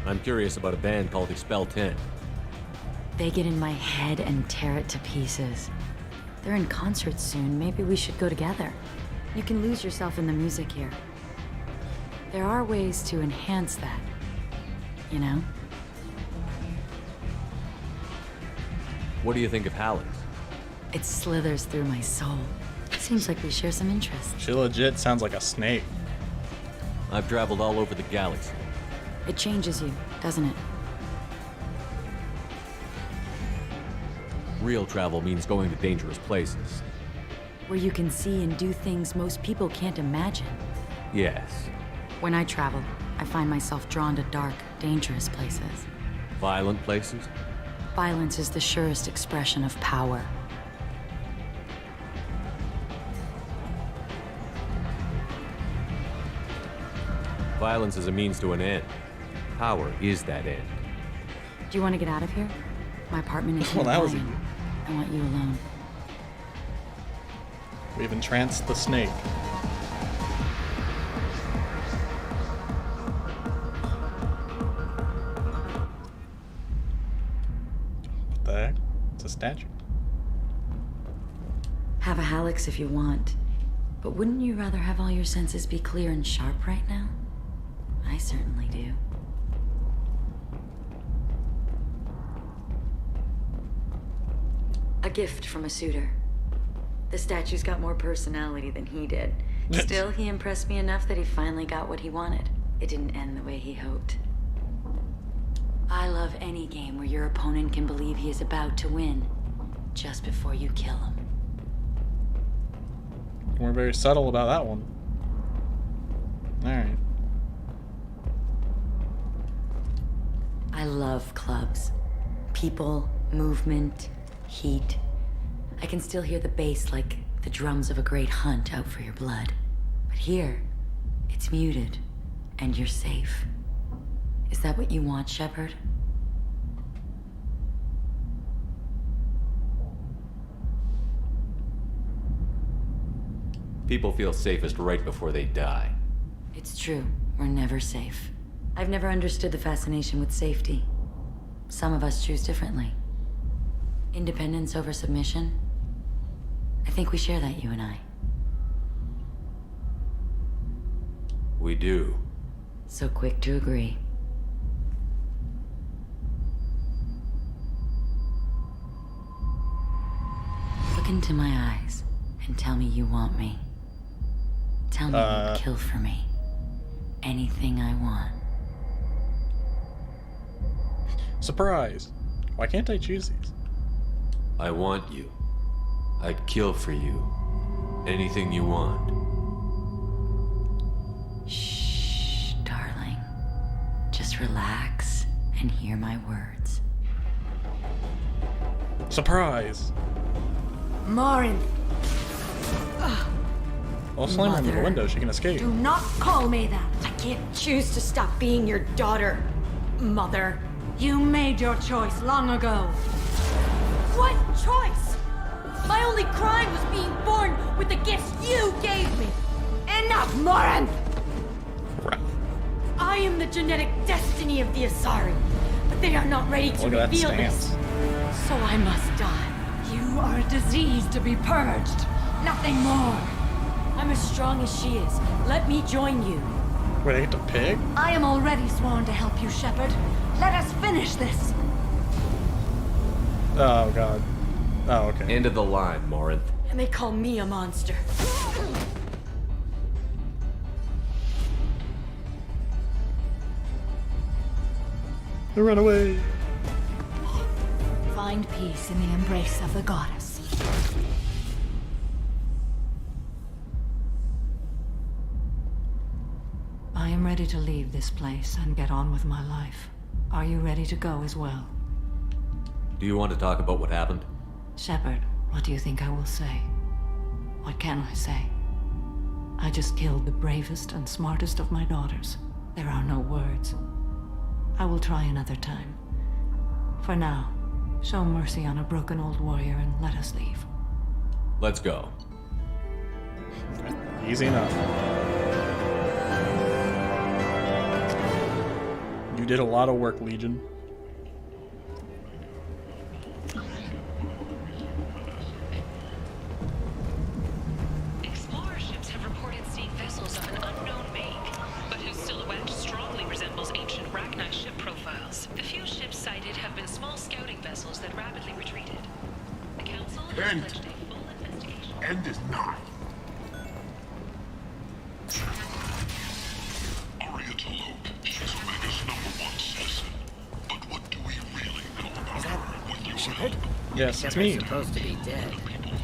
Speaker 19: I'm curious about a band called Expel 10.
Speaker 4: They get in my head and tear it to pieces. They're in concert soon. Maybe we should go together. You can lose yourself in the music here. There are ways to enhance that, you know?
Speaker 19: What do you think of Halleck's?
Speaker 4: It slithers through my soul. Seems like we share some interests.
Speaker 1: She legit sounds like a snake.
Speaker 19: I've traveled all over the galaxy.
Speaker 4: It changes you, doesn't it?
Speaker 19: Real travel means going to dangerous places.
Speaker 4: Where you can see and do things most people can't imagine.
Speaker 19: Yes.
Speaker 4: When I travel, I find myself drawn to dark, dangerous places.
Speaker 19: Violent places?
Speaker 4: Violence is the surest expression of power.
Speaker 19: Violence is a means to an end. Power is that end.
Speaker 4: Do you want to get out of here? My apartment is
Speaker 1: Well, that was
Speaker 4: mine. I want you alone.
Speaker 1: We've entranced the snake. What the heck? It's a statue.
Speaker 4: Have a Halleck's if you want. But wouldn't you rather have all your senses be clear and sharp right now? I certainly do. A gift from a suitor. The statue's got more personality than he did. Still, he impressed me enough that he finally got what he wanted. It didn't end the way he hoped. I love any game where your opponent can believe he is about to win, just before you kill him.
Speaker 1: We're very subtle about that one. Alright.
Speaker 4: I love clubs. People, movement, heat. I can still hear the bass like the drums of a great hunt out for your blood. But here, it's muted, and you're safe. Is that what you want, Shepard?
Speaker 19: People feel safest right before they die.
Speaker 4: It's true. We're never safe. I've never understood the fascination with safety. Some of us choose differently. Independence over submission? I think we share that, you and I.
Speaker 19: We do.
Speaker 4: So quick to agree. Look into my eyes and tell me you want me. Tell me you'd kill for me. Anything I want.
Speaker 1: Surprise! Why can't I choose these?
Speaker 19: I want you. I'd kill for you. Anything you want.
Speaker 4: Shh, darling. Just relax and hear my words.
Speaker 1: Surprise!
Speaker 14: Morin.
Speaker 1: I'll slam her into the window, she can escape.
Speaker 14: Do not call me that.
Speaker 13: I can't choose to stop being your daughter, Mother.
Speaker 14: You made your choice long ago.
Speaker 13: What choice? My only crime was being born with the gifts you gave me. Enough, Morin! I am the genetic destiny of the Asari, but they are not ready to
Speaker 1: Look at that
Speaker 13: reveal this.
Speaker 1: stance.
Speaker 13: So I must die. You are a disease to be purged. Nothing more. I'm as strong as she is. Let me join you.
Speaker 1: Wait, I get to pick?
Speaker 13: I am already sworn to help you, Shepard. Let us finish this.
Speaker 1: Oh, God. Oh, okay.
Speaker 19: End of the line, Morinth.
Speaker 13: And they call me a monster.
Speaker 1: Run away.
Speaker 13: Find peace in the embrace of the goddess.
Speaker 6: I am ready to leave this place and get on with my life. Are you ready to go as well?
Speaker 19: Do you want to talk about what happened?
Speaker 6: Shepard, what do you think I will say? What can I say? I just killed the bravest and smartest of my daughters. There are no words. I will try another time. For now, show mercy on a broken old warrior and let us leave.
Speaker 19: Let's go.
Speaker 1: Easy enough. You did a lot of work, Legion.
Speaker 2: Explorer ships have reported seeing vessels of an unknown make, but whose silhouette strongly resembles ancient Rachni ship profiles. The few ships sighted have been small scouting vessels that rapidly retreated. The Council has pledged a full investigation.
Speaker 9: End is nigh. Aria Tolok, she's Omega's #1 citizen. But what do we really know about her when you
Speaker 22: Shepard?
Speaker 1: Yes, it's me.
Speaker 22: Supposed to be dead.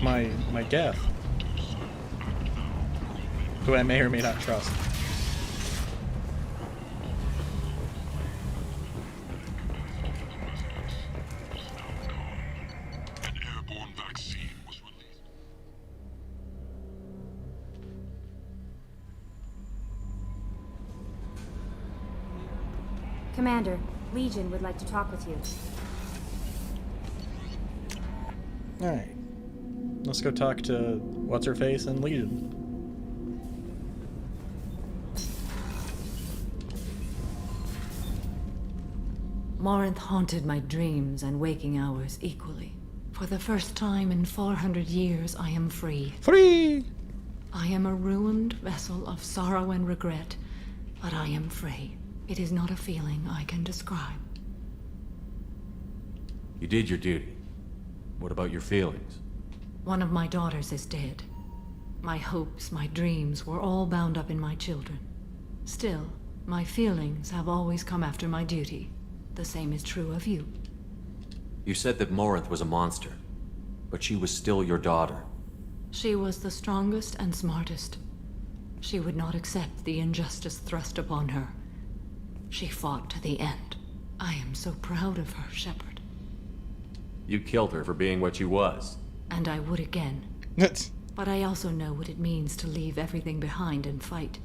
Speaker 1: My Geth. Who I may or may not trust.
Speaker 9: An airborne vaccine was released.
Speaker 5: Commander, Legion would like to talk with you.
Speaker 1: Alright. Let's go talk to What's-Her-Face and Legion.
Speaker 6: Morinth haunted my dreams and waking hours equally. For the first time in 400 years, I am free.
Speaker 1: Free!
Speaker 6: I am a ruined vessel of sorrow and regret, but I am free. It is not a feeling I can describe.
Speaker 19: You did your duty. What about your feelings?
Speaker 6: One of my daughters is dead. My hopes, my dreams were all bound up in my children. Still, my feelings have always come after my duty. The same is true of you.
Speaker 19: You said that Morinth was a monster, but she was still your daughter.
Speaker 6: She was the strongest and smartest. She would not accept the injustice thrust upon her. She fought to the end. I am so proud of her, Shepard.
Speaker 19: You killed her for being what she was.
Speaker 6: And I would again. But I also know what it means to leave everything behind and fight.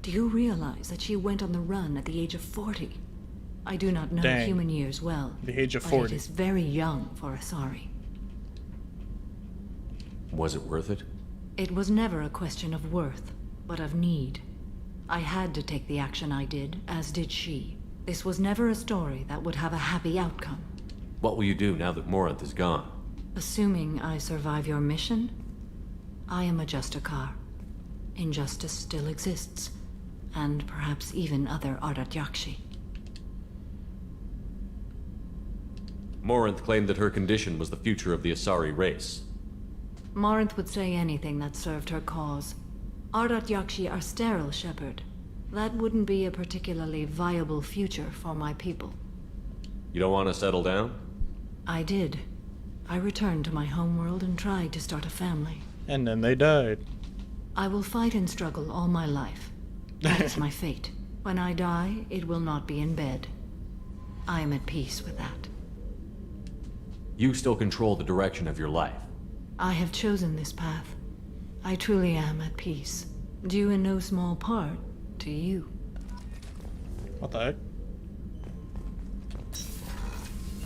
Speaker 6: Do you realize that she went on the run at the age of 40? I do not know
Speaker 1: Dang.
Speaker 6: human years well.
Speaker 1: The age of
Speaker 6: but
Speaker 1: 40.
Speaker 6: It is very young for Asari.
Speaker 19: Was it worth it?
Speaker 6: It was never a question of worth, but of need. I had to take the action I did, as did she. This was never a story that would have a happy outcome.
Speaker 19: What will you do now that Morinth is gone?
Speaker 6: Assuming I survive your mission, I am a Justicar. Injustice still exists, and perhaps even other Ardat Yakshi.
Speaker 19: Morinth claimed that her condition was the future of the Asari race.
Speaker 6: Morinth would say anything that served her cause. Ardat Yakshi are sterile, Shepard. That wouldn't be a particularly viable future for my people.
Speaker 19: You don't want to settle down?
Speaker 6: I did. I returned to my homeworld and tried to start a family.
Speaker 1: And then they died.
Speaker 6: I will fight and struggle all my life. That is my fate. When I die, it will not be in bed. I am at peace with that.
Speaker 19: You still control the direction of your life.
Speaker 6: I have chosen this path. I truly am at peace. Due in no small part to you.
Speaker 1: What the heck?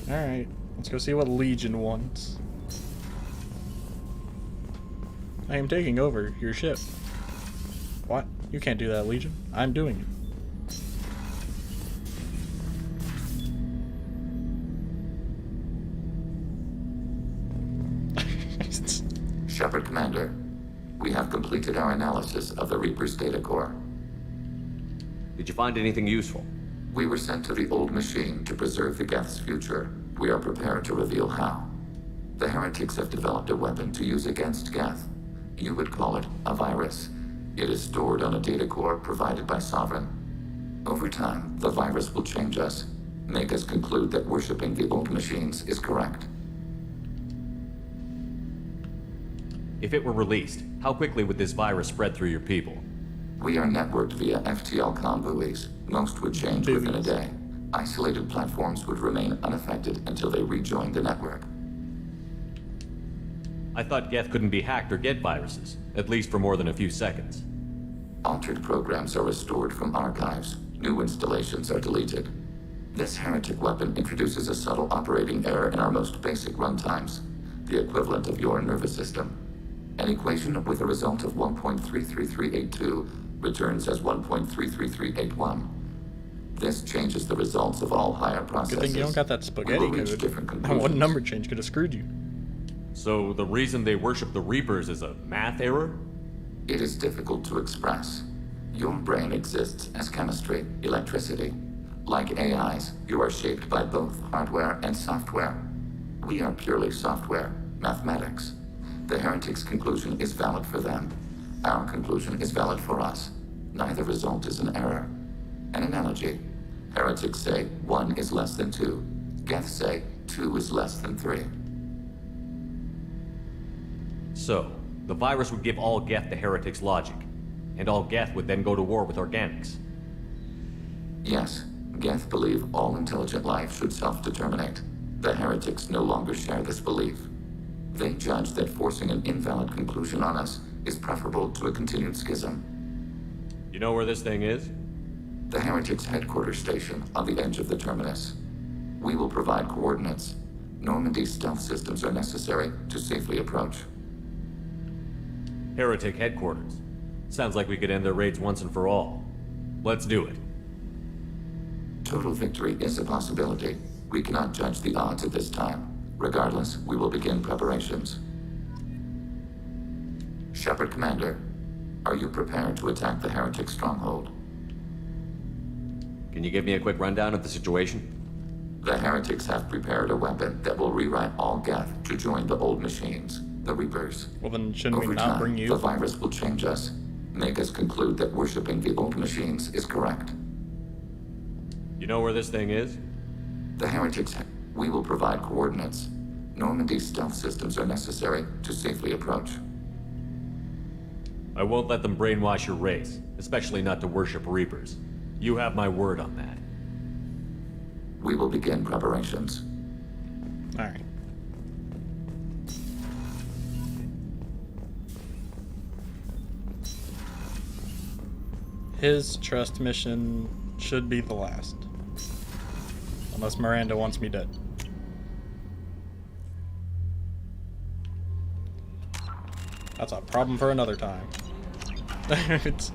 Speaker 1: Alright, let's go see what Legion wants. I am taking over your ship. What? You can't do that, Legion. I'm doing it.
Speaker 10: Shepard Commander, we have completed our analysis of the Reaper's data core.
Speaker 19: Did you find anything useful?
Speaker 10: We were sent to the old machine to preserve the Geth's future. We are prepared to reveal how. The heretics have developed a weapon to use against Geth. You would call it a virus. It is stored on a data core provided by Sovereign. Over time, the virus will change us, make us conclude that worshipping the old machines is correct.
Speaker 19: If it were released, how quickly would this virus spread through your people?
Speaker 10: We are networked via FTL comm buoys. Most would change within a day. Isolated platforms would remain unaffected until they rejoin the network.
Speaker 19: I thought Geth couldn't be hacked or get viruses, at least for more than a few seconds.
Speaker 10: Altered programs are restored from archives. New installations are deleted. This heretic weapon introduces a subtle operating error in our most basic runtimes, the equivalent of your nervous system. An equation with a result of 1.33382 returns as 1.33381. This changes the results of all higher processes.
Speaker 1: Good thing you don't got that spaghetti code. That one number change could have screwed you.
Speaker 19: So the reason they worship the Reapers is a math error?
Speaker 10: It is difficult to express. Your brain exists as chemistry, electricity. Like AIs, you are shaped by both hardware and software. We are purely software, mathematics. The heretic's conclusion is valid for them. Our conclusion is valid for us. Neither result is an error. An analogy. Heretics say 1 is less than 2. Geth say 2 is less than 3.
Speaker 19: So, the virus would give all Geth the Heretics' logic, and all Geth would then go to war with organics.
Speaker 10: Yes, Geth believe all intelligent life should self-determinate. The heretics no longer share this belief. They judge that forcing an invalid conclusion on us is preferable to a continued schism.
Speaker 19: You know where this thing is?
Speaker 10: The heretics' headquarters station on the edge of the terminus. We will provide coordinates. Normandy's stealth systems are necessary to safely approach.
Speaker 19: Heretic headquarters. Sounds like we could end their raids once and for all. Let's do it.
Speaker 10: Total victory is a possibility. We cannot judge the odds at this time. Regardless, we will begin preparations. Shepard Commander, are you prepared to attack the heretic stronghold?
Speaker 19: Can you give me a quick rundown of the situation?
Speaker 10: The heretics have prepared a weapon that will rewrite all Geth to join the old machines, the Reapers.
Speaker 1: Well, then shouldn't
Speaker 10: Over
Speaker 1: we not
Speaker 10: time,
Speaker 1: bring you?
Speaker 10: The virus will change us, make us conclude that worshipping the old machines is correct.
Speaker 19: You know where this thing is?
Speaker 10: The heretics, we will provide coordinates. Normandy's stealth systems are necessary to safely approach.
Speaker 19: I won't let them brainwash your race, especially not to worship Reapers. You have my word on that.
Speaker 10: We will begin preparations.
Speaker 1: Alright. His trust mission should be the last. Unless Miranda wants me dead. That's a problem for another time. It's